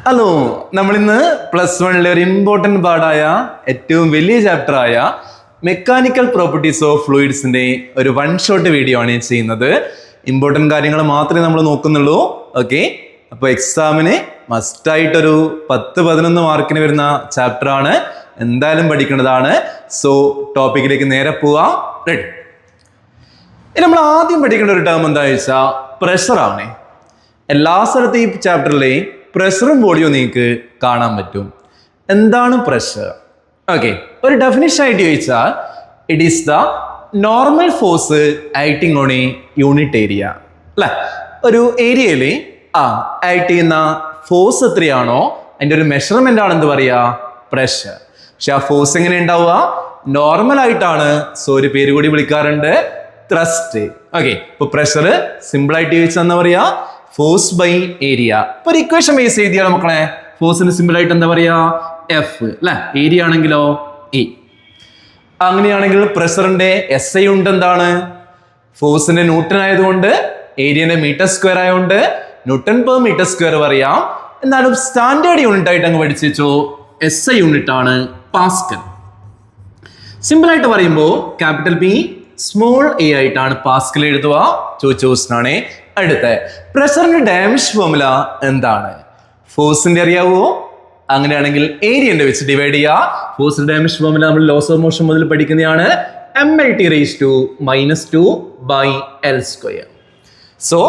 Hello, നമ്മളിന്ന് +1 ഒരു important പാർട്ടായ ഏറ്റവും വലിയ ചാപ്റ്ററായ മെക്കാനിക്കൽ പ്രോപ്പർട്ടീസ് ഓഫ് ഫ്ലൂയിഡ്സിന്റെ ഒരു വൺ ഷോട്ട് വീഡിയോ ആണ് ഞാൻ ചെയ്യുന്നത്. ഇമ്പോർട്ടൻ്റ് കാര്യങ്ങൾ മാത്രമേ നമ്മൾ നോക്കുന്നുള്ളൂ. ഓക്കെ, അപ്പോൾ എക്സാമിന് മസ്റ്റായിട്ടൊരു 10-11 മാർക്കിന് വരുന്ന ചാപ്റ്റർ ആണ്, എന്തായാലും പഠിക്കേണ്ടതാണ്. സോ ടോപ്പിക്കിലേക്ക് നേരെ പോവാം. റെഡി? നമ്മൾ ആദ്യം പഠിക്കേണ്ട ഒരു ടേം എന്താ വെച്ചാൽ പ്രഷറാണ്. എല്ലാ സ്ഥലത്തും ഈ ചാപ്റ്ററിലെ പ്രഷറും വോളിയവും നിങ്ങൾക്ക് കാണാൻ പറ്റും. എന്താണ് പ്രഷർ? ഓക്കെ, ഒരു ഡെഫിനിഷൻ ആയിട്ട് ചോദിച്ചാൽ it is the normal force acting on A unit area. അല്ലെ, ഒരു ഏരിയയിൽ ആക്ട് ചെയ്യുന്ന ഫോഴ്സ് എത്രയാണോ അതിൻ്റെ ഒരു മെഷർമെന്റ് ആണ് എന്ത് പറയുക, പ്രഷർ. പക്ഷെ ആ ഫോഴ്സ് എങ്ങനെ ഉണ്ടാവുക? നോർമൽ ആയിട്ടാണ്. സോ ഒരു പേര് കൂടി വിളിക്കാറുണ്ട്, ത്രസ്റ്റ്. ഓക്കെ, ഇപ്പൊ പ്രഷർ സിമ്പിൾ ആയിട്ട് ചോദിച്ചാൽ എന്താ പറയാ, ഫോഴ്സ് ബൈ ഏരിയ. ഇപ്പൊ ഒരു ഇക്വേഷൻ ബേസ് എഴുതിയാൽ മക്കളെ ഫോഴ്സിന് സിമ്പിൾ ആയിട്ട് എന്താ പറയാ, എഫ്. അല്ലെ, ഏരിയ ആണെങ്കിലോ ഇ. അങ്ങനെയാണെങ്കിൽ പ്രഷറിന്റെ SI ഉണ്ട് എന്താണ്, ഫോഴ്സിന്റെ ന്യൂട്ടൺ ആയതുകൊണ്ട് ഏരിയന്റെ മീറ്റർ സ്ക്വയർ ആയതുകൊണ്ട് ന്യൂട്ടൺ പെർ മീറ്റർ സ്ക്വയർ പറയാം. എന്നാലും സ്റ്റാൻഡേർഡ് യൂണിറ്റ് ആയിട്ട് അങ്ങ് പഠിച്ചു വെച്ചോ, SI യൂണിറ്റ് ആണ് പാസ്കൽ. സിമ്പിൾ ആയിട്ട് പറയുമ്പോൾ ക്യാപിറ്റൽ P സ്മോൾ a ആയിട്ടാണ് പാസ്കൽ എഴുതുക. ചോദിച്ച ക്വസ്റ്റ്യൻ ആണ്. അടുത്ത പ്രഷറിന്റെ ഡാമേജ് ഫോർമുല എന്താണ്? ഫോഴ്സിന്റെ അറിയാവോ? അങ്ങനെയാണെങ്കിൽ ഏരിയന്റെ വെച്ച് ഡിവൈഡ് ചെയ്യുക. ഫോഴ്സിന്റെ ഡാമേജ് ഫോർമുല നമ്മൾ ലോസ് ഓഫ് മോഷൻ മുതൽ പഠിക്കുന്നതാണ്. mLT⁻²-L². സോ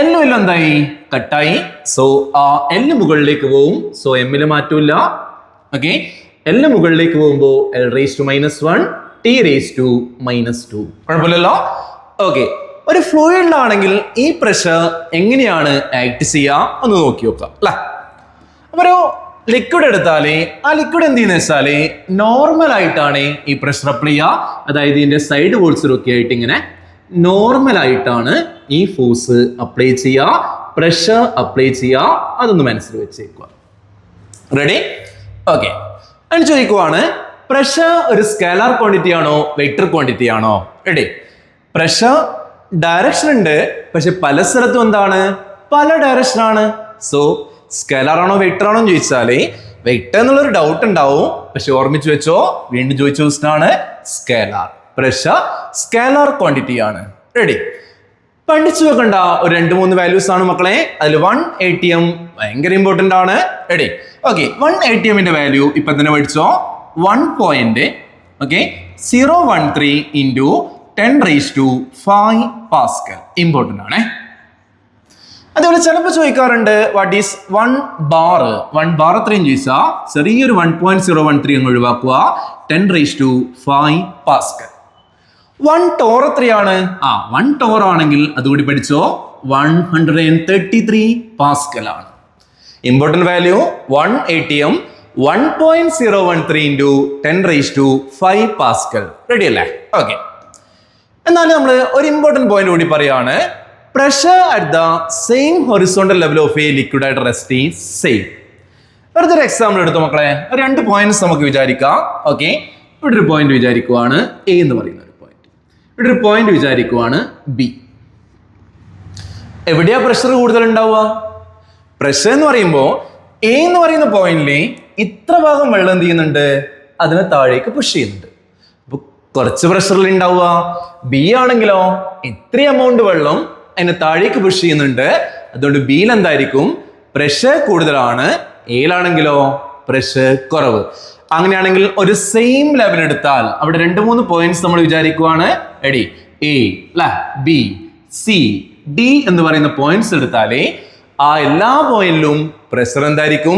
L എന്തായി, കട്ടായി. സോ ആ L മുകളിലേക്ക് പോവും. So M മാറ്റൂല. ഓക്കെ, L മുകളിലേക്ക് പോകുമ്പോൾ L⁻⁻1 T⁻⁻². കുഴപ്പമില്ലല്ലോ. ഓക്കെ, ഒരു ഫ്ലൂയിഡിലാണെങ്കിൽ ഈ പ്രഷർ എങ്ങനെയാണ് ആക്ട് ചെയ്യുക ഒന്ന് നോക്കി നോക്കാം. അല്ലെ, അപ്പൊ ഒരു ലിക്വിഡ് എടുത്താലേ ആ ലിക്വിഡ് എന്ത് ചെയ്യുന്ന വെച്ചാല് നോർമൽ ആയിട്ടാണ് ഈ പ്രഷർ അപ്ലൈ ചെയ്യുക. അതായത് ഇതിന്റെ സൈഡ് വോൾസിലൊക്കെ ആയിട്ട് ഇങ്ങനെ നോർമൽ ആയിട്ടാണ് ഈ ഫോഴ്സ് അപ്ലൈ ചെയ്യുക, പ്രഷർ അപ്ലൈ ചെയ്യുക. അതൊന്ന് മനസ്സിൽ വെച്ചേക്കുക. റെഡി? ഓക്കെ, അതിന് ചോദിക്കുവാണ് പ്രഷർ ഒരു സ്കേലാർ ക്വാണ്ടിറ്റി ആണോ വെക്ടർ ക്വാണ്ടിറ്റി ആണോ? റെഡി? പ്രഷർ ഡയറക്ഷൻ ഉണ്ട്, പക്ഷെ പല സ്ഥലത്തും എന്താണ്, പല ഡയറക്ഷൻ ആണ്. സോ സ്കേലാർ ആണോ വെക്ടർ ആണോ എന്ന് ചോദിച്ചാല് വെക്ടർ എന്നുള്ളൊരു ഡൗട്ട് ഉണ്ടാവും. പക്ഷെ ഓർമ്മിച്ചു വെച്ചോ, വീണ്ടും ചോദിച്ച ക്വസ്റ്റ്യൻ ആണ് സ്കേലാർ. പ്രഷർ സ്കേലാർ ക്വാണ്ടിറ്റി ആണ്. റെഡി? പഠിച്ചു വെക്കണ്ട ഒരു 2-3 വാല്യൂസ് ആണ് മക്കളെ. അതിൽ 1 ATM ഭയങ്കര ഇമ്പോർട്ടന്റ് ആണ്. റെഡി? ഓക്കെ, 1 ATM വാല്യൂ ഇപ്പൊ തന്നെ പഠിച്ചോ, 1.013 into 10⁵ പാസ്കൽ. ഇമ്പോർട്ടന്റ് ആണ്. അതുപോലെ ചിലപ്പോൾ ചോദിക്കാറുണ്ട് വാട്ട് ഈസ് 1 ബാർ. 1 ബാർ എത്രയും ചോദിച്ചാൽ ചെറിയൊരു 1.013 അങ്ങ് ഒഴിവാക്കുക, 10⁵ പാസ്കൽ. 1 ടോർ എത്രയാണ്? 1 ടോർ ആണെങ്കിൽ അതുകൂടി പഠിച്ചോ, 133 പാസ്കൽ ആണ്. Important value 1 ATM 1.013 into 10⁵ Pascal. Ready അല്ലേ? ഓക്കെ, എന്നാൽ നമ്മൾ ഒരു ഇമ്പോർട്ടന്റ് പോയിന്റ് കൂടി പറയാണ്. Pressure at the same horizontal level of a liquid ആയിട്ട് റെസ്റ്റ് ഈസ് സെയിം. വെറുതെ ഒരു എക്സാമ്പിൾ എടുത്തു മക്കളെ. 2 പോയിന്റ്സ് നമുക്ക് വിചാരിക്കാം. ഓക്കെ, ഇവിടെ ഒരു പോയിന്റ് വിചാരിക്കുവാണ് എ എന്ന് പറയുന്ന ഒരു പോയിന്റ്, ഇവിടെ ഒരു പോയിന്റ് വിചാരിക്കുവാണ് ബി. എവിടെയാ പ്രഷർ കൂടുതൽ ഉണ്ടാവുക? പ്രഷർ എന്ന് പറയുമ്പോൾ എ എന്ന് പറയുന്ന പോയിന്റിൽ ഇത്ര ഭാഗം വെള്ളം എന്ത് ചെയ്യുന്നുണ്ട്, അതിനെ താഴേക്ക് പുഷ് ചെയ്യുന്നുണ്ട്. അപ്പൊ കുറച്ച് പ്രഷറിൽ ഉണ്ടാവുക. ബി ആണെങ്കിലോ ഇത്ര എമൗണ്ട് വെള്ളം അതിനെ താഴേക്ക് പുഷ് ചെയ്യുന്നുണ്ട്. അതുകൊണ്ട് ബിയിൽ എന്തായിരിക്കും, പ്രഷർ കൂടുതലാണ്. എയിലാണെങ്കിലോ പ്രഷർ കുറവ്. അങ്ങനെയാണെങ്കിൽ ഒരു സെയിം ലെവൽ എടുത്താൽ അവിടെ 2-3 പോയിന്റ്സ് നമ്മൾ വിചാരിക്കുവാണ്. എടി എ, ബി, സി, ഡി എന്ന് പറയുന്ന പോയിന്റ്സ് എടുത്താലേ ആ എല്ലാ പോയിന്റിലും പ്രഷർ എന്തായിരിക്കും,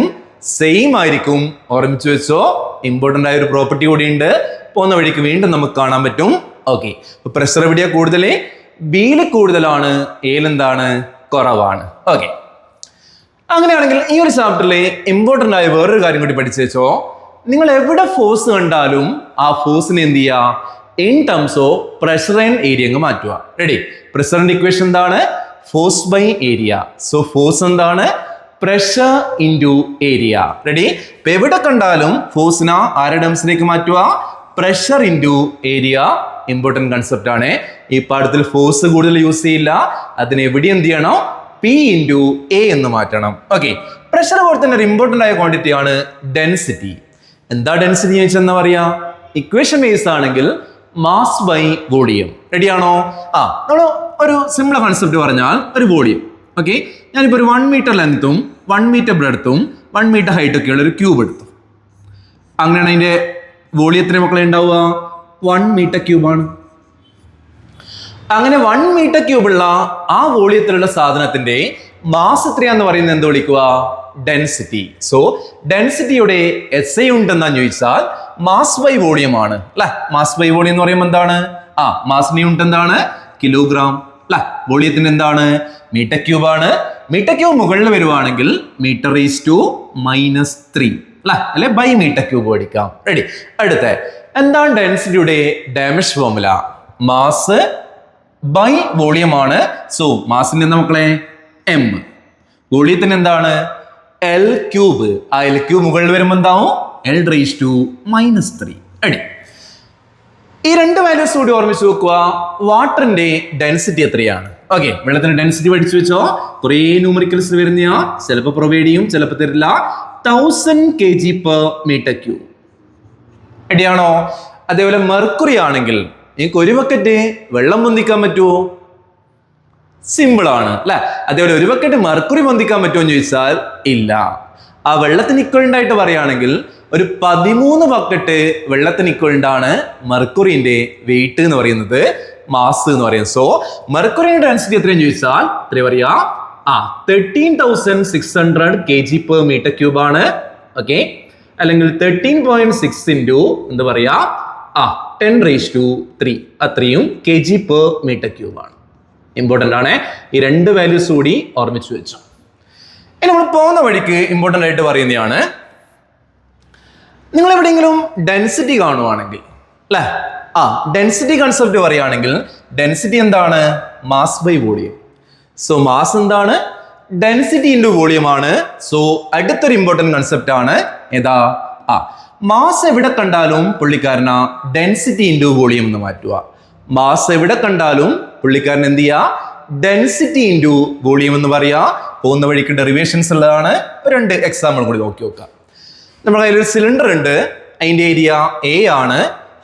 സെയിം ആയിരിക്കും. ഓർമ്മിച്ചു വെച്ചോ, ഇമ്പോർട്ടന്റ് ആയ ഒരു പ്രോപ്പർട്ടി കൂടി ഉണ്ട്. പോകുന്ന വഴിക്ക് വീണ്ടും നമുക്ക് കാണാൻ പറ്റും. ഓക്കെ, പ്രഷർ എവിടെയാ കൂടുതൽ? ബിയിൽ കൂടുതലാണ്, എയിൽ എന്താണ്, കുറവാണ്. ഓക്കെ, അങ്ങനെയാണെങ്കിൽ ഈ ഒരു ചാപ്റ്ററിൽ ഇമ്പോർട്ടന്റ് ആയ വേറൊരു കാര്യം കൂടി പഠിച്ചു വെച്ചോ. നിങ്ങൾ എവിടെ ഫോഴ്സ് കണ്ടാലും ആ ഫോഴ്സിനെ എന്ത് ചെയ്യുക, in terms of pressure and area അങ്ങ് മാറ്റുക. റെഡി? പ്രഷറിന്റെ ഇക്വേഷൻ എന്താണ്, force by area. So force എന്താണ്, പ്രഷർ ഇൻറ്റു ഏരിയ. റെഡി? ഇപ്പൊ എവിടെ കണ്ടാലും ഫോഴ്സിനെ ആരുടെ ടേംസിലേക്ക് മാറ്റുക, pressure into area. Important concept ആണ്. ഈ പാഠത്തിൽ ഫോഴ്സ് കൂടുതൽ യൂസ് ചെയ്യില്ല, അതിന് എവിടെ എന്ത് ചെയ്യണോ, പി ഇൻറ്റു എ എന്ന് മാറ്റണം. ഓക്കെ, പ്രഷർ പോലെ തന്നെ ഒരു ഇമ്പോർട്ടൻ്റ് ആയ ക്വാണ്ടിറ്റി ആണ് ഡെൻസിറ്റി. എന്താ ഡെൻസിറ്റി ചോദിച്ചാൽ എന്താ പറയാ? ഇക്വേഷൻ ബേസ് ആണെങ്കിൽ മാസ് ബൈ വോളിയം. റെഡിയാണോ? നമ്മൾ ഒരു സിമ്പിൾ കൺസെപ്റ്റ് പറഞ്ഞാൽ ഒരു വോളിയം. ഓക്കെ, ഞാനിപ്പോൾ ഒരു 1 മീറ്റർ ലെങ്ത്തും 1 മീറ്റർ ബ്രെഡ്ത്തും 1 മീറ്റർ ഹൈറ്റ് ഒക്കെയുള്ള ഒരു ക്യൂബ് എടുത്തു. അങ്ങനെയാണ് അതിൻ്റെ വോളിയത്തിന് മക്കളെ ഉണ്ടാവുക 1 മീറ്റർ ക്യൂബാണ്. അങ്ങനെ 1 മീറ്റർ ക്യൂബുള്ള ആ വോളിയത്തിലുള്ള സാധനത്തിന്റെ മാസ് എത്രയാന്ന് പറയുന്നത് എന്ത് വിളിക്കുക? ഡെൻസിറ്റി. സോ ഡെൻസിറ്റിയുടെ SI ഉണ്ടെന്നാ ചോദിച്ചാൽ മാസ് ബൈ വോളിയം ആണ് അല്ലെ. മാസ് ബൈ വോളിയം എന്ന് പറയുമ്പോൾ എന്താണ്? മാസിന്റെ യൂണിറ്റ് എന്താണ്? കിലോഗ്രാം അല്ലെ. വോളിയത്തിന് എന്താണ്? മീറ്റർ ക്യൂബ് ആണ്. മീറ്റർ ക്യൂബ് മുകളിൽ വരുവാണെങ്കിൽ മീറ്റർ റേസ് ടു -3 അല്ലെ ബൈ മീറ്റർ ക്യൂബ് പഠിക്കാം. റെഡി. അടുത്ത എന്താണ് ഡെൻസിറ്റിയുടെ ഡാമേജ് ഫോർമുല? മാസ് ബൈ വോളിയം ആണ്. സോ മാസിന്റെ എന്താ മക്കളെ? M. വോളിയത്തിന് എന്താണ്? L cube. ആ L ക്യൂബ് മുകളിൽ വരുമ്പോൾ എന്താവും? L raise to -3. റെഡി. ഈ രണ്ട് വാല്യൂസ് കൂടി ഓർമ്മിച്ച് വെക്കുക. വാട്ടറിന്റെ ഡെൻസിറ്റി എത്രയാണ്? ഓക്കെ, വെള്ളത്തിന്റെ ഡെൻസിറ്റി പഠിച്ചു വെച്ചോ. കുറേ ന്യൂമറിക്കൽസ് വരുന്ന ചിലപ്പോൾ പ്രൊവൈഡ് ചെയ്യും, ചിലപ്പോൾ തരില്ല. 1000 kg/m³. റെഡിയാണോ? അതേപോലെ മെർക്കുറി ആണെങ്കിൽ നിങ്ങൾക്ക് ഒരു ബക്കറ്റ് വെള്ളം പൊന്തിക്കാൻ പറ്റുമോ? സിമ്പിൾ ആണ് അല്ലെ. അതേപോലെ ഒരു ബക്കറ്റ് മെർക്കുറി പൊന്തിക്കാൻ പറ്റുമോ എന്ന് ചോദിച്ചാൽ ഇല്ല. ആ വെള്ളത്തിന് ഇക്വലന്റ് ആയിട്ട് പറയുകയാണെങ്കിൽ ഒരു 13 ബക്കറ്റ് വെള്ളത്തിന് ഇക്വലന്റ് ആണ് മെർക്കുറിന്റെ വെയിറ്റ് എന്ന് പറയുന്നത്, മാസ് എന്ന് പറയുന്നത്. സോ മെർക്കുറിന്റെ ഡെൻസിറ്റി എത്രയെന്ന് ചോദിച്ചാൽ എത്ര പറയാ? 13,600 kg/m³ ആണ്. ഓക്കെ, അല്ലെങ്കിൽ 13.6 ഇൻറ്റു എന്താ പറയാ 10⁻³ അത്രയും kg/m³ ആണ്. ഇമ്പോർട്ടൻ്റ് ആണ്. ഈ രണ്ട് വാല്യൂസ് കൂടി ഓർമ്മിച്ചു വെച്ചു. ഇനി നമ്മൾ പോകുന്ന വഴിക്ക് ഇമ്പോർട്ടൻ്റ് ആയിട്ട് പറയുന്നതാണ്, നിങ്ങൾ എവിടെയെങ്കിലും ഡെൻസിറ്റി കാണുവാണെങ്കിൽ അല്ലെ, ഡെൻസിറ്റി കൺസെപ്റ്റ് പറയുകയാണെങ്കിൽ ഡെൻസിറ്റി എന്താണ്? Mass by volume. So mass എന്താണ്? ഡെൻസിറ്റി ഇൻറ്റു വോളിയം ആണ്. സോ അടുത്തൊരു ഇമ്പോർട്ടൻ്റ് കൺസെപ്റ്റ് ആണ് ഏതാ? മാസ് എവിടെ കണ്ടാലും പുള്ളിക്കാരന ഡെൻസിറ്റി ഇൻറ്റു വോളിയം എന്ന് മാറ്റുക. മാസ് എവിടെ കണ്ടാലും പുള്ളിക്കാരൻ എന്ത് ചെയ്യുക? ഡെൻസിറ്റി ഇൻറ്റു വോളിയം എന്ന് പറയാ. പോകുന്ന വഴിക്ക് ഡെറിവേഷൻസ് ഉള്ളതാണ്. 2 എക്സാമ്പിൾ കൂടി നോക്കി നോക്കാം. നമ്മുടെ കയ്യിൽ ഒരു സിലിണ്ടർ ഉണ്ട്. അതിന്റെ ഏരിയ A ആണ്.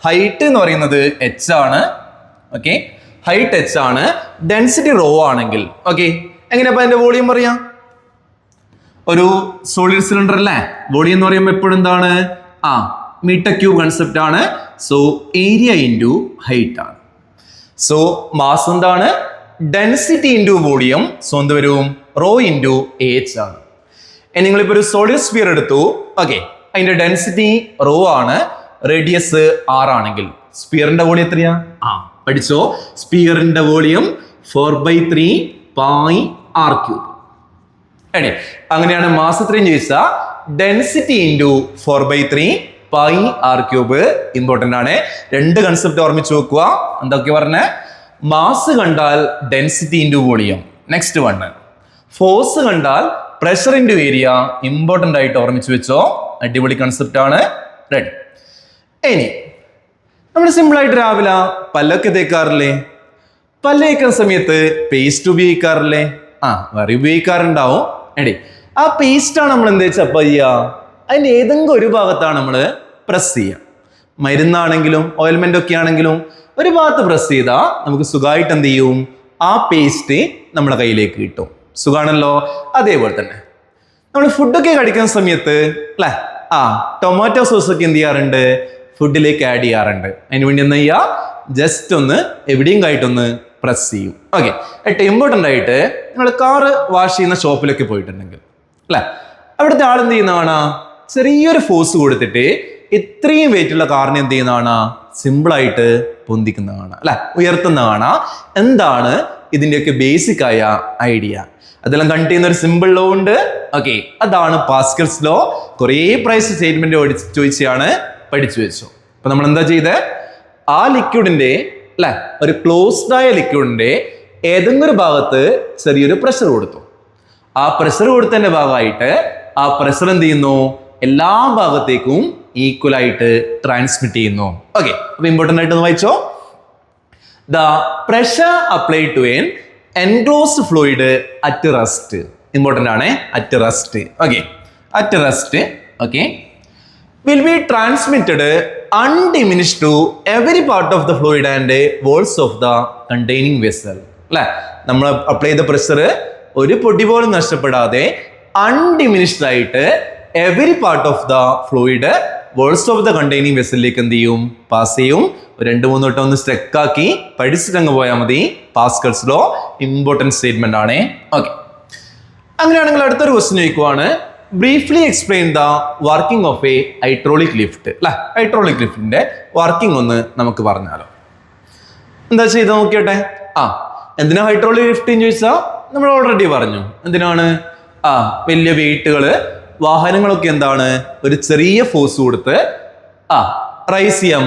ഹൈറ്റ് എന്ന് പറയുന്നത് h ആണ്. ഓക്കെ, ഹൈറ്റ് h ആണ്. ഡെൻസിറ്റി ρ ആണെങ്കിൽ ഓക്കെ, എങ്ങനെയപ്പോ അതിന്റെ വോളിയം പറയാം? ഒരു സോളിഡ് സിലിണ്ടർ അല്ലേ, വോളിയം എന്ന് പറയുമ്പോൾ എപ്പോഴും എന്താണ്? മീറ്റർ ക്യൂബ് കൺസെപ്റ്റ് ആണ്. സോ ഏരിയ ഇൻറ്റു ഹൈറ്റ് ആണ്. സോ മാസ് എന്താണ്? Density into volume. സോ എന്ത് വരും? ρ ഇൻറ്റു h ആണ്. നിങ്ങളിപ്പോൾ ഒരു സോളിഡ് സ്ഫിയർ എടുത്തു. ഓക്കെ, അതിന്റെ ഡെൻസിറ്റി ρ ആണ്, റേഡിയസ് r ആണെങ്കിൽ സ്ഫിയറിന്റെ വോളിയം എത്രയാ? പഠിച്ചോ. സ്ഫിയറിന്റെ വോളിയം 4/3 πr³. അല്ലേ, അങ്ങനെയാണ് മാസ് എത്രയും ചോദിച്ചാൽ ഡെൻസിറ്റി ഇൻറ്റു 4/3 πr³. ഇമ്പോർട്ടൻ്റ് ആണ്. 2 കൺസെപ്റ്റ് ഓർമ്മിച്ച് വെക്കുക. എന്തൊക്കെ പറഞ്ഞ? മാസ് കണ്ടാൽ density into volume. Next 1 force കണ്ടാൽ പ്രഷർ ഇൻറ്റു ഏരിയ. ഇമ്പോർട്ടൻ്റ് ആയിട്ട് ഓർമ്മിച്ച് വെച്ചോ. അടിപൊളി കൺസെപ്റ്റ് ആണ്. റെഡി. ഇനി നമ്മൾ സിമ്പിൾ ആയിട്ട് രാവിലെ പല്ലൊക്കെ തേക്കാറില്ലേ? പല്ല് തേക്കുന്ന സമയത്ത് പേസ്റ്റ് ഉപയോഗിക്കാറില്ലേ? വേറെ ഉപയോഗിക്കാറുണ്ടാവും. എടി, ആ പേസ്റ്റാണ് നമ്മൾ എന്ത് വെച്ചപ്പോൾ ചെയ്യുക? അതിൻ്റെ ഏതെങ്കിലും ഒരു ഭാഗത്താണ് നമ്മൾ പ്രസ് ചെയ്യുക. മരുന്നാണെങ്കിലും ഓയിൽമെന്റ് ഒക്കെ ആണെങ്കിലും ഒരു ഭാഗത്ത് പ്രസ് ചെയ്താൽ നമുക്ക് സുഖമായിട്ട് എന്ത് ചെയ്യും? ആ പേസ്റ്റ് നമ്മുടെ കയ്യിലേക്ക് കിട്ടും. സുഖാണല്ലോ. അതേപോലെ തന്നെ നമ്മൾ ഫുഡൊക്കെ കഴിക്കുന്ന സമയത്ത് അല്ലെ, ടൊമാറ്റോ സോസ് ഒക്കെ എന്ത് ചെയ്യാറുണ്ട്? ഫുഡിലേക്ക് ആഡ് ചെയ്യാറുണ്ട്. അതിന് വേണ്ടി എന്താ ചെയ്യുക? ജസ്റ്റ് ഒന്ന് എവിടെയും ആയിട്ടൊന്ന് പ്രസ് ചെയ്യും. ഓക്കെ, ഏറ്റവും ഇമ്പോർട്ടൻ്റ് ആയിട്ട് നിങ്ങൾ കാറ് വാഷ് ചെയ്യുന്ന ഷോപ്പിലൊക്കെ പോയിട്ടുണ്ടെങ്കിൽ അല്ലെ, അവിടുത്തെ ആളെന്ത് ചെയ്യുന്നതാണ്? ചെറിയൊരു ഫോഴ്സ് കൊടുത്തിട്ട് ഇത്രയും വെയിറ്റുള്ള കാറിനെ എന്ത് ചെയ്യുന്നതാണ്? സിമ്പിളായിട്ട് പൊന്തിക്കുന്നതാണ് അല്ലെ, ഉയർത്തുന്നതാണ്. എന്താണ് ഇതിൻ്റെയൊക്കെ ബേസിക് ആയ ഐഡിയ? അതെല്ലാം കണ്ടു ചെയ്യുന്ന ഒരു സിമ്പിൾ ലോ ഉണ്ട്. ഓക്കെ, അതാണ് പാസ്കൽസ് ലോ. കുറേ പ്രൈസ് സ്റ്റേറ്റ്മെന്റ് ചോദിച്ചാണ് പഠിച്ചു വെച്ചു. അപ്പൊ നമ്മൾ എന്താ ചെയ്തത്? ആ ലിക്വിഡിന്റെ അല്ലെ, ഒരു ക്ലോസ്ഡ് ആയ ലിക്വിഡിന്റെ ഏതെങ്കിലും ഒരു ഭാഗത്ത് ചെറിയൊരു പ്രഷർ കൊടുത്തു. ആ പ്രഷർ കൊടുത്തതിന്റെ ഭാഗമായിട്ട് ആ പ്രഷർ എന്ത് ചെയ്യുന്നു? എല്ലാ ഭാഗത്തേക്കും ഈക്വൽ ആയിട്ട് ട്രാൻസ്മിറ്റ് ചെയ്യുന്നു. ഓക്കെ, അപ്പൊ ഇമ്പോർട്ടൻ്റ് ആയിട്ട് ഒന്ന് വായിച്ചോ. The pressure applied to an enclosed fluid at rest. Important ആണ്, at rest. Okay, at rest. Okay, will be transmitted undiminished to every part of the fluid and walls of the containing vessel. അല്ലേ, നമ്മൾ apply ചെയ്ത pressure ഒരു പൊടി പോലും നഷ്ടപ്പെടാതെ undiminished ആയിട്ട് every part of the fluid walls of the containing വെസലിലേക്ക് എന്ത് ചെയ്യും, പാസ് ചെയ്യും. 2-3 വട്ടം ഒന്ന് സ്റ്റെക്ക് ആക്കി പഠിച്ചിട്ടങ്ങ് പോയാൽ മതി. പാസ്കൽസ് ലോ ഇമ്പോർട്ടൻറ്റ് സ്റ്റേറ്റ്മെന്റ് ആണ്. ഓക്കെ, അങ്ങനെയാണെങ്കിൽ അടുത്തൊരു ക്വസ്റ്റ്യൻ ചോദിക്കുവാണ്, briefly explain the working of a hydraulic lift. അല്ലെ, ഹൈഡ്രോളിക് ലിഫ്റ്റിന്റെ വർക്കിംഗ് ഒന്ന് നമുക്ക് പറഞ്ഞാലോ. എന്താ ചെയ്ത് നോക്കിയോട്ടെ. എന്തിനാ ഹൈഡ്രോളിക് ലിഫ്റ്റ് എന്ന് ചോദിച്ചാൽ നമ്മൾ ഓൾറെഡി പറഞ്ഞു. എന്തിനാണ്? വലിയ വെയിറ്റുകള് വാഹനങ്ങളൊക്കെ എന്താണ് ഒരു ചെറിയ ഫോഴ്സ് കൊടുത്ത് റൈസ് ചെയ്യാൻ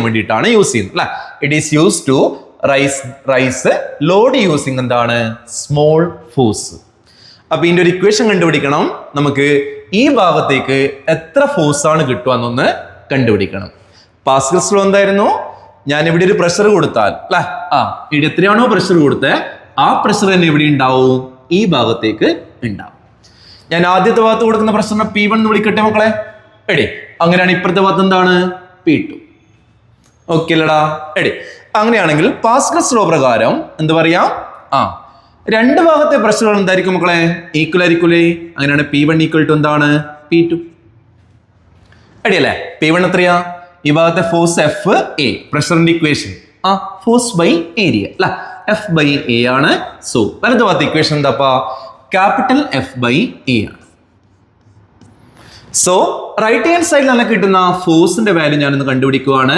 വേണ്ടിയിട്ടാണ് യൂസ് ചെയ്യുന്നത്. അല്ലെ, it is use to raise load using എന്താണ് സ്മോൾ ഫോഴ്സ്. അപ്പൊ ഇതിന്റെ ഒരു ഇക്വേഷൻ കണ്ടുപിടിക്കണം. നമുക്ക് ഈ ഭാഗത്തേക്ക് എത്ര ഫോഴ്സ് ആണ് കിട്ടുക എന്നൊന്ന് കണ്ടുപിടിക്കണം. പാസ്കൽസ് ലോ എന്തായിരുന്നു? ഞാൻ ഇവിടെ ഒരു പ്രഷർ കൊടുത്താൽ അല്ലെ, ഇവിടെ എത്രയാണോ പ്രഷർ കൊടുത്തത് ആ പ്രഷർ തന്നെ ഇവിടെ ഉണ്ടാവും, ഈ ഭാഗത്തേക്ക് ഉണ്ടാവും. ഞാൻ ആദ്യത്തെ ഭാഗത്ത് കൊടുക്കുന്ന പ്രഷറിനെ P1 എന്ന് വിളിക്കട്ടെ മക്കളെ. എടി, അങ്ങനെയാണ് ഇപ്പുറത്തെ ഭാഗത്ത് എന്താണ് P2. ഓക്കെ അല്ലടാ? എടി, അങ്ങനെയാണെങ്കിൽ പാസ്കൽസ് ലോ പ്രകാരം എന്ത് പറയാം? രണ്ട് ഭാഗത്തെ പ്രഷറുകൾ എന്തായിരിക്കും മക്കളെ? ഈക്വൽ ആയിരിക്കൂലേ? അങ്ങനെയാണ് P1 ഈക്വൽ ടു എന്താണ് P2. അടിയല്ലേ? P1 എത്രയാ? ഈ ഭാഗത്തെ ഫോഴ്സ് FA, പ്രഷറിന്റെ ഇക്വേഷൻ ഫോഴ്സ് ബൈ ഏരിയ അല്ല, F/A ആണ്. സോ വലത് ഭാഗത്തെ ഇക്വേഷൻ എന്താപ്പാ? ക്യാപിറ്റൽ F/A ആണ്. സോ റൈറ്റ് ഹാൻഡ് സൈഡിൽ തന്നെ കിട്ടുന്ന ഫോഴ്സിന്റെ വാല്യൂ ഞാനൊന്ന് കണ്ടുപിടിക്കുവാണ്.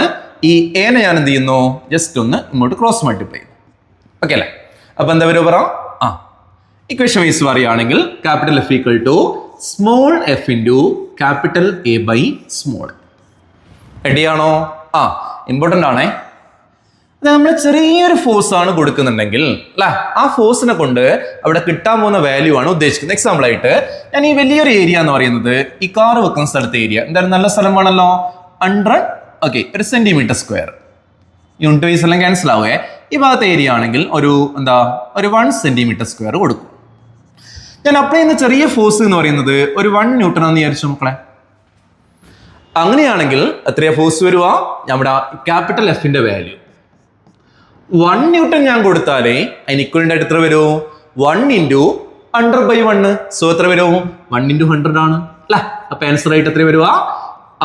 ഈ എനെ ഞാൻ എന്ത് ചെയ്യുന്നു? ജസ്റ്റ് ഒന്ന് ഇങ്ങോട്ട് ക്രോസ് മൾട്ടിപ്ലൈ ചെയ്യുന്നു. ഓക്കെ അല്ലേ? അപ്പൊ എന്താ വരും പറ? ഇക്വേഷൻ വൈസ് പറയുകയാണെങ്കിൽ capital F equal to small f into capital A by small. റെഡിയാണോ? ഇമ്പോർട്ടൻ്റ് ആണേ. നമ്മൾ ചെറിയൊരു ഫോഴ്സ് ആണ് കൊടുക്കുന്നുണ്ടെങ്കിൽ അല്ലെ, ആ ഫോഴ്സിനെ കൊണ്ട് അവിടെ കിട്ടാൻ പോകുന്ന വാല്യൂ ആണ് ഉദ്ദേശിക്കുന്നത്. എക്സാമ്പിൾ ആയിട്ട് ഞാൻ ഈ വലിയൊരു ഏരിയ എന്ന് പറയുന്നത് ഈ കാർ വെക്കുന്ന സ്ഥലത്തെ ഏരിയ എന്തായാലും നല്ല സ്ഥലമാണല്ലോ, 100 ഓക്കെ ഒരു സെന്റിമീറ്റർ സ്ക്വയർ. യൂണിറ്റ് വൈസ് എല്ലാം ക്യാൻസൽ ആവേ. ഈ ഭാഗത്തെ ഏരിയ ആണെങ്കിൽ ഒരു 1 സെന്റിമീറ്റർ സ്ക്വയർ കൊടുക്കും. ഞാൻ അപ്ലൈ ചെയ്യുന്ന ചെറിയ ഫോഴ്സ് എന്ന് പറയുന്നത് ഒരു 1 ന്യൂട്ടൺ ആണെന്ന് വിചാരിച്ചു മക്കളെ. അങ്ങനെയാണെങ്കിൽ എത്രയാ ഫോഴ്സ് വരുക? നമ്മുടെ ക്യാപിറ്റൽ Fന്റെ വാല്യൂ 1 ന്യൂട്ടൺ ഞാൻ കൊടുത്താലേ അതിന് ഇക്വലന്റ് ആയിട്ട് എത്ര വരും? 1 ഇൻറ്റു 100/1. സോ എത്ര വരും? 1 ഇൻറ്റു 100 ആണ് അല്ല. അപ്പൊ ആൻസർ ആയിട്ട് എത്ര വരുക?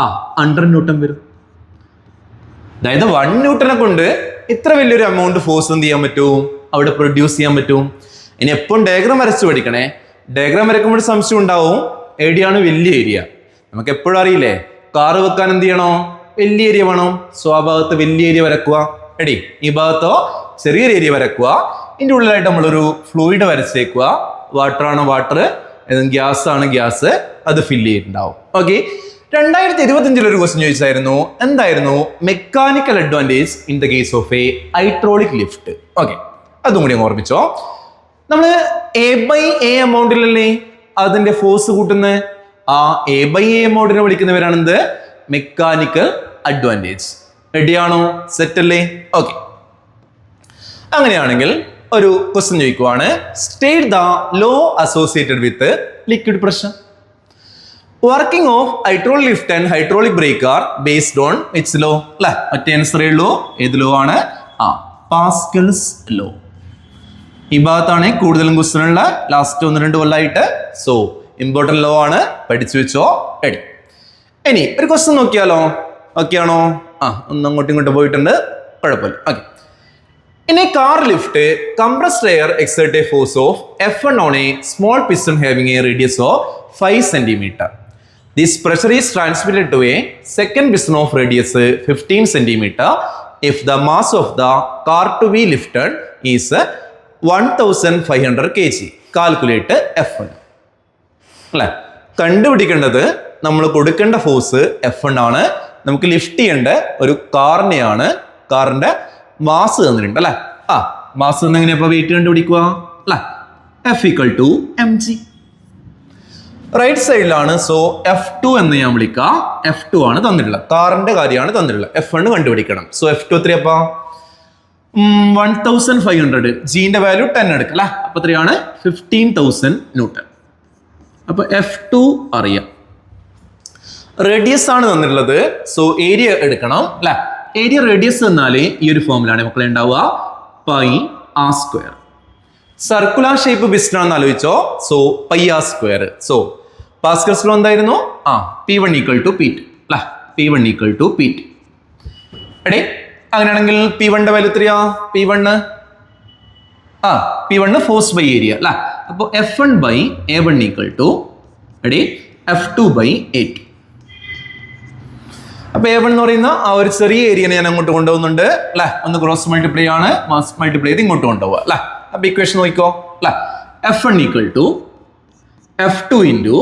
100 ന്യൂട്ടൺ വരും. അതായത് 1 ന്യൂട്ടനെ കൊണ്ട് ഇത്ര വലിയൊരു എമൗണ്ട് ഫോഴ്സ് എന്ത് ചെയ്യാൻ പറ്റും? അവിടെ പ്രൊഡ്യൂസ് ചെയ്യാൻ പറ്റും. ഇനി എപ്പോഴും ഡയഗ്രാം വരച്ച് പഠിക്കണേ. ഡയഗ്രാം വരയ്ക്കുമ്പോൾ സംശയം ഉണ്ടാവും, എവിടെയാണ് വലിയ ഏരിയ? നമുക്ക് എപ്പോഴും അറിയില്ലേ, കാറ് വെക്കാൻ എന്ത് ചെയ്യണോ? വലിയ ഏരിയ വേണം. സോ ആ ഭാഗത്ത് വലിയ ഏരിയ വരക്കുക. റെഡി? ഈ ഭാഗത്തോ ചെറിയൊരു ഏരിയ വരക്കുക. ഇതിൻ്റെ ഉള്ളിലായിട്ട് നമ്മളൊരു ഫ്ലൂയിഡ് വരച്ചേക്കുക. വാട്ടർ ആണ് വാട്ടർ, ഗ്യാസ് ആണ് ഗ്യാസ്, അത് ഫില്ല് ചെയ്തിട്ടുണ്ടാവും. ഓക്കെ, 2025 ഒരു ക്വസ്റ്റ്യൻ ചോദിച്ചായിരുന്നു, എന്തായിരുന്നു mechanical advantage in the case of a hydraulic lift? Okay, അതും കൂടി ഓർമ്മിച്ചോ. നമ്മൾ A/A എമൗണ്ടിലല്ലേ അതിന്റെ ഫോഴ്സ് കൂട്ടുന്നത്. ആ A/A എമൗണ്ടിനെ വിളിക്കുന്നവരാണ് എന്ത്? Mechanical advantage. റെഡിയാണോ? സെറ്റ് അല്ലേ? ഓക്കെ, അങ്ങനെയാണെങ്കിൽ ഒരു ക്വസ്റ്റ്യൻ ചോദിക്കുവാണ്, state the law associated with liquid pressure. Working of hydraulic lift and hydraulic brake are based on which law? അല്ലെ, മറ്റേ ആൻസറേ ഉള്ളൂ. ഏത് ലോ ആണ്? Pascal's law. ഈ ഭാഗത്താണ് കൂടുതലും ക്വസ്റ്റ്യൻ ഉള്ള ലാസ്റ്റ് 1-2 കൊല്ലമായിട്ട്. സോ ഇമ്പോർട്ടൻറ്റ് ലോ ആണ്, പഠിച്ചു വെച്ചോ. റെഡി? ഇനി ഒരു ക്വസ്റ്റ്യൻ നോക്കിയാലോ? ഓക്കെ ആണോ? ഒന്ന് അങ്ങോട്ടും ഇങ്ങോട്ടും പോയിട്ടുണ്ട്, കുഴപ്പമില്ല. Okay, in a car lift, compressed air exert a force of F1 on a small piston having a radius of 5 cm. This pressure is transmitted to a second piston of radius 15 cm if the mass of the car to be lifted is 1500 kg. Calculate F1. അല്ലേ, കണ്ടുപിടിക്കേണ്ടത് നമ്മൾ കൊടുക്കേണ്ട force F1 ആണ്. നമുക്ക് lift ചെയ്യേണ്ട ഒരു കാറിനെയാണ്. കാറിന്റെ mass തന്നിട്ടുണ്ട് അല്ലെ. മാസ് തന്ന എങ്ങനെയാ വെയിറ്റ് കണ്ടുപിടിക്കുക? അല്ലെ, F = mg. റൈറ്റ് സൈഡിലാണ്. സോ F2 എന്ന് ഞാൻ വിളിക്കാം. F2 ആണ് തന്നിട്ടുള്ളത്, കാറിന്റെ കാര്യമാണ് തന്നിട്ടുള്ളത്. F1 കണ്ടുപിടിക്കണം. So F2 എത്രയപ്പാ? 1500 ജിന്റെ വാല്യൂ 10 എടുക്കുക അല്ലെ. അപ്പൊ എത്രയാണ് 15,000 ന്യൂട്ടൺ. അപ്പൊ F2 അറിയാം. റേഡിയസ് ആണ് തന്നിട്ടുള്ളത്. സോ ഏരിയ എടുക്കണം അല്ലെ. ഏരിയ റേഡിയസ് എന്നാല് ഈ ഒരു ഫോമിലാണ് മക്കളെ ഉണ്ടാവുക, pi R square. Circular shape piston ആണെന്ന് ആലോചിച്ചോ. So pi R square. So Pascal's law എന്തായിരുന്നു? P1 = P2 അല്ലെ. P1 = P2. എടേ അങ്ങനെയാണെങ്കിൽ P1 ന്റെ വാല്യൂ എത്രയാ? P1 ഫോഴ്സ് ബൈ ഏരിയ അല്ലെ. അപ്പൊ F1 / A1 = F2 / A2. അപ്പൊ A1 എന്ന് പറയുന്ന ആ ഒരു ചെറിയ ഏരിയനെ ഞാൻ അങ്ങോട്ട് കൊണ്ടുപോകുന്നുണ്ട് അല്ലെ. ഒന്ന് ക്രോസ് മൾട്ടിപ്ലൈ ആണ്, മാസ് മൾട്ടിപ്ലൈ ചെയ്ത് ഇങ്ങോട്ട് കൊണ്ടുപോവുക അല്ലെ. അപ്പൊ ഇക്വേഷൻ നോക്കിക്കോ അല്ലെ. F1 = F2 ×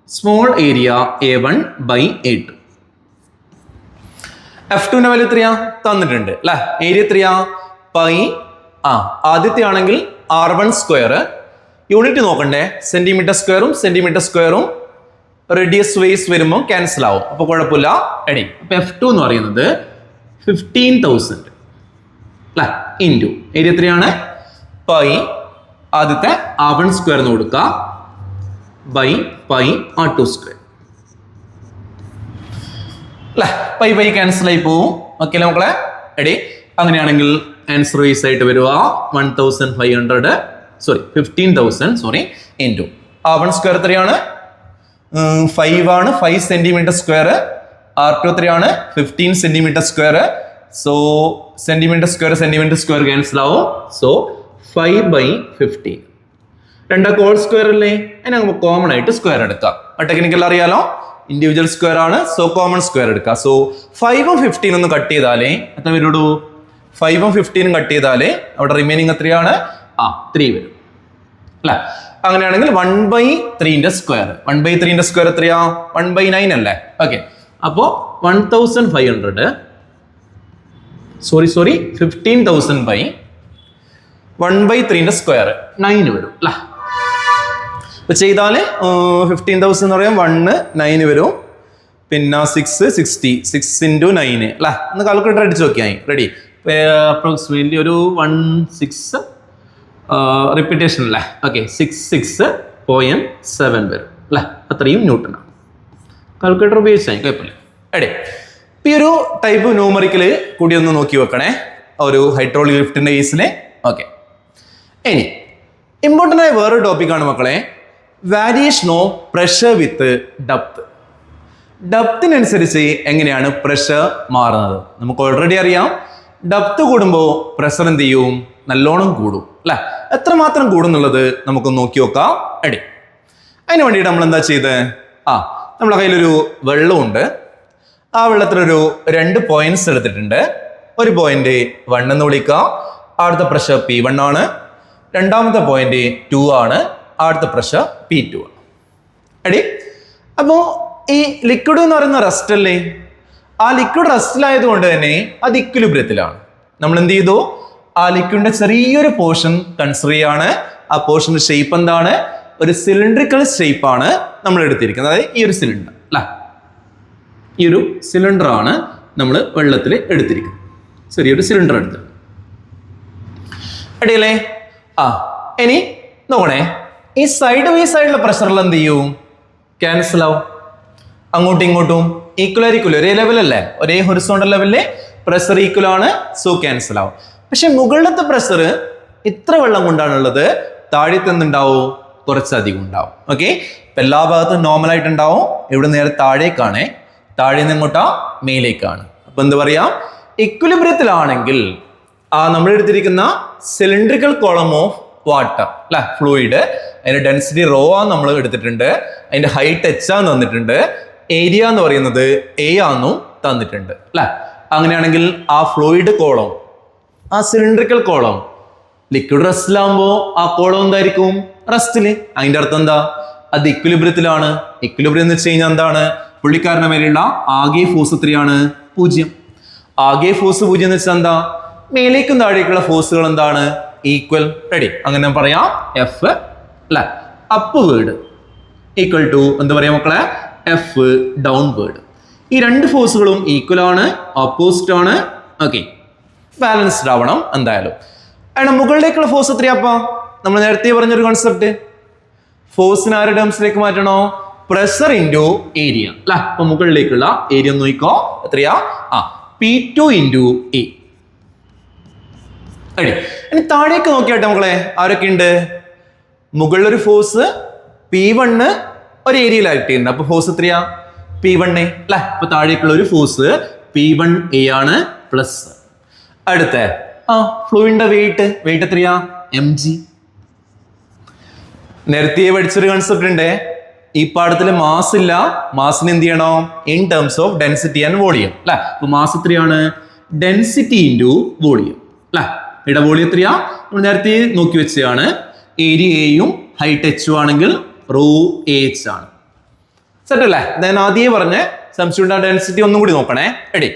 small area A1 / A2. F2 ന്റെ വാല്യൂ എത്രയാ? തന്നിട്ടുണ്ട് അല്ലെ. ഏരിയ എത്രയാ? പൈ. ആദ്യത്തെ ആണെങ്കിൽ R1². യൂണിറ്റ് നോക്കണ്ടേ? സെന്റിമീറ്റർ സ്ക്വയറും റേഡിയസ് വൈസ് വരുമ്പോൾ ക്യാൻസൽ ആവും. അപ്പൊ കുഴപ്പമില്ല. എടി അപ്പൊ F2 എന്ന് പറയുന്നത് 15,000 അല്ലെ ഇൻറ്റു ഏരിയ എത്രയാണ്? പൈ. ആദ്യത്തെ R1² എന്ന് കൊടുക്കുക ബൈ പൈ R2² അല്ലെ. പൈ ക്യാൻസൽ ആയി പോവും. ഓക്കെ അല്ലെ മക്കളെ? എടി അങ്ങനെയാണെങ്കിൽ ആൻസർ വൈസ് ആയിട്ട് വരിക 15,000 ഇൻറ്റു R1² എത്രയാണ്? 5 ആണ്. 5 സെന്റിമീറ്റർ സ്ക്വയർ. R2 എത്രയാണ്? 15 centimetre square. So centimetre square cancel ആവും. സോ 5/15. രണ്ടൊക്കെ ഹോൾ സ്ക്വയർ അല്ലേ? അതിനെ നമുക്ക് കോമൺ ആയിട്ട് സ്ക്വയർ എടുക്കാം. ടെക്നിക്കൽ അറിയാലോ, ഇൻഡിവിജ്വൽ സ്ക്വയർ ആണ്. സോ കോമൺ സ്ക്വയർ എടുക്കാം. സോ 5ഉം 15 ഒന്ന് കട്ട് ചെയ്താലേ എത്ര വരുള്ളൂ? 5ഉം 15ഉം കട്ട് ചെയ്താലേ അവിടെ റിമൈനിങ് എത്രയാണ്? 3 വരും അല്ലെ. അങ്ങനെയാണെങ്കിൽ 1/3 സ്ക്വയർ. 1/3 സ്ക്വയർ എത്രയാ? 1/9 അല്ലേ? ഓക്കെ. അപ്പോ 15,000 15,000 / 1/3 സ്ക്വയർ 9 വരും അല്ലെ. അപ്പൊ ചെയ്താല് 15,000 എന്ന് പറയാം 1 9 വരും. പിന്നെ 6 60 6 × 9 അല്ലെ. ഒന്ന് കാൽക്കുലേറ്റർ അടിച്ച് നോക്കിയാൽ റെഡി. അപ്രോക്സിമേറ്റ്ലി ഒരു 16 റിപ്പീറ്റേഷൻ അല്ലേ. ഓക്കെ. 66.7 വരും അല്ലെ. അത്രയും ന്യൂട്ടനാണ്. കാൽക്കുലേറ്റർ ഉപയോഗിച്ചാൽ കുഴപ്പമില്ല. എടേ ഈ ഒരു ടൈപ്പ് ന്യൂമറിക്കല് കൂടി ഒന്ന് നോക്കി വെക്കണേ ഒരു ഹൈഡ്രോളിക് ലിഫ്റ്റിന്റെ കേസിലെ. ഓക്കെ. ഇനി ഇമ്പോർട്ടൻ്റ് ആയ വേറൊരു ടോപ്പിക്കാണ് മക്കളെ, variation of pressure with depth. ഡെപ്തിനനുസരിച്ച് എങ്ങനെയാണ് പ്രഷർ മാറുന്നത്? നമുക്ക് ഓൾറെഡി അറിയാം, ഡെപ്ത് കൂടുമ്പോൾ പ്രഷർ എന്ത് ചെയ്യും? നല്ലോണം കൂടും അല്ലെ. എത്രമാത്രം കൂടുന്നുള്ളത് നമുക്ക് നോക്കി നോക്കാം. എടി അതിന് വേണ്ടിയിട്ട് നമ്മൾ എന്താ ചെയ്ത്? നമ്മളെ കയ്യിലൊരു വെള്ളമുണ്ട്. ആ വെള്ളത്തിലൊരു 2 പോയിന്റ്സ് എടുത്തിട്ടുണ്ട്. ഒരു പോയിന്റ് 1 എന്ന് വിളിക്കാം. അടുത്ത പ്രഷർ P1 ആണ്. രണ്ടാമത്തെ പോയിന്റ് 2 ആണ്. അടുത്ത പ്രഷർ P2 ആണ്. എടി അപ്പോ ഈ ലിക്വിഡ് എന്ന് പറയുന്ന റെസ്റ്റ് അല്ലേ? ആ ലിക്വിഡ് റെസ്റ്റിലായതുകൊണ്ട് തന്നെ അത് ഇക്വിലിബ്രിയത്തിലാണ്. നമ്മൾ എന്ത് ചെയ്തു? ആ ലിക്വിഡിന്റെ ചെറിയൊരു പോർഷൻ കൺസിഡർ ചെയ്യാണ്. ആ പോർഷന്റെ ഷേപ്പ് എന്താണ്? ഒരു സിലിണ്ടറിക്കൽ ഷേപ്പ് ആണ് നമ്മൾ എടുത്തിരിക്കുന്നത്. അതായത് ഈ ഒരു സിലിണ്ടർ അല്ല, ഈ ഒരു സിലിണ്ടർ ആണ് നമ്മൾ വെള്ളത്തിൽ എടുത്തിരിക്കുന്നത്. ചെറിയൊരു സിലിണ്ടർ എടുത്ത് അടിയല്ലേ. ഇനി നോക്കണേ, ഈ സൈഡ് വൈസ് ആയിട്ടുള്ള പ്രഷറിൽ എന്ത് ചെയ്യും? ക്യാൻസൽ ആവും. അങ്ങോട്ടും ഇങ്ങോട്ടും ഈക്വൽ ആയിരിക്കും. ഒരേ ലെവലല്ലേ? ഒരേ ഹൊറിസോണ്ടൽ ലെവലില് പ്രഷർ ഈക്വൽ ആണ്. സോ ക്യാൻസൽ ആവും. പക്ഷെ മുകളിലത്തെ പ്രഷർ ഇത്ര വെള്ളം കൊണ്ടാണുള്ളത്. താഴത്തെ എന്തുണ്ടാവും? കുറച്ചധികം ഉണ്ടാവും. ഓക്കെ. എല്ലാ ഭാഗത്തും നോർമൽ ആയിട്ടുണ്ടാവും. ഇവിടെ നേരെ താഴേക്കാണ്, താഴെ നിന്ന് ഇങ്ങോട്ടാ മേലേക്കാണ്. അപ്പൊ എന്ത് പറയാം? ഇക്വിലിബ്രിയത്തിലാണെങ്കിൽ നമ്മൾ എടുത്തിരിക്കുന്ന സിലിണ്ടറിക്കൽ കോളം ഓഫ് വാട്ടർ അല്ലെ, ഫ്ലൂയിഡ്, അതിന്റെ ഡെൻസിറ്റി റോ ആണ് നമ്മൾ എടുത്തിട്ടുണ്ട്. അതിന്റെ ഹൈറ്റ് h ആന്ന് തന്നിട്ടുണ്ട്. ഏരിയ എന്ന് പറയുന്നത് a ആന്നും തന്നിട്ടുണ്ട് അല്ലെ. അങ്ങനെയാണെങ്കിൽ ആ ഫ്ലൂയിഡ് കോളം, ആ സിലിണ്ടറിക്കൽ കോളം ലിക്വിഡ് റെസ്റ്റിലാകുമ്പോ ആ കോളം എന്തായിരിക്കും? റെസ്റ്റില്. അതിന്റെ അർത്ഥം എന്താ? അത് ഇക്വിലിബ്രിയത്തിലാണ്. ഇക്വിലിബ്രിയം എന്ന് വെച്ച് കഴിഞ്ഞാൽ എന്താണ്? പുള്ളിക്കാരന്റെ മേലെയുള്ള ആകെ ഫോഴ്സ് എത്രയാണ്? 0. ആകെ ഫോഴ്സ് 0 എന്ന് വെച്ചാൽ എന്താ? മേലേക്കും താഴേക്കുള്ള ഫോഴ്സുകൾ എന്താണ്? ഈക്വൽ. റെഡി. അങ്ങനെ പറയാം എഫ് അല്ലെ അപ്വേർഡ് ഈക്വൽ ടു എന്താ പറയാ മക്കളെ? F downward. ഈ രണ്ട് ഫോഴ്സുകളും ഈക്വൽ ആണ്, ഓപ്പോസിറ്റ് ആണ്. ഓക്കെ. ബാലൻസ്ഡ് ആവണം എന്തായാലും. അതിന് മുകളിലേക്കുള്ള ഫോഴ്സ് എത്രയാപ്പാ? നമ്മൾ നേരത്തെ പറഞ്ഞൊരു കോൺസെപ്റ്റ്, ഫോഴ്സിന് ആരുടെ ടേംസിലേക്ക് മാറ്റണോ? പ്രഷർ ഇൻറ്റു ഏരിയ അല്ലെ. അപ്പൊ മുകളിലേക്കുള്ള ഏരിയ ഒന്ന് നോക്കിക്കോ, എത്രയാ? P2 into A. ഇനി താഴേക്ക് നോക്കിയാട്ടെ മക്കളെ, ആരൊക്കെ ഉണ്ട്? മുകളിലൊരു ഫോഴ്സ് P1 ഒരു ഏരിയയിലായിട്ടുണ്ട്. അപ്പൊ ഫോഴ്സ് എത്രയാ? P1A അല്ലെ. അപ്പൊ താഴേക്കുള്ള ഒരു ഫോഴ്സ് P1A ആണ് പ്ലസ്. അടുത്ത ഫ്ലൂയിഡിന്റെ വെയിറ്റ് എത്രയാ? mg. നേരത്തെ പഠിച്ചൊരു കൺസെപ്റ്റ് ഉണ്ട്, ഈ പാഠത്തില് മാസ് ഇല്ല, മാസിന് എന്ത് ചെയ്യണോ? In terms of density and volume അല്ലെ. അപ്പൊ മാസ് എത്രയാണ്? ഡെൻസിറ്റി ഇൻറ്റു വോളിയം അല്ലെ. ഇവിടെ വോളിയം എത്രയാ? നമ്മൾ നേരത്തെ നോക്കി വെച്ചതാണ്. ഏരിയ എയും ഹൈറ്റ് എച്ചും ആണെങ്കിൽ റോ എച്ച് ആണ്. സെറ്റ് അല്ലേ? ഞാൻ ആദ്യമേ പറഞ്ഞ സബ്സ്റ്റിറ്റ്യൂട്ട് ഡെൻസിറ്റി ഒന്നും കൂടി നോക്കണേ. എടി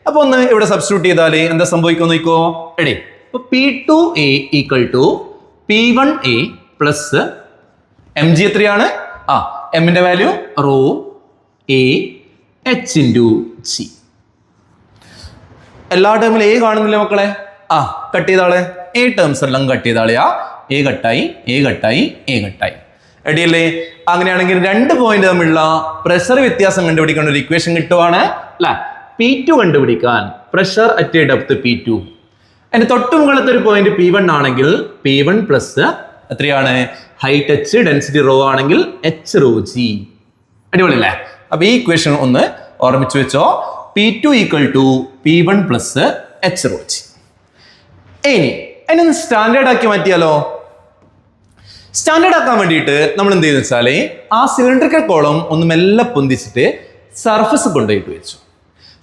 അപ്പൊ ഒന്ന് ഇവിടെ സബ്സ്റ്റിറ്റ്യൂട്ട് ചെയ്താൽ എന്താ സംഭവിക്കും നോക്കോ. എടി അപ്പൊ P2A equal to P1A plus mg എത്രയാണ്? എമ്മിന്റെ value rho A H into G. എല്ലാ ടേമിലും എ കാണുന്നില്ല മക്കളെ? കട്ട് ചെയ്താളെ. എ ടേംസ് എല്ലാം കട്ട് ചെയ്താളെയാ. എ കട്ടായി. റെഡിയല്ലേ? അങ്ങനെയാണെങ്കിൽ 2 പോയിന്റ് തമ്മിലുള്ള പ്രഷർ വ്യത്യാസം കണ്ടുപിടിക്കേണ്ട ഒരു ഇക്വേഷൻ കിട്ടുവാണ് അല്ലെ. P2 കണ്ടുപിടിക്കാൻ pressure at a depth P2. അതിന്റെ തൊട്ട് മുകളിലത്തെ ഒരു പോയിന്റ് P1 ആണെങ്കിൽ P1 പ്ലസ് എത്രയാണ്? ഹൈറ്റ് എച്ച് ഡെൻസിറ്റി റോ ആണെങ്കിൽ എച്ച് റോ ജി. അടിപൊളി അല്ലേ? അപ്പൊ ഈ ഇക്വേഷൻ ഒന്ന് ഓർമ്മിച്ചു വെച്ചോ. P2 equal to P1 plus H rho G. ഇനി അതിനൊന്ന് സ്റ്റാൻഡേർഡ് ആക്കി മാറ്റിയാലോ? സ്റ്റാൻഡേർഡ് ആക്കാൻ വേണ്ടിയിട്ട് നമ്മൾ എന്ത് ചെയ്യുന്ന വെച്ചാല് ആ സിലിണ്ടറിക്കൽ കോളം ഒന്ന് മെല്ലെ പൊന്തിച്ചിട്ട് സർഫസ് കൊണ്ടുപോയിട്ട് വെച്ചു.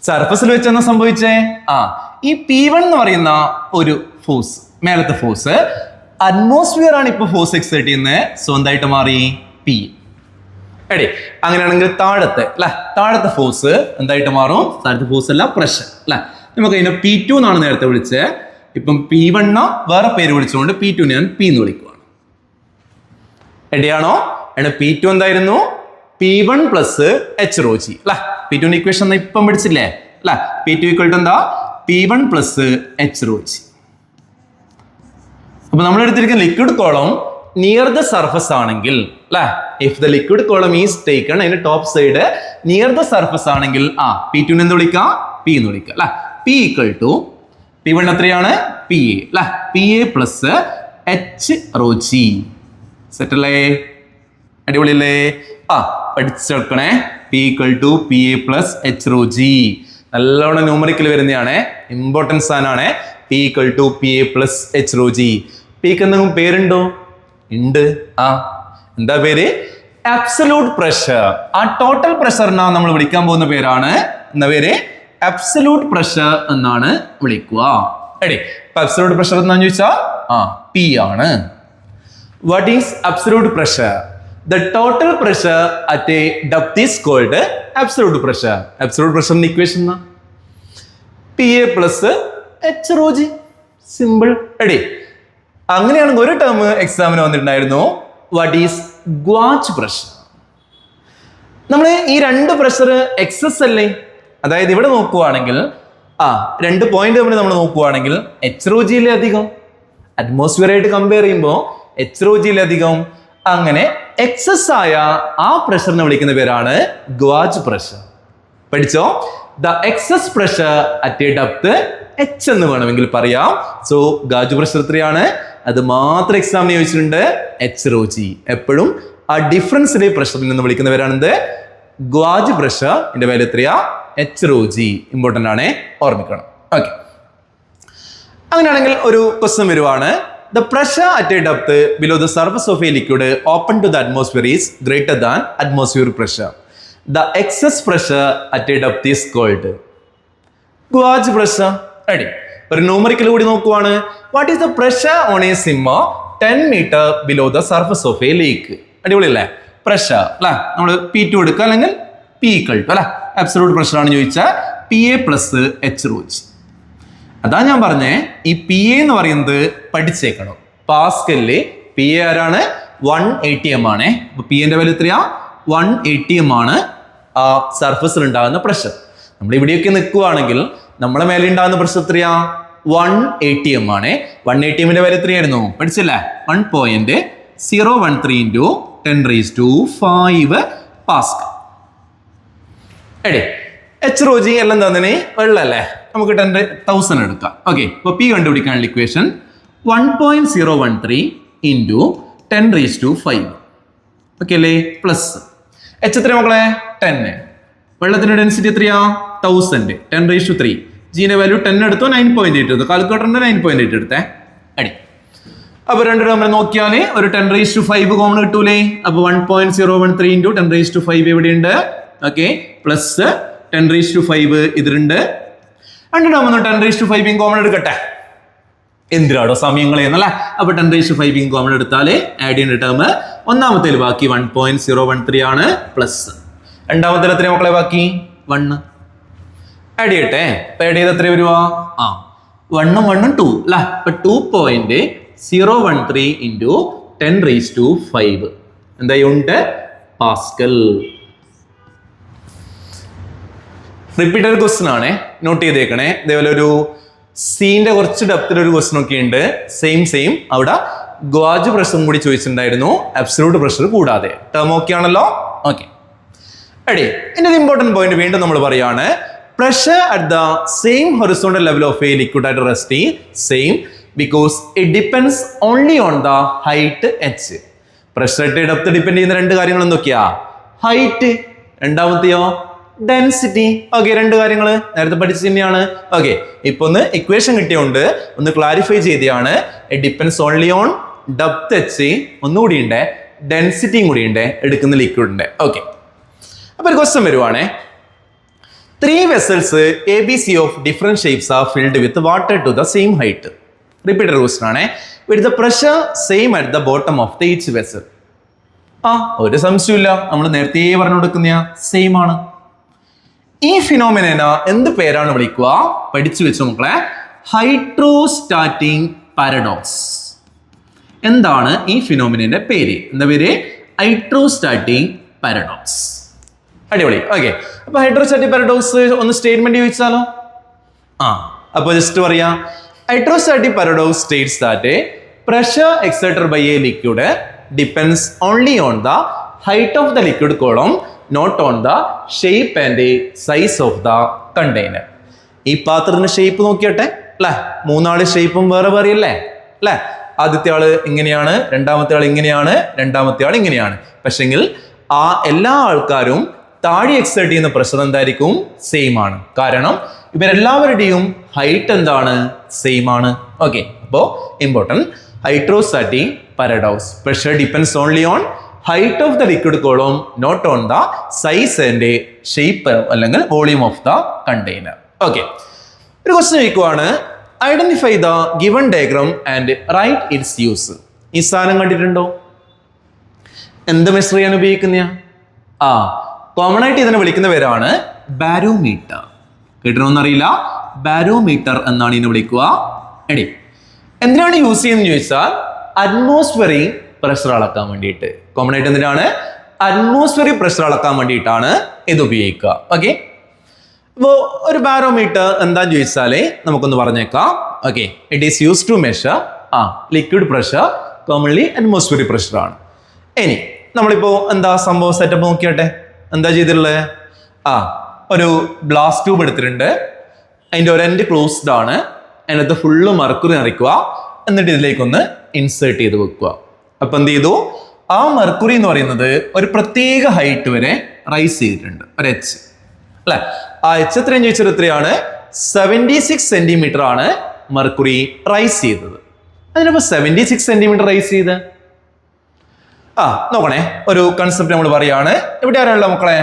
സർഫസിൽ വെച്ച് എന്നാ സംഭവിച്ചേ? ഈ P1 എന്ന് പറയുന്ന ഒരു ഫോഴ്സ്, മേലത്തെ ഫോഴ്സ് അറ്റ്മോസ്ഫിയർ ആണ് ഇപ്പൊ ഫോഴ്സ് എക്സേർട്ട് ചെയ്യുന്നത്. സോ എന്തായിട്ട് മാറി? P. എടി അങ്ങനെയാണെങ്കിൽ താഴത്തെ ഫോഴ്സ് എന്തായിട്ട് മാറും? താഴത്തെ ഫോഴ്സ് അല്ല, പ്രഷർ അല്ലെ. നമുക്ക് അതിനെ P2 എന്നാണ് നേരത്തെ വിളിച്ചത്. ഇപ്പം P1 വേറെ പേര് വിളിച്ചുകൊണ്ട് P2 ഞാൻ P എന്ന് വിളിക്കുവാണ്. റെഡിയാണോ? P2 എന്തായിരുന്നു? P1 plus H rho G അല്ലെ. P2 ഇക്വേഷൻ ഇപ്പം പഠിച്ചില്ലേ അല്ലെ? P2 ഈക്വൽ ടു എന്താ? P1 plus H rho G. അപ്പൊ നമ്മൾ എടുത്തിരിക്കുന്ന liquid column near the surface ആണെങ്കിൽ അല്ലെ, if the liquid column is taken, അതിന്റെ top side near the surface ആണെങ്കിൽ P2 എന്ത് വിളിക്കാം? P എന്ന് വിളിക്കാം അല്ലെ. P ഈക്വൽ ടു P1 എത്രയാണ്? PA അല്ലെ. PA plus H rho G. Set അല്ലേ? അടിപൊളിയല്ലേ? പഠിച്ചെടുക്കണേ. P equal to PA plus H rho G. നല്ലോണം ന്യൂമറിക്കൽ വരുന്നതാണ്, ഇമ്പോർട്ടൻസ് ആണ്. P equal to PA plus H rho G. പിക്ക് എന്തെങ്കിലും പേരുണ്ടോ? ഉണ്ട്. എന്താ പേര്? Absolute pressure. ആ ടോട്ടൽ പ്രഷറിനാ നമ്മൾ വിളിക്കാൻ പോകുന്ന പേരാണ് എന്താ പേര്? അബ്സല്യൂട്ട് പ്രഷർ എന്നാണ് വിളിക്കുക. റെഡി? അബ്സല്യൂട്ട് പ്രഷർ എന്നാന്ന് ചോദിച്ചാൽ P ആണ്. What is absolute pressure? The total pressure at a depth is called absolute pressure. Absolute pressure equation na PA plus H rho G. Simple. Ready? അങ്ങനെയാണെങ്കിൽ ഒരു term എക്സാമിന് വന്നിട്ടുണ്ടായിരുന്നു. What is gauge pressure? നമ്മൾ ഈ രണ്ട് pressure excess അല്ലേ? അതായത് ഇവിടെ നോക്കുവാണെങ്കിൽ 2 പോയിന്റ് തമ്മിൽ നമ്മൾ നോക്കുവാണെങ്കിൽ എച്ച് റോ ജിയിലെ അധികം, അറ്റ്മോസ്ഫിയർ ആയിട്ട് കമ്പയർ ചെയ്യുമ്പോൾ എച്ച് റോ ജിയിലെ അധികം. അങ്ങനെ എക്സസ് ആയ ആ പ്രഷറിനെ വിളിക്കുന്ന പേരാണ് ഗുവാച്ച് പ്രഷർ. പഠിച്ചോ? The excess pressure at a depth H എന്ന് വേണമെങ്കിൽ പറയാം. സോ ഗാജ് പ്രഷർ എത്രയാണ്? അത് മാത്രം എക്സാമിന് ചോദിച്ചിട്ടുണ്ട്, എച്ച് റോ ജി. എപ്പോഴും ആ ഡിഫറൻസിലെ പ്രഷറിൽ നിന്ന് വിളിക്കുന്ന പേരാണ് എന്ത്? ഗുവാജ് പ്രഷർ. ഇതിന്റെ വാല്യൂ എത്രയാ? H rho G. ഇമ്പോർട്ടന്റ് ആണ്, ഓർമ്മിക്കണം. ഓക്കെ, അങ്ങനെയാണെങ്കിൽ ഒരു ക്വസ്റ്റ്യൻ വരുവാണ്. The pressure at a depth below the surface of a liquid open to the atmosphere is greater than atmospheric pressure. The excess pressure at a depth is called gauge pressure. Ready? ഒരു numerical കൂടി നോക്കുവാണ്. What is the pressure on a simmer 10 meter below the surface of a lake? അടിപൊളിയല്ലേ? Pressure അല്ലെ, നമ്മൾ P2 എടുക്കുക, അല്ലെങ്കിൽ P equal to അല്ലെ absolute pressure ആണ് ചോദിച്ചാൽ PA plus H rho G. അതാ ഞാൻ പറഞ്ഞേ, ഈ PA എന്ന് പറയുന്നത് പഠിച്ചേക്കണം. പാസ്കലില് PA ആരാണ്? 180 m ആണ്. അപ്പൊ PA ന്റെ വാല്യൂ എത്രയാ? 180 m ആണ് ആ സർഫസിൽ ഉണ്ടാകുന്ന പ്രഷർ. നമ്മൾ ഇവിടെയൊക്കെ നിൽക്കുവാണെങ്കിൽ നമ്മളെ മേലെ ഉണ്ടാകുന്ന പ്രഷർ എത്രയാ? 180 ആണ്. 180ന്റെ വാല്യൂ എത്രയായിരുന്നു പഠിച്ചില്ലേ? 1.013 into 10⁵ പാസ്കൽ. എടേ എച്ച് റോ ജി എല്ലാം തന്നെ വെള്ളല്ലേ, നമുക്ക് 10,000 എടുക്കാം. ഓക്കെ, അപ്പോൾ പി കണ്ടുപിടിക്കാനുള്ള ഇക്വേഷൻ 1.013 into 10⁵. ഓക്കെ അല്ലേ? പ്ലസ് എച്ച് എത്ര മക്കളെ? 10. വെള്ളത്തിന്റെ ഡെൻസിറ്റി എത്രയാ? 1000. 10⁵3. ജിന്റെ വാല്യൂ 10 എടുത്തോ 9.8 എടുത്തോ? കാൽക്കുലേറ്ററിന്റെ 9.8 എടുത്തേ. അടി. അപ്പൊ രണ്ട് നമ്മൾ നോക്കിയാൽ ഒരു 10⁵5 കോമൺ കിട്ടൂലേ? അപ്പൊ 1.013 into 10⁵5 എവിടെയുണ്ട്? ഓക്കെ, പ്ലസ് 10⁵5 ഇതിലുണ്ട്. രണ്ട് ടേം 10⁵5 കോമൺ എടുക്കട്ടെ. എന്തിനാടോ സമയങ്ങളെന്നല്ലേ? അപ്പൊ 10⁵5 കോമൺ എടുത്താല് ആഡ് ചെയ്യേണ്ട ടേം ഒന്നാമത്തേൽ ബാക്കി 1.013 ആണ്. പ്ലസ് രണ്ടാമത്തേൽ എത്ര മക്കളെ ബാക്കി? 1. ആഡ് ചെയ്യട്ടെ. അപ്പൊ ആഡ് ചെയ്ത് എത്ര വരുവാ? 1ഉം 1ഉം 2 അല്ല. അപ്പൊ 2.013 into 10⁵5 എന്താ യൂണിറ്റ്? പാസ്കൽ. റിപ്പീറ്റഡ് ക്വസ്റ്റ്യൻ ആണ്, നോട്ട് ചെയ്തേക്കണേ. ഇതേപോലെ ഒരു സീന്റെ കുറച്ച് ഡെപ്തിലൊരു ക്വസ്റ്റ്യൻ ഒക്കെ ഉണ്ട്. സെയിം അവിടെ ഗോജ് പ്രഷറും കൂടി ചോദിച്ചിട്ടുണ്ടായിരുന്നു, അബ്സല്യൂട്ട് പ്രഷർ കൂടാതെ. ടേം ഓക്കെ ആണല്ലോ? ഓക്കെ. എടി ഇതിന്റെ ഇമ്പോർട്ടന്റ് പോയിന്റ് വീണ്ടും നമ്മൾ പറയാണ്. Pressure at the same horizontal level of a liquid ആയിട്ട് rest same because it depends only on the height H. Pressure at depth depend ചെയ്യുന്ന രണ്ട് കാര്യങ്ങൾ എന്തൊക്കെയാ? Height, രണ്ടാമത്തെയോ density. ഓക്കെ, രണ്ട് കാര്യങ്ങൾ നേരത്തെ പഠിച്ചു തന്നെയാണ്. ഓക്കെ, ഇപ്പൊ ഒന്ന് ഇക്വേഷൻ കിട്ടിയോണ്ട് ഒന്ന് ക്ലാരിഫൈ ചെയ്തതാണ്. It depends only on depth H, ഒന്നുകൂടി ഉണ്ട് ഡെൻസിറ്റിയും കൂടി ഉണ്ട് എടുക്കുന്ന ലിക്വിഡിന്റെ. ഓക്കെ, അപ്പൊ ഒരു question വരുവാണേ. 3 vessels ABC of different shapes are filled with water to the same height. Repeated question ആണ്. With the pressure same at the bottom of the each vessel. ഒരു സംശയമില്ല, നമ്മൾ നേരത്തെ പറഞ്ഞു കൊടുക്കുന്ന സെയിം ആണ്. ഈ ഫിനോമിന എന്ത് പേരാണ് വിളിക്കുക? പഠിച്ചു വെച്ചു മക്കളെ. Hydrostatic paradox. എന്താണ് ഈ ഫിനോമിനന്റെ പേര്? എന്താ പേര്? Hydrostatic paradox. അടിപൊളി. ഓക്കെ, അപ്പൊ ഹൈഡ്രോസ്റ്റാറ്റിക് പാരഡോക്സ് ഒന്ന് സ്റ്റേറ്റ്മെന്റ് ചോദിച്ചാലോ? അപ്പൊ ജസ്റ്റ് പറയാം. Hydrostatic paradox States that pressure exerted by a liquid depends only on the height of the liquid column, not on the shape and the size of the container. ഈ പാത്രത്തിന്റെ shape നോക്കിയട്ടെ അല്ലെ? മൂന്നാള് ഷേപ്പും വേറെ വേറെ അല്ലേ? അല്ലെ? ആദ്യത്തെ ആള് ഇങ്ങനെയാണ്, രണ്ടാമത്തെ ആൾ ഇങ്ങനെയാണ്, രണ്ടാമത്തെ ആൾ ഇങ്ങനെയാണ്. പക്ഷെങ്കിൽ ആ എല്ലാ ആൾക്കാരും താഴെ എക്സേർട്ട് ചെയ്യുന്ന പ്രഷർ എന്തായിരിക്കും? സെയിം ആണ്. കാരണം ഇവരെല്ലാവരുടെയും ഹൈറ്റ് എന്താണ്? സെയിം ആണ്. ഓക്കെ, അപ്പോ important hydrostatic paradox. Pressure depends only on height of the liquid column, not on the size and shape അല്ലെങ്കിൽ volume of the container. Okay, ഒരു ക്വസ്റ്റ്യൻ ചോദിക്കുവാണ്. Identify the given diagram and write its use. ഈ സാധനം കണ്ടിട്ടുണ്ടോ? എന്ത് measure ചെയ്യാൻ ഉപയോഗിക്കുന്ന? Common ആയിട്ട് ഇതിനെ വിളിക്കുന്ന പേരാണ് ബാരോമീറ്റർ. കേട്ടണമെന്നറിയില്ല. ബാരോമീറ്റർ എന്നാണ് ഇതിനെ വിളിക്കുക. എടി എന്തിനാണ് യൂസ് ചെയ്യുന്നത് ചോദിച്ചാൽ അറ്റ്മോസ്ഫിയറിക് പ്രഷർ അളക്കാൻ വേണ്ടിയിട്ട്. കോമൺ ആയിട്ട് എന്തിനാണ്? അറ്റ്മോസ്ഫിയറിക് പ്രഷർ അളക്കാൻ വേണ്ടിയിട്ടാണ് ഇത് ഉപയോഗിക്കുക. ഓക്കെ, അപ്പോൾ ഒരു ബാരോമീറ്റർ എന്താന്ന് ചോദിച്ചാലേ നമുക്കൊന്ന് പറഞ്ഞേക്കാം. Okay, it is use to measure liquid pressure, commonly atmospheric pressure ആണ്. ഇനി നമ്മളിപ്പോ എന്താ സംഭവം സെറ്റപ്പ് നോക്കിയാട്ടെ. എന്താ ചെയ്തിട്ടുള്ളത്? ഒരു ഗ്ലാസ് ട്യൂബ് എടുത്തിട്ടുണ്ട്. അതിൻ്റെ ഒരു എൻഡ് ക്ലോസ്ഡ് ആണ്. അതിനകത്ത് ഫുള്ള് മർക്കുറി നിറയ്ക്കുക. എന്നിട്ട് ഇതിലേക്കൊന്ന് ഇൻസേർട്ട് ചെയ്ത് വെക്കുക. അപ്പൊ എന്ത് ചെയ്തു? ആ മെർക്കുറി എന്ന് പറയുന്നത് ഒരു പ്രത്യേക ഹൈറ്റ് വരെ റൈസ് ചെയ്തിട്ടുണ്ട്, ഒരു എച്ച് അല്ലെ? ആ എച്ച് എത്രയും ചോദിച്ചത് എത്രയാണ്? 76 സെന്റിമീറ്റർ ആണ് മെർക്കുറി റൈസ് ചെയ്തത്. അതിനപ്പോ 76 സെന്റിമീറ്റർ റൈസ് ചെയ്ത് നോക്കണേ. ഒരു കൺസെപ്റ്റ് നമ്മൾ പറയാണ്. ഇവിടെ ആരാണല്ലോ മക്കളെ?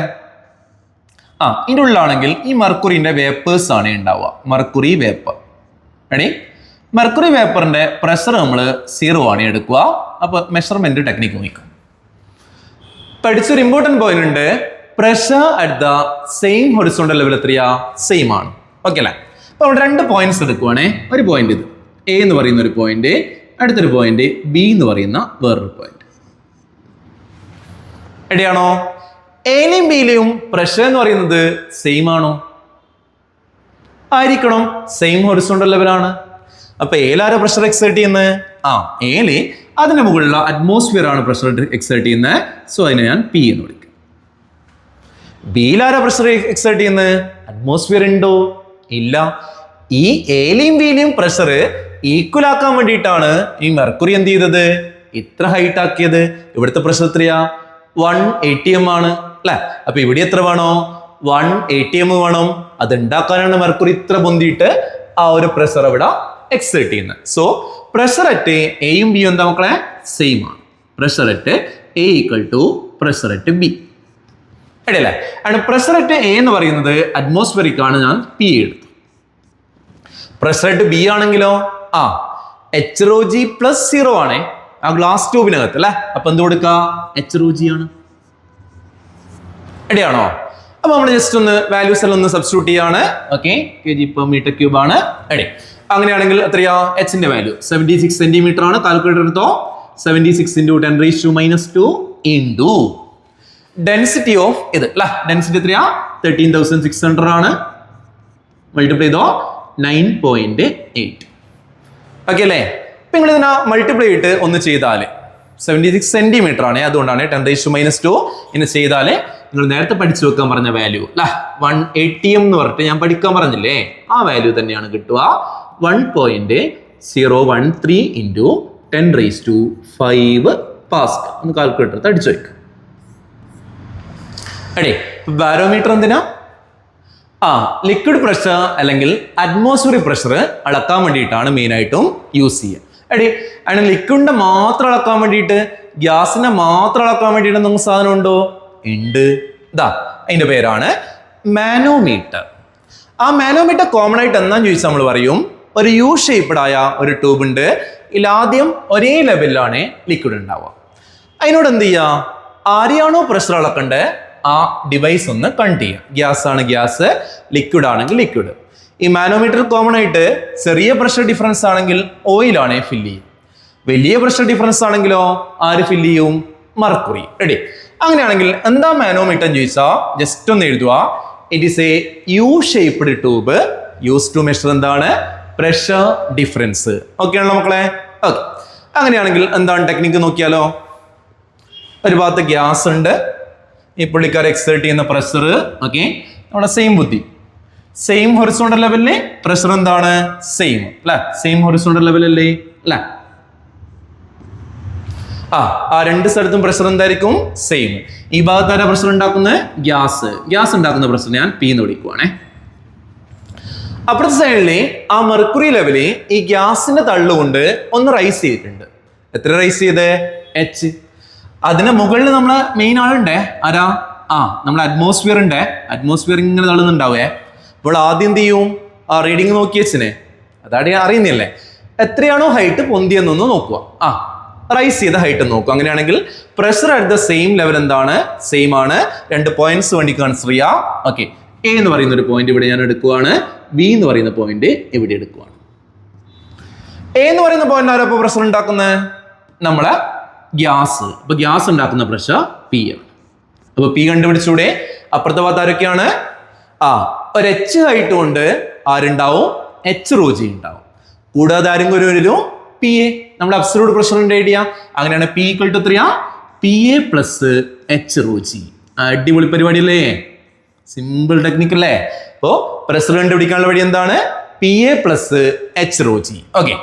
ഇതിൻ്റെ ഉള്ളിലാണെങ്കിൽ ഈ മെർക്കുറിന്റെ വേപ്പേഴ്സ് ആണ് ഉണ്ടാവുക. Mercury vapour. എണി മെർക്കുറി വേപ്പറിന്റെ പ്രഷർ നമ്മൾ 0 ആണ് എടുക്കുക. അപ്പൊ മെഷർമെന്റ് ടെക്നിക്ക് നോക്കാം. പഠിച്ചൊരു ഇമ്പോർട്ടന്റ് പോയിന്റ് ഉണ്ട്. Pressure at the same horizontal level എത്രയാ? സെയിം ആണ്. ഓക്കെ അല്ലേ? അപ്പൊ അവിടെ 2 പോയിന്റ്സ് എടുക്കുവാണേ. ഒരു പോയിന്റ് ഇത് എ എന്ന് പറയുന്ന ഒരു പോയിന്റ്, അടുത്തൊരു പോയിന്റ് ബി എന്ന് പറയുന്ന വേറൊരു പോയിന്റ്. എവിടെയാണോ? എയിലെയും ബിയിലെയും പ്രഷർ എന്ന് പറയുന്നത് സെയിം ആണോ? ആയിരിക്കണം. സെയിം ഹൊറിസോണ്ടൽ ലെവലാണ്. അപ്പൊ ഏലാരോ പ്രഷർ എക്സേർട്ട് ചെയ്യുന്നത് ഏല് അതിന് മുകളിലുള്ള അറ്റ്മോസ്ഫിയർ ആണ് പ്രഷർ എക്സേർട്ട് ചെയ്യുന്നത്. സോ അതിനെ ഞാൻ പി എന്ന് വിളിക്കും. ബിയിലാരോ പ്രഷർ എക്സേർട്ട് ചെയ്യുന്നത്? അറ്റ്മോസ്ഫിയർ ഉണ്ടോ? ഇല്ല. ഈ ഏലിയും ബിയിലെയും പ്രഷർ ഈക്വൽ ആക്കാൻ വേണ്ടിയിട്ടാണ് ഈ മെർക്കുറി എന്ത് ചെയ്തത്? ഇത്ര ഹൈറ്റ് ആക്കിയത്. ഇവിടുത്തെ പ്രഷർ എത്രയാ? 180 ആണ് അല്ലെ? അപ്പൊ ഇവിടെ എത്ര വേണോ? 180 വേണം. അത് ഉണ്ടാക്കാനാണ് മെർക്കുറി ഇത്ര പൊന്തിയിട്ട് ആ ഒരു പ്രഷർ ഇവിടെ എക്സേർട്ട് ചെയ്യുന്നത്. സോ പ്രഷർ അറ്റ് എയും ബിയും എന്താ മക്കളെ? സെയിം ആണ്. Pressure at A equal to pressure at B. അല്ലേ? ആണ് പ്രഷർ അറ്റ് എ എന്ന് പറയുന്നത് അറ്റ്മോസ്ഫിയറിക് ആണ്. ഞാൻ പി എടുത്തു. പ്രഷർ അറ്റ് ബി ആണെങ്കിലോ HρG പ്ലസ് 0 ആണ് ആ ഗ്ലാസ് ട്യൂബിനകത്ത് അല്ലെ? അപ്പൊ എന്ത് കൊടുക്ക? HρG ആണ്. എടിയാണോ? അപ്പൊ നമ്മൾ ജസ്റ്റ് ഒന്ന് വാല്യൂസ് എല്ലാം ഒന്ന് സബ്സ്റ്റിറ്റ്യൂട്ട് ചെയ്യാണ്. ഓക്കെ, kg/m³ ആണ്. എടി അങ്ങനെയാണെങ്കിൽ എത്രയാ? എച്ചിന്റെ വാല്യൂ 76 സെന്റിമീറ്റർ ആണ്. കാൽക്കുലേറ്റർ എടുത്തോ. 76 × 10⁻² ഇൻറ്റു ഡെൻസിറ്റി ഓഫ് ഇത് അല്ലെ? ഡെൻസിറ്റി എത്രയാ? 13,600 ആണ്. മൾട്ടിപ്ലൈ ചെയ്തോ 9.8. ഓക്കെ അല്ലേ? ഇപ്പൊ നിങ്ങൾ ഇതിനെ മൾട്ടിപ്ലൈ ചെയ്തിട്ട് ഒന്ന് ചെയ്താല് 76 സെന്റിമീറ്റർ ആണ്. അതുകൊണ്ടാണ് 10⁻². ഇനി ചെയ്താല് നിങ്ങൾ നേരത്തെ പഠിച്ചു വെക്കാൻ പറഞ്ഞ വാല്യൂ 180 എന്ന് പറഞ്ഞിട്ട് ഞാൻ പഠിക്കാൻ പറഞ്ഞില്ലേ? ആ വാല്യൂ തന്നെയാണ് കിട്ടുക. 1.013 ഇൻറ്റു 10⁵5 പാസ്കൽ. ഒന്ന് കാൽക്കുലേറ്റർ അടിച്ചു വയ്ക്കും. അടേ ബാരോമീറ്റർ എന്തിനാ? ലിക്വിഡ് പ്രഷർ അല്ലെങ്കിൽ അറ്റ്മോസ്ഫിയറിക് പ്രഷർ അളക്കാൻ വേണ്ടിയിട്ടാണ് മെയിൻ ആയിട്ടും യൂസ് ചെയ്യുക. എടി അതിന് ലിക്വിഡിന്റെ മാത്രം അളക്കാൻ വേണ്ടിയിട്ട്, ഗ്യാസിനെ മാത്രം അളക്കാൻ വേണ്ടിയിട്ട് നമുക്ക് സാധനം ഉണ്ടോ? ഉണ്ട്. അതിന്റെ പേരാണ് മാനോമീറ്റർ. ആ മാനോമീറ്റർ കോമൺ ആയിട്ട് എന്താന്ന് ചോദിച്ചാൽ നമ്മൾ പറയും, ഒരു യു ഷേപ്ഡ് ആയ ഒരു ട്യൂബ് ഉണ്ട്. ഇതിലാദ്യം ഒരേ ലെവലിലാണ് ലിക്വിഡ് ഉണ്ടാവുക. അതിനോട് എന്ത് ചെയ്യുക? ആരെയാണോ പ്രഷർ അളക്കണ്ടേ ആ ഡിവൈസ് ഒന്ന് കണക്ട് ചെയ്യുക. ഗ്യാസ് ആണ് ഗ്യാസ്, ലിക്വിഡ് ആണെങ്കിൽ ലിക്വിഡ്. ഈ മാനോമീറ്റർ കോമൺ ആയിട്ട് ചെറിയ പ്രഷർ ഡിഫറൻസ് ആണെങ്കിൽ ഓയിലാണ് ഫില്ല് ചെയ്യും. വലിയ പ്രഷർ ഡിഫറൻസ് ആണെങ്കിലോ ആര് ഫില്ല് ചെയ്യും? മർക്കുറി. റെഡി? അങ്ങനെയാണെങ്കിൽ എന്താ മാനോമീറ്റർ ചോദിച്ചാൽ ജസ്റ്റ് ഒന്ന് എഴുതുക. It is a U shaped tube use to measure എന്താണ്? Pressure difference. ഓക്കെ ആണല്ലോ മക്കളെ? ഓക്കെ. അങ്ങനെയാണെങ്കിൽ എന്താണ് ടെക്നിക്ക് നോക്കിയാലോ. ഒരു ഭാഗത്ത് ഗ്യാസ് ഉണ്ട്, ഈ പുള്ളിക്കാർ എക്സേർട്ട് ചെയ്യുന്ന പ്രഷർ. ഓക്കെ, നമ്മുടെ സെയിം ബുദ്ധി. സെയിം ഹൊറിസോണ്ടൽ ലെവലിലെ പ്രഷർ എന്താണ്? സെയിം അല്ലെ? സെയിം ഹൊറിസോണ്ടൽ ലെവലല്ലേ അല്ലെ? ആ രണ്ട് സ്ഥലത്തും പ്രഷർ എന്തായിരിക്കും? സെയിം. ഈ ഭാഗത്ത് ആരാ പ്രഷർ ഉണ്ടാക്കുന്നത്? ഗ്യാസ്. ഗ്യാസ് ഉണ്ടാക്കുന്ന പ്രഷർ ഞാൻ പി എന്ന് വിളിക്കുവാണേ. അപ്പുറത്തെ സൈഡില് ആ മെർക്കുറി ലെവല് ഈ ഗ്യാസിന്റെ തള്ളുകൊണ്ട് ഒന്ന് റൈസ് ചെയ്തിട്ടുണ്ട്. എത്ര റൈസ് ചെയ്ത്? എച്ച്. അതിന് മുകളിൽ നമ്മളെ മെയിൻ ആളുണ്ടേ. ആരാ? നമ്മുടെ അറ്റ്മോസ്ഫിയർ ഉണ്ട്. അറ്റ്മോസ്ഫിയർ ഇങ്ങനെ തള്ളുന്നുണ്ടാവേ. അപ്പോൾ ആദ്യം എന്ത് ചെയ്യും? ആ റീഡിങ് നോക്കി വെച്ചിനെ, അതാണ് അറിയുന്നില്ലേ എത്രയാണോ ഹൈറ്റ് പൊന്തിയെന്നൊന്ന് നോക്കുക. റൈസ് ചെയ്ത ഹൈറ്റ് നോക്കുക. അങ്ങനെയാണെങ്കിൽ pressure at the same level എന്താണ്? സെയിം ആണ്. 2 പോയിന്റ്സ് വേണ്ടി കൺസിഡർ ചെയ്യാം. ഓക്കെ, എ എന്ന് പറയുന്ന ഒരു പോയിന്റ് ഇവിടെ ഞാൻ എടുക്കുവാണ്. ബി എന്ന് പറയുന്ന പോയിന്റ് ഇവിടെ എടുക്കുവാണ്. എ എന്ന് പറയുന്ന പോയിന്റ് ആരോ പ്രഷർ ഉണ്ടാക്കുന്നത്? നമ്മളെ ഗ്യാസ്. അപ്പൊ ഗ്യാസ് ഉണ്ടാക്കുന്ന പ്രഷർ പി ആണ്. അപ്പൊ പി കണ്ടുപിടിച്ചൂടെ? അപ്പുറത്തെ ഭാഗത്ത് ആരൊക്കെയാണ്? ഒരു എച്ച് ഹൈറ്റ് കൊണ്ട് ആരുണ്ടാവും? HρG ഉണ്ടാവും. കൂടാതെ ആരെങ്കിലും ഒരു പി എ, നമ്മുടെ അബ്സല്യൂട്ട് പ്രഷറിന്റെ ഐഡിയ. അങ്ങനെയാണ് P equal to 3 PA plus HρG. അടിപൊളി പരിപാടി അല്ലേ? സിമ്പിൾ ടെക്നിക് അല്ലേ? അപ്പോ പ്രഷർ കണ്ടുപിടിക്കാനുള്ള വഴി എന്താണ്? PA plus HρG. ഓക്കെ,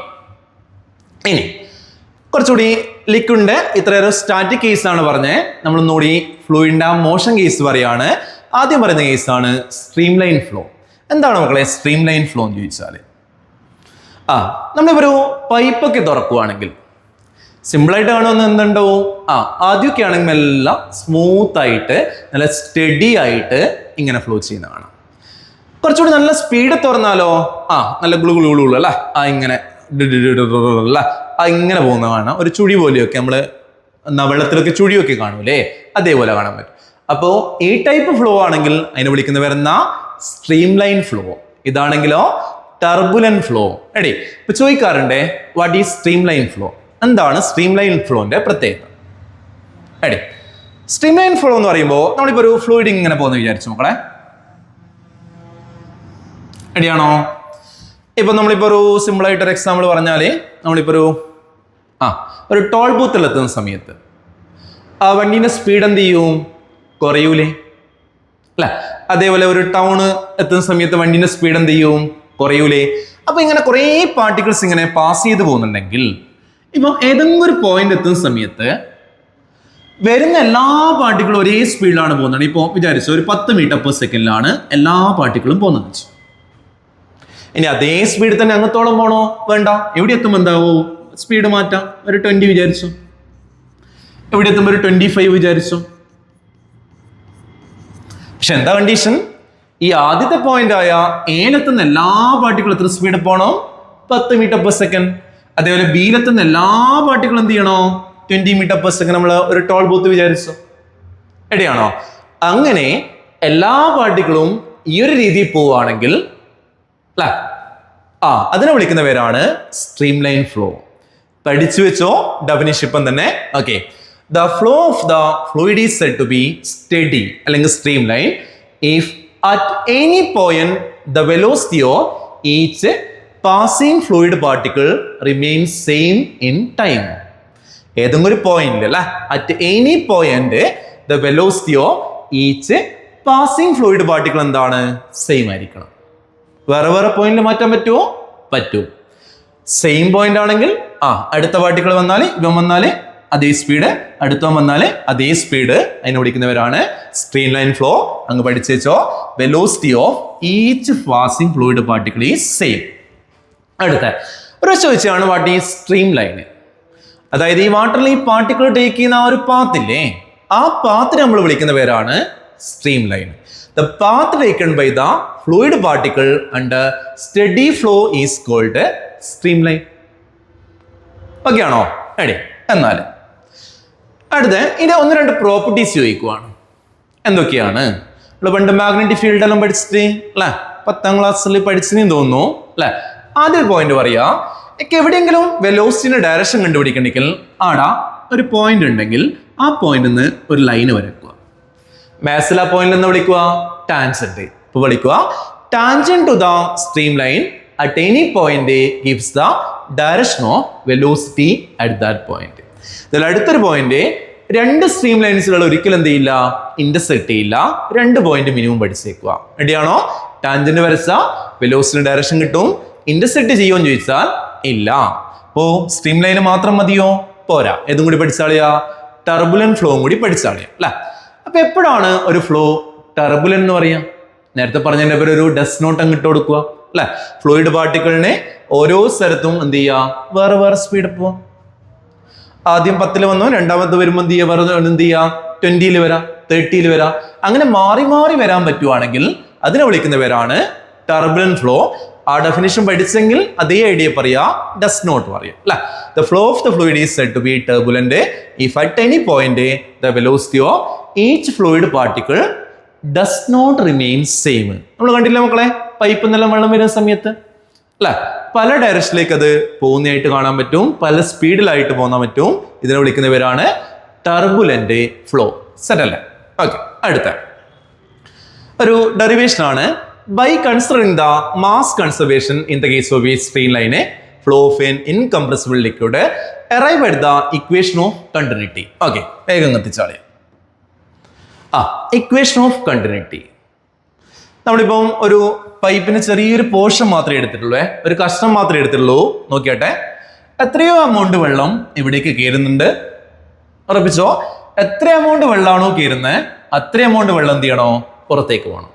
ഇനി കുറച്ചുകൂടി ലിക്വിഡിന്റെ ഇത്രയേറെ സ്റ്റാറ്റിക് കേസ് ആണ് പറഞ്ഞത്. നമ്മളൊന്നുകൂടി ഫ്ലൂയിഡിന്റെ മോഷൻ കേസ് പറയാണ്. ആദ്യം പറയുന്ന കേസാണ് സ്ട്രീം ലൈൻ ഫ്ലോ. എന്താണ് മക്കളെ സ്ട്രീം ലൈൻ ഫ്ലോ എന്ന് ചോദിച്ചാൽ? നമ്മളിപ്പോ ഒരു പൈപ്പൊക്കെ തുറക്കുവാണെങ്കിൽ സിമ്പിളായിട്ട് കാണുമെന്ന് എന്തുണ്ടാവും? ആദ്യമൊക്കെ ആണെങ്കിൽ എല്ലാം സ്മൂത്ത് ആയിട്ട് നല്ല സ്റ്റഡി ആയിട്ട് ഇങ്ങനെ ഫ്ലോ ചെയ്യുന്ന കാണാം. കുറച്ചുകൂടി നല്ല സ്പീഡ് തുറന്നാലോ നല്ല ഗുളു ഗുളു ഗുളു അല്ല ഇങ്ങനെ ഇങ്ങനെ പോകുന്ന കാണാം. ഒരു ചുഴി പോലെയൊക്കെ നമ്മള് വെള്ളത്തിലൊക്കെ ചുഴിയൊക്കെ കാണൂലേ, അതേപോലെ കാണാൻ പറ്റും. അപ്പോ ഈ ടൈപ്പ് ഫ്ലോ ആണെങ്കിൽ അതിനെ വിളിക്കുന്ന വരുന്ന സ്ട്രീം ലൈൻ ഫ്ലോ. ഇതാണെങ്കിലോ ടർബുലന്റ് ഫ്ലോ. എടി ഇപ്പൊ ചോദിക്കാറുണ്ടേ, what is streamline flow? എന്താണ് സ്ട്രീം ലൈൻ ഫ്ലോന്റെ പ്രത്യേകത? എടി സ്ട്രീം ലൈൻ ഫ്ലോ എന്ന് പറയുമ്പോൾ നമ്മളിപ്പോ ഒരു ഫ്ലൂയിഡ് ഇങ്ങനെ പോകുന്ന വിചാരിച്ചു മക്കളെ. റെഡിയാണോ? ഇപ്പൊ നമ്മളിപ്പോ ഒരു സിമ്പിൾ ആയിട്ട് ഒരു എക്സാമ്പിൾ പറഞ്ഞാല് നമ്മളിപ്പോ ഒരു ടോൾ ബൂത്തിൽ എത്തുന്ന സമയത്ത് ആ വണ്ടീന്റെ സ്പീഡ് എന്ത് ചെയ്യും? കുറയൂലേ? അല്ല, അതേപോലെ ഒരു ടൗണ് എത്തുന്ന സമയത്ത് വണ്ടീന്റെ സ്പീഡ് എന്ത് ചെയ്യും? കുറയൂലേ? അപ്പൊ ഇങ്ങനെ കുറെ പാർട്ടിക്കിൾസ് ഇങ്ങനെ പാസ് ചെയ്ത് പോകുന്നുണ്ടെങ്കിൽ ഇപ്പൊ ഏതെങ്കിലും ഒരു പോയിന്റ് എത്തുന്ന സമയത്ത് വരുന്ന എല്ലാ പാർട്ടിക്കിളും ഒരേ സ്പീഡിലാണ് പോകുന്നത്. ഇപ്പോൾ വിചാരിച്ചു ഒരു 10 മീറ്റർ പെർ സെക്കൻഡിലാണ് എല്ലാ പാർട്ടിക്കിളും പോകുന്നത്. ഇനി അതേ സ്പീഡിൽ തന്നെ അങ്ങത്തോളം പോണോ? വേണ്ട. എവിടെ എത്തുമ്പോൾ എന്താവോ? സ്പീഡ് മാറ്റാം. ഒരു 20 വിചാരിച്ചു. എവിടെ എത്തുമ്പോൾ ഒരു 25 വിചാരിച്ചു. പക്ഷെ എന്താ കണ്ടീഷൻ? ഈ ആദ്യത്തെ പോയിന്റ് ആയ എയിലെത്തുന്ന എല്ലാ പാർട്ടിക്കിളും എത്ര സ്പീഡ് പോകണോ? 10 മീറ്റർ പെർ സെക്കൻഡ്. അതേപോലെ ബിയിലെത്തുന്ന എല്ലാ പാർട്ടിക്കിളും എന്ത് ചെയ്യണോ? 20 മീറ്റർ പെർ സെക്കൻഡ്. നമ്മൾ ഒരു ടോൾ ബൂത്ത് വിചാരിച്ചു. എവിടെയാണോ? അങ്ങനെ എല്ലാ പാർട്ടിക്കിളും ഈ ഒരു രീതിയിൽ പോവുകയാണെങ്കിൽ അല്ല, അതിനെ വിളിക്കുന്ന പേരാണ് സ്ട്രീം ലൈൻ ഫ്ലോ. പഠിച്ചു വെച്ചോ ഡെഫിനിഷൻ ഇപ്പം തന്നെ. Okay, the flow of the fluid is said to be steady അല്ലെങ്കിൽ streamline if at any point the velocity of each passing fluid particle remains same in time. ഏതെങ്കിലും ഒരു point അല്ലെ, at any point the velocity of each passing fluid particle എന്താണ്? Same ആയിരിക്കണം. വേറെ വേറെ പോയിന്റിൽ മാറ്റാൻ പറ്റുമോ? പറ്റും. സെയിം പോയിന്റ് ആണെങ്കിൽ അടുത്ത പാർട്ടിക്കിൾ വന്നാൽ ഇവൻ വന്നാൽ അതേ സ്പീഡ്, അടുത്തവൻ വന്നാൽ അതേ സ്പീഡ്. അതിനെ വിളിക്കുന്നവരാണ് സ്ട്രീം ലൈൻ ഫ്ലോ. അങ്ങ് പഠിച്ചു വെച്ചോ. Velocity of each passing fluid particle is same. അടുത്ത ഒരു ചോദിച്ചാണ് വാട്ട് ഈസ് സ്ട്രീം ലൈൻ. അതായത് ഈ വാട്ടറിൽ ഈ പാർട്ടിക്കിൾ ടേക്ക് ചെയ്യുന്ന ആ ഒരു പാത്തില്ലേ, ആ പാത്തിനെ നമ്മൾ വിളിക്കുന്ന പേരാണ് stream line. The path taken by the fluid particle under steady flow is called streamline. Okay ആണോ? എടി എന്നാൽ അടുത്ത ഇതിന്റെ 1-2 പ്രോപ്പർട്ടീസ് ചോദിക്കുവാണ്. എന്തൊക്കെയാണ്? നമ്മൾ പണ്ട് മാഗ്നറ്റിക് ഫീൽഡ് എല്ലാം പഠിച്ചിട്ട് അല്ലെ, 10ാം ക്ലാസ്സിൽ പഠിച്ചെന്ന് തോന്നുന്നു അല്ലെ. ആദ്യ പോയിന്റ് പറയാ, എവിടെയെങ്കിലും വെലോസിറ്റിന്റെ ഡയറക്ഷൻ കണ്ടുപിടിക്കണമെങ്കിൽ ആടാ ഒരു പോയിന്റ് ഉണ്ടെങ്കിൽ ആ പോയിന്റിൽ നിന്ന് ഒരു ലൈന് വരക്കുക. മാത്സിൽ ആ പോയിന്റ് എന്ന് വിളിക്കുക ടാൻജന്റ്. ഇപ്പൊ വിളിക്കുക tangent to the streamline at any point gives the direction of velocity at that point. ഇതിൽ അടുത്തൊരു പോയിന്റ് 2 സ്ട്രീം ലൈൻസുകൾ ഒരിക്കലും എന്ത് ചെയ്യില്ല? ഇന്റർസെക്ട് ചെയ്യില്ല. 2 പോയിന്റ് മിനിമം പഠിച്ചേക്കുക. റെഡിയാണോ? ടാൻജന്റ് വരച്ച വെലോസിറ്റി ഡയറക്ഷൻ കിട്ടും. ഇന്റർസെക്ട് ചെയ്യുമെന്ന് ചോദിച്ചാൽ ഇല്ല. അപ്പോ സ്ട്രീം ലൈന് മാത്രം മതിയോ? പോരാ. ഏതും കൂടി പഠിച്ചാളിയാ? ടർബുലന്റ് ഫ്ലോയും കൂടി പഠിച്ചാളിയാ അല്ലെ. അപ്പൊ എപ്പോഴാണ് ഒരു ഫ്ലോ ടർബുലന്റ് എന്ന് പറയാം? നേരത്തെ പറഞ്ഞതിന്റെ പേര് ഒരു ഡസ് നോട്ട് അങ്ങ് ഇട്ട് കൊടുക്കുക അല്ലെ. ഫ്ലൂയിഡ് പാർട്ടിക്കിളിനെ ഓരോ സ്ഥലത്തും എന്ത് ചെയ്യുക? വേറെ വേറെ സ്പീഡ് പോവാം. ആദ്യം 10 വന്നു, രണ്ടാമത്തെ വരുമ്പോൾ എന്ത് ചെയ്യുക? വേറെ എന്ത് ചെയ്യുക? 20 വരാം, 30 വരാം. അങ്ങനെ മാറി മാറി വരാൻ പറ്റുവാണെങ്കിൽ അതിനെ വിളിക്കുന്ന പേരാണ് ടർബുലന്റ് ഫ്ലോ. ആ ഡെഫിനിഷൻ പഠിച്ചെങ്കിൽ അതേ ഐഡിയ പറയാ, ഡസ് നോട്ട് പറയാം അല്ലെ. The flow of the fluid is said to be turbulent if at any point the velocity of each fluid particle does not remain same. നമ്മൾ കണ്ടില്ല മക്കളെ, പൈപ്പ് നിന്നെല്ലാം വെള്ളം വരുന്ന സമയത്ത് അല്ലെ, പല ഡയറക്ഷനിലേക്ക് അത് പോകുന്നതായിട്ട് കാണാൻ പറ്റും, പല സ്പീഡിലായിട്ട് പോകാൻ പറ്റും. ഇതിനെ വിളിക്കുന്ന പേരാണ് ടർബുലന്റ് ഫ്ലോ. സെറ്റ് അല്ലേ? ഓക്കെ, അടുത്ത ഒരു ഡെറിവേഷൻ ആണ്. By considering the mass conservation in the case of a straight line, flow of an incompressible liquid, arrive at the equation of continuity. Okay, വേഗം കത്തിച്ചാളെ. Equation of continuity. നമ്മളിപ്പം ഒരു പൈപ്പിന് ചെറിയൊരു portion മാത്രമേ എടുത്തിട്ടുള്ളൂ, ഒരു കഷ്ണം മാത്രമേ എടുത്തിട്ടുള്ളൂ. നോക്കിയാട്ടെ, എത്രയോ എമൗണ്ട് വെള്ളം ഇവിടേക്ക് കയറുന്നുണ്ട്. ഉറപ്പിച്ചോ, എത്ര എമൗണ്ട് വെള്ളമാണോ കയറുന്നത് അത്ര എമൗണ്ട് വെള്ളം എന്ത് ചെയ്യണോ? പുറത്തേക്ക് പോകണം.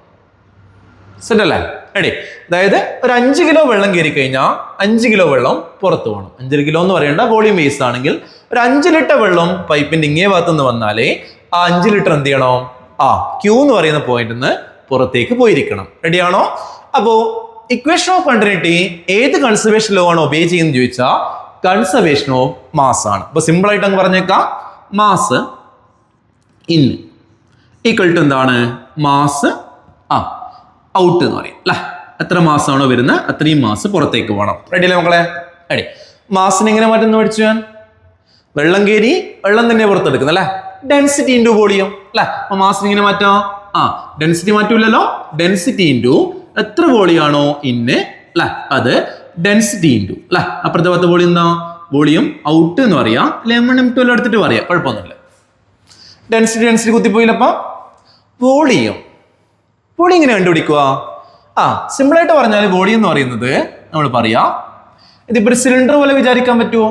സെറ്റ് അല്ലേ? എടി, അതായത് ഒരു 5 കിലോ വെള്ളം കയറി കഴിഞ്ഞാൽ 5 കിലോ വെള്ളം പുറത്ത് പോകണം. 5 കിലോ എന്ന് പറയേണ്ട, വോളിയം ബേസ് ആണെങ്കിൽ ഒരു 5 ലിറ്റർ വെള്ളം പൈപ്പിന്റെ ഇങ്ങേ ഭാഗത്ത് നിന്ന് വന്നാലേ ആ 5 ലിറ്റർ എന്ത് ചെയ്യണോ? ക്യൂ എന്ന് പറയുന്ന പോയിന്റിൽ നിന്ന് പുറത്തേക്ക് പോയിരിക്കണം. റെഡിയാണോ? അപ്പോ ഇക്വേഷൻ ഓഫ് കണ്ടിന്യൂറ്റി ഏത് കൺസർവേഷൻ ലോ ആണ് ഒബേ ചെയ്യുന്നത് ചോദിച്ചാൽ കൺസർവേഷൻ ഓഫ് മാസ് ആണ്. അപ്പൊ സിമ്പിൾ ആയിട്ട് അങ്ങ് പറഞ്ഞേക്കാം, മാസ് ഇൻ ഈക്വൽ ടു എന്താണ്? മാസ് ഔട്ട് എന്ന് പറയും അല്ലെ. എത്ര മാസമാണോ വരുന്നത് അത്രയും മാസ് പുറത്തേക്ക് പോകണം. റെഡിയല്ലേ മക്കളെ? റെഡി. മാസിന് എങ്ങനെ മാറ്റുന്ന പഠിച്ചു ഞാൻ? വെള്ളം കയറി വെള്ളം തന്നെ പുറത്തെടുക്കുന്നത് അല്ലെ, ഡെൻസിറ്റി ഇൻറ്റു വോളിയം അല്ലെ. അപ്പൊ മാസിന് ഇങ്ങനെ മാറ്റാം. ഡെൻസിറ്റി മാറ്റൂലല്ലോ, ഡെൻസിറ്റി ഇൻറ്റു എത്ര വോളിയം ആണോ ഇന്ന് അല്ലെ, അത് ഡെൻസിറ്റി ഇൻറ്റു അല്ലെ അപ്പുറത്തെ ഭാഗത്ത് വോളിയം എന്താ, വോളിയം ഔട്ട് എന്ന് പറയാം, അല്ലെ M1 M2 എല്ലാം എടുത്തിട്ട് പറയാം, കുഴപ്പമൊന്നുമില്ല. ഡെൻസിറ്റി കുത്തിപ്പോയില്ലപ്പം വോളിയം എങ്ങനെ കണ്ടുപിടിക്കുക? സിമ്പിളായിട്ട് പറഞ്ഞാൽ വോളിയം എന്ന് പറയുന്നത് നമ്മൾ പറയാം, ഇതിപ്പോ ഒരു സിലിണ്ടർ പോലെ വിചാരിക്കാൻ പറ്റുമോ?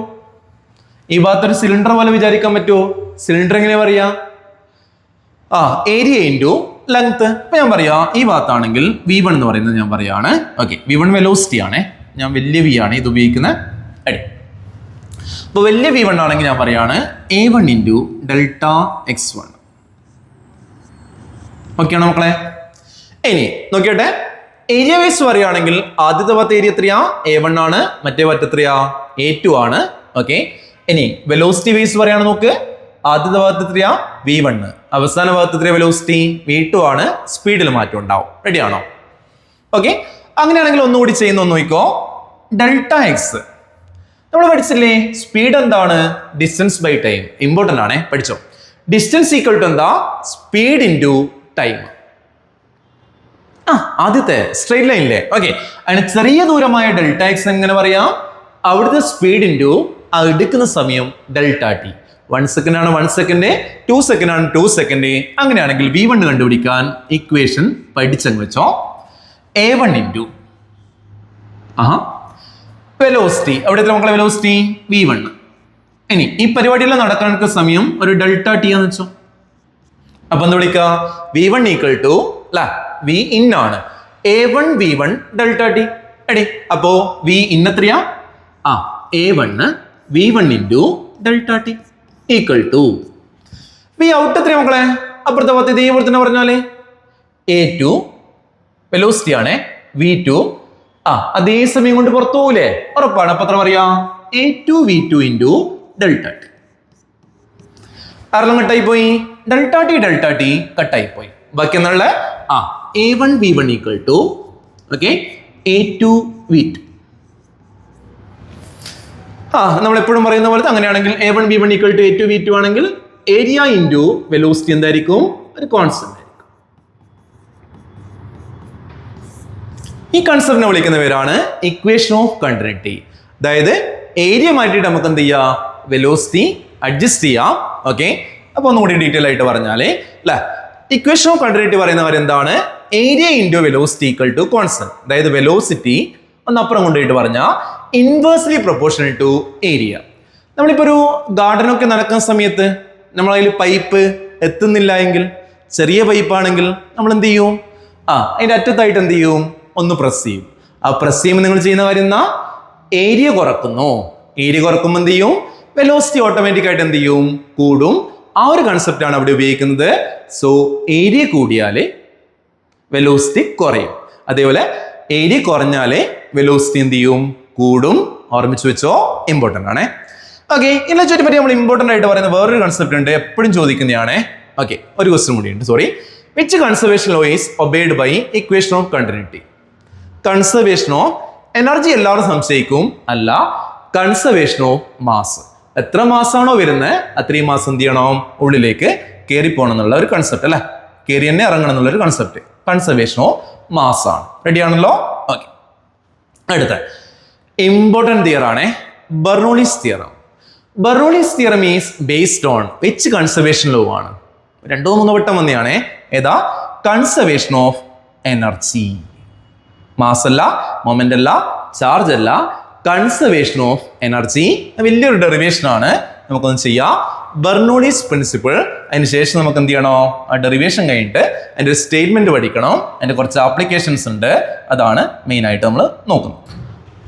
ഈ ഭാഗത്തൊരു സിലിണ്ടർ പോലെ വിചാരിക്കാൻ പറ്റുമോ? സിലിണ്ടർ എങ്ങനെ പറയാ? Area into length. ഇപ്പൊ ഞാൻ പറയാ ഈ ഭാഗത്താണെങ്കിൽ V1 എന്ന് പറയുന്നത് ഞാൻ പറയാണ്. ഓക്കെ, V1 വെലോസിറ്റി ആണ്, ഞാൻ വലിയ V ആണ് ഇത് ഉപയോഗിക്കുന്നത്. അടി അപ്പൊ വലിയ V1 ആണെങ്കിൽ ഞാൻ പറയാണ് A1 into delta x1. Okay ആണോ മക്കളെ? ഇനി നോക്കിയോട്ടെ, ഏരിയ വൈസ് പറയുകയാണെങ്കിൽ ആദ്യത്തെ ഭാഗത്ത് ഏരിയ എത്രയാ? A1 ആണ്, മറ്റേ ഭാഗത്ത് എത്രയാ? A2 ആണ്. ഓക്കെ, ഇനി വെലോസിറ്റി വൈസ് പറയാണ്, നോക്ക്, ആദ്യത്തെ ഭാഗത്ത് എത്രയാ? V1, അവസാന ഭാഗത്ത് എത്രയാ വെലോസിറ്റി? V2 ആണ്. സ്പീഡിൽ മാറ്റം ഉണ്ടാവും. റെഡി ആണോ? ഓക്കെ, അങ്ങനെയാണെങ്കിൽ ഒന്നുകൂടി ചെയ്യുന്ന ഒന്ന് നോക്കിക്കോ. ഡെൽറ്റ എക്സ് നമ്മൾ പഠിച്ചില്ലേ, സ്പീഡ് എന്താണ്? Distance by time. ഇമ്പോർട്ടന്റ് ആണേ, പഠിച്ചോ. ഡിസ്റ്റൻസ് ഈക്വൽ ടു എന്താ? Speed into time. ആദ്യത്തെ സ്ട്രെയിറ്റ് ലൈനിലെ. ഓക്കെ, അതിന് ചെറിയ ദൂരമായ ഡെൽറ്റ എക്സ് എങ്ങനെ പറയാം? അവിടുത്തെ സ്പീഡ് ഇൻറ്റു എടുക്കുന്ന സമയം ഡെൽറ്റ ടി. 1 സെക്കൻഡ് ആണ് 1 സെക്കൻഡ്, 2 സെക്കൻഡ് ആണ് 2 സെക്കൻഡ്. അങ്ങനെയാണെങ്കിൽ V1 കണ്ടുപിടിക്കാൻ ഇക്വേഷൻ പഠിച്ചെന്ന് വെച്ചോ. A1 ഇൻറ്റു വെലോസിറ്റി, അവിടെ എത്ര മക്കളെ വെലോസിറ്റി? V1. ഇനി ഈ പരിപാടിയെല്ലാം നടക്കാൻ സമയം ഒരു ഡെൽറ്റ ടി ആന്ന് വെച്ചോ. അപ്പൊ എന്താ വിളിക്കുക? V1 equal to V in ആണ്, A1 V1 ഡെൽറ്റ ടി. എടി അപ്പോ V ഇൻ എത്രയാ? A1 V1 into delta T equal to V out എത്രയാ മക്കളെ? അപ്പുറത്തെ ഭാഗത്ത് ഇതേപോലെ തന്നെ പറഞ്ഞാലേ A2 വെലോസിറ്റി ആണ്, V2 അതേ സമയം കൊണ്ട് പുറത്തു പോകൂലേ? ഉറപ്പാണ്. അപ്പൊ എത്ര പറയാ? A2 V2 into delta T. ആരെല്ലാം കട്ടായി പോയി? ഡെൽറ്റ ടി കട്ടായി പോയി. ബാക്കി എന്നുള്ള A1 V1 equal to A2 V2. നമ്മൾ എപ്പോഴും പറയുന്ന പോലെ അങ്ങനെയാണെങ്കിൽ A1 V1 equal to A2 V2 ആണെങ്കിൽ ഏരിയ ഇൻറ്റു വെലോസിറ്റി എന്തായിരിക്കും? ഒരു കോൺസ്റ്റന്റ് ആയിരിക്കും. ഈ കൺസെപ്റ്റിനെ വിളിക്കുന്ന പേരാണ് ഇക്വേഷൻ ഓഫ് കണ്ടിന്യൂറ്റി. അതായത് ഏരിയ മാറ്റിയിട്ട് നമുക്ക് എന്ത് ചെയ്യാം? വെലോസിറ്റി അഡ്ജസ്റ്റ് ചെയ്യാം. ഓക്കെ, അപ്പൊ ഒന്നുകൂടി ഡീറ്റെയിൽ ആയിട്ട് പറഞ്ഞാലേ ഇക്വേഷൻ ഓഫ് കണ്ടിന്യൂറ്റി പറയുന്നവർ എന്താണ്? Area into velocity equal to constant. അതായത് വെലോസിറ്റി ഒന്നപ്പുറം കൊണ്ടുപോയിട്ട് പറഞ്ഞാൽ ഇൻവേഴ്സ്ലി പ്രൊപ്പോർഷണൽ ടു ഏരിയ. നമ്മളിപ്പോ ഒരു ഗാർഡനൊക്കെ നടക്കുന്ന സമയത്ത് നമ്മളതിൽ പൈപ്പ് എത്തുന്നില്ല എങ്കിൽ, ചെറിയ പൈപ്പാണെങ്കിൽ നമ്മൾ എന്ത് ചെയ്യും? അതിന്റെ അറ്റത്തായിട്ട് എന്ത് ചെയ്യും? ഒന്ന് പ്രസ് ചെയ്യും. പ്രസ് ചെയ്യുമ്പോൾ നിങ്ങൾ ചെയ്യുന്ന കാര്യം എന്താ? ഏരിയ കുറക്കുന്നു. ഏരിയ കുറക്കുമ്പോൾ എന്ത് ചെയ്യും? വെലോസിറ്റി ഓട്ടോമാറ്റിക് ആയിട്ട് എന്ത് ചെയ്യും? കൂടും. ആ ഒരു കൺസെപ്റ്റ് ആണ് അവിടെ ഉപയോഗിക്കുന്നത്. സോ ഏരിയ കൂടിയാലേ വെലോസിറ്റി കുറയും, അതേപോലെ ഏരിയ കുറഞ്ഞാലേ വെലോസിറ്റി എന്ത് ചെയ്യും? കൂടും. ഓർമ്മിച്ചു വെച്ചോ, ഇമ്പോർട്ടന്റ് ആണ്. ഓക്കെ, ഇതിനെ ചുറ്റിപ്പറ്റി നമ്മൾ ഇമ്പോർട്ടന്റ് ആയിട്ട് പറയുന്ന വേറൊരു കൺസെപ്റ്റ് ഉണ്ട്, എപ്പോഴും ചോദിക്കുന്നതാണ്. ഓക്കെ, ഒരു ക്വസ്റ്റ്യൻ കൂടി ഉണ്ട്. Sorry, which conservation law is obeyed by equation of continuity? Conservation of energy എല്ലാവരും സംശയിക്കും, അല്ല, കൺസർവേഷൻ ഓഫ് മാസ്. എത്ര മാസാണോ വരുന്നത് അത്രയും മാസം എന്ത് ചെയ്യണം? ഉള്ളിലേക്ക് കയറി പോകണം എന്നുള്ള ഒരു കൺസെപ്റ്റ്, അല്ലെ, കയറി തന്നെ ഇറങ്ങണം എന്നുള്ള ഒരു കൺസെപ്റ്റ്. കൺസർവേഷൻ ഓഫ് മാസ് ആണ്. റെഡി ആണല്ലോ? ഓക്കെ, അടുത്ത ഇമ്പോർട്ടന്റ് തിയർ ആണ് Bernoulli's theorem. Bernoulli's theorem is based on which conservation law ആണ്? 2-3 വട്ടം വന്നെയാണ്. ഏതാ? Conservation of energy. മാസ് അല്ല, മൊമെന്റ് അല്ല, ചാർജ് അല്ല, കൺസർവേഷൻ ഓഫ് എനർജി. വലിയൊരു ഡെറിവേഷൻ ആണ്. നമുക്കൊന്ന് ചെയ്യാം. Bernoulli's principle. അതിനുശേഷം നമുക്ക് എന്ത് ചെയ്യണോ? ആ ഡെറിവേഷൻ കഴിഞ്ഞിട്ട് അതിന്റെ ഒരു സ്റ്റേറ്റ്മെന്റ് പഠിക്കണം. അതിന്റെ കുറച്ച് ആപ്ലിക്കേഷൻസ് ഉണ്ട്, അതാണ് മെയിൻ ആയിട്ട് നമ്മൾ നോക്കുന്നത്.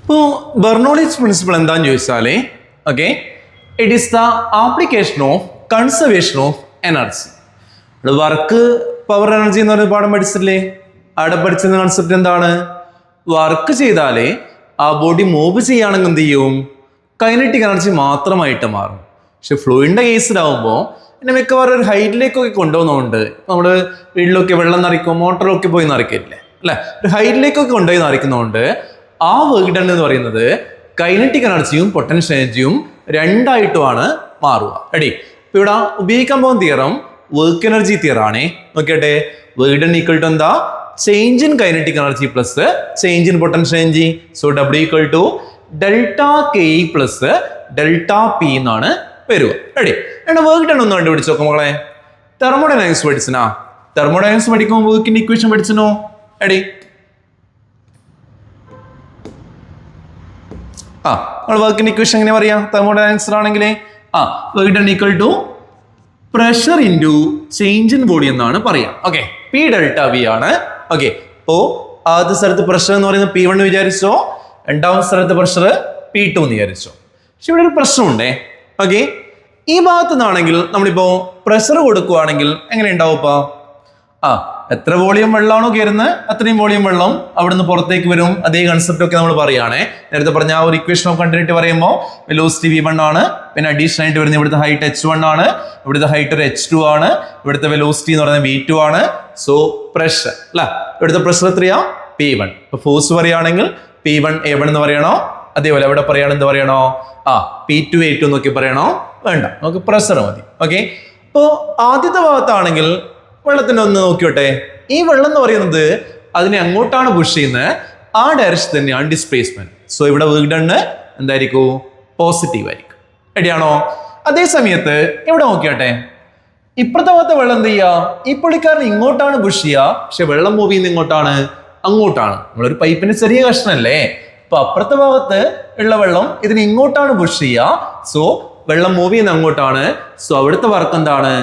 ഇപ്പോൾ ബെർണോളിസ് പ്രിൻസിപ്പിൾ എന്താന്ന് ചോദിച്ചാലേ, okay, it is the application of conservation of energy. Work power energy എന്ന് പറയുന്ന പാഠം പഠിച്ചില്ലേ? അവിടെ പഠിച്ചിരുന്ന കൺസെപ്റ്റ് എന്താണ്? വർക്ക് ചെയ്താലേ ആ ബോഡി മൂവ് ചെയ്യുകയാണെങ്കിൽ എന്ത് ചെയ്യും? കൈനറ്റിക് എനർജി മാത്രമായിട്ട് മാറും. പക്ഷെ ഫ്ലൂയിഡിന്റെ കേസിലാവുമ്പോൾ പിന്നെ മിക്കവാറും ഒരു ഹൈറ്റിലേക്കൊക്കെ കൊണ്ടുപോകുന്നതുകൊണ്ട് നമ്മൾ വീട്ടിലൊക്കെ വെള്ളം നിറയ്ക്കും, മോട്ടറൊക്കെ പോയി നിറയ്ക്കില്ലേ, അല്ലെ? ഒരു ഹൈറ്റിലേക്കൊക്കെ കൊണ്ടുപോയി നിറയ്ക്കുന്നതുകൊണ്ട് ആ വർക്ക് ഡൺ എന്ന് പറയുന്നത് കൈനറ്റിക് എനർജിയും പൊട്ടൻഷ്യൽ എനർജിയും രണ്ടായിട്ടുമാണ് മാറുക. റെഡി? ഇപ്പൊ ഇവിടെ ഉപയോഗിക്കാൻ പോകുന്ന തിയറം വർക്ക് എനർജി തിയർ ആണേ. നോക്കിയട്ടെ, വർക്ക് ഡൺ ഈക്വൽ ടു എന്താ? Change in kinetic energy plus change in potential energy. So W equal to delta K plus delta P എന്നാണ് വരിക. റെഡി? എടാ വർക്ക് ഡൺ ഒന്ന് കണ്ടുപിടിച്ച് നോക്കാം മക്കളെ. തെർമോഡൈനാമിക്സ് പഠിച്ചനാ? തെർമോഡൈനാമിക്സ് പഠിക്കുമ്പോൾ വർക്കിന്റെ ഇക്വേഷൻ പഠിച്ചനോ? റെഡി? നമ്മൾ വർക്കിന്റെ ഇക്വേഷൻ എങ്ങനെ പറയാം തെർമോഡൈനാമിക്സ് ആണെങ്കിൽ? Work done equal to pressure into change in volume എന്നാണ് പറയാം. ഓക്കെ, പി ഡെൽറ്റ വി ആണ്. ഓക്കെ, അപ്പോ ആദ്യ സ്ഥലത്ത് പ്രഷർ എന്ന് പറയുന്നത് P1 എന്ന് വിചാരിച്ചോ, രണ്ടാമത്തെ സ്ഥലത്ത് പ്രഷർ P2 എന്ന് വിചാരിച്ചോ. പക്ഷെ ഇവിടെ ഒരു പ്രശ്നമുണ്ടേ. ഓക്കെ, ഈ ഭാഗത്തു നിന്നാണെങ്കിൽ നമ്മളിപ്പോ പ്രഷർ കൊടുക്കുവാണെങ്കിൽ എങ്ങനെ ഉണ്ടാവും ഇപ്പൊ? എത്ര വോളിയം വെള്ളമാണോ കയറുന്നത് അത്രയും വോളിയം വെള്ളം അവിടുന്ന് പുറത്തേക്ക് വരും. അതേ കൺസെപ്റ്റ് ഒക്കെ നമ്മൾ പറയുകയാണേ. നേരത്തെ പറഞ്ഞ ആ ഒരു ഇക്വേഷൻ ഓഫ് കണ്ടിന്യൂറ്റി പറയുമ്പോൾ വെലോസിറ്റി V1 ആണ്, പിന്നെ അഡീഷണൽ ആയിട്ട് വരുന്ന ഇവിടുത്തെ ഹൈറ്റ് H1 ആണ്, ഇവിടുത്തെ ഹൈറ്റ് ഒരു H2 ആണ്, ഇവിടുത്തെ വെലോസിറ്റി എന്ന് പറയുന്നത് V2 ആണ്. സോ പ്രഷർ അല്ല, ഇവിടുത്തെ പ്രഷർ എത്രയാ? P1. ഇപ്പൊ ഫോഴ്സ് പറയുകയാണെങ്കിൽ P1 A1 എന്ന് പറയണോ? അതേപോലെ എവിടെ പറയണം എന്ത് പറയണോ? P2 A2 എന്നൊക്കെ പറയണോ? വേണ്ട, നമുക്ക് പ്രഷർ മതി. ഓക്കെ, അപ്പോ ആദ്യത്തെ ഭാഗത്താണെങ്കിൽ വെള്ളത്തിന്റെ ഒന്ന് നോക്കിയോട്ടെ. ഈ വെള്ളം എന്ന് പറയുന്നത് അതിനെ അങ്ങോട്ടാണ് പുഷ് ചെയ്യുന്നത്, ആ ഡയറക്ഷൻ തന്നെയാണ് ഡിസ്പ്ലേസ്മെന്റ്. സോ ഇവിടെ വർക്ക് ഡൺ എന്തായിരിക്കും? പോസിറ്റീവ് ആയിരിക്കും. റെഡിയാണോ? അതേ സമയത്ത് ഇവിടെ നോക്കിയോട്ടെ, ഇപ്പുറത്തെ ഭാഗത്തെ വെള്ളം എന്ത് ചെയ്യുക? ഈ പുള്ളിക്കാരൻ ഇങ്ങോട്ടാണ് പുഷ് ചെയ്യുക, പക്ഷെ വെള്ളം മൂവ് ചെയ്യുന്നത് ഇങ്ങോട്ടാണ്, അങ്ങോട്ടാണ്. നമ്മളൊരു പൈപ്പിന്റെ ചെറിയ കഷ്ണല്ലേ. അപ്പൊ അപ്പുറത്തെ ഭാഗത്ത് ഉള്ള വെള്ളം ഇതിന് ഇങ്ങോട്ടാണ് പുഷ് ചെയ്യുക. സോ വെള്ളം മൂവ് ചെയ്യുന്നത് അങ്ങോട്ടാണ്. സോ അവിടുത്തെ വർക്ക് എന്താണ്?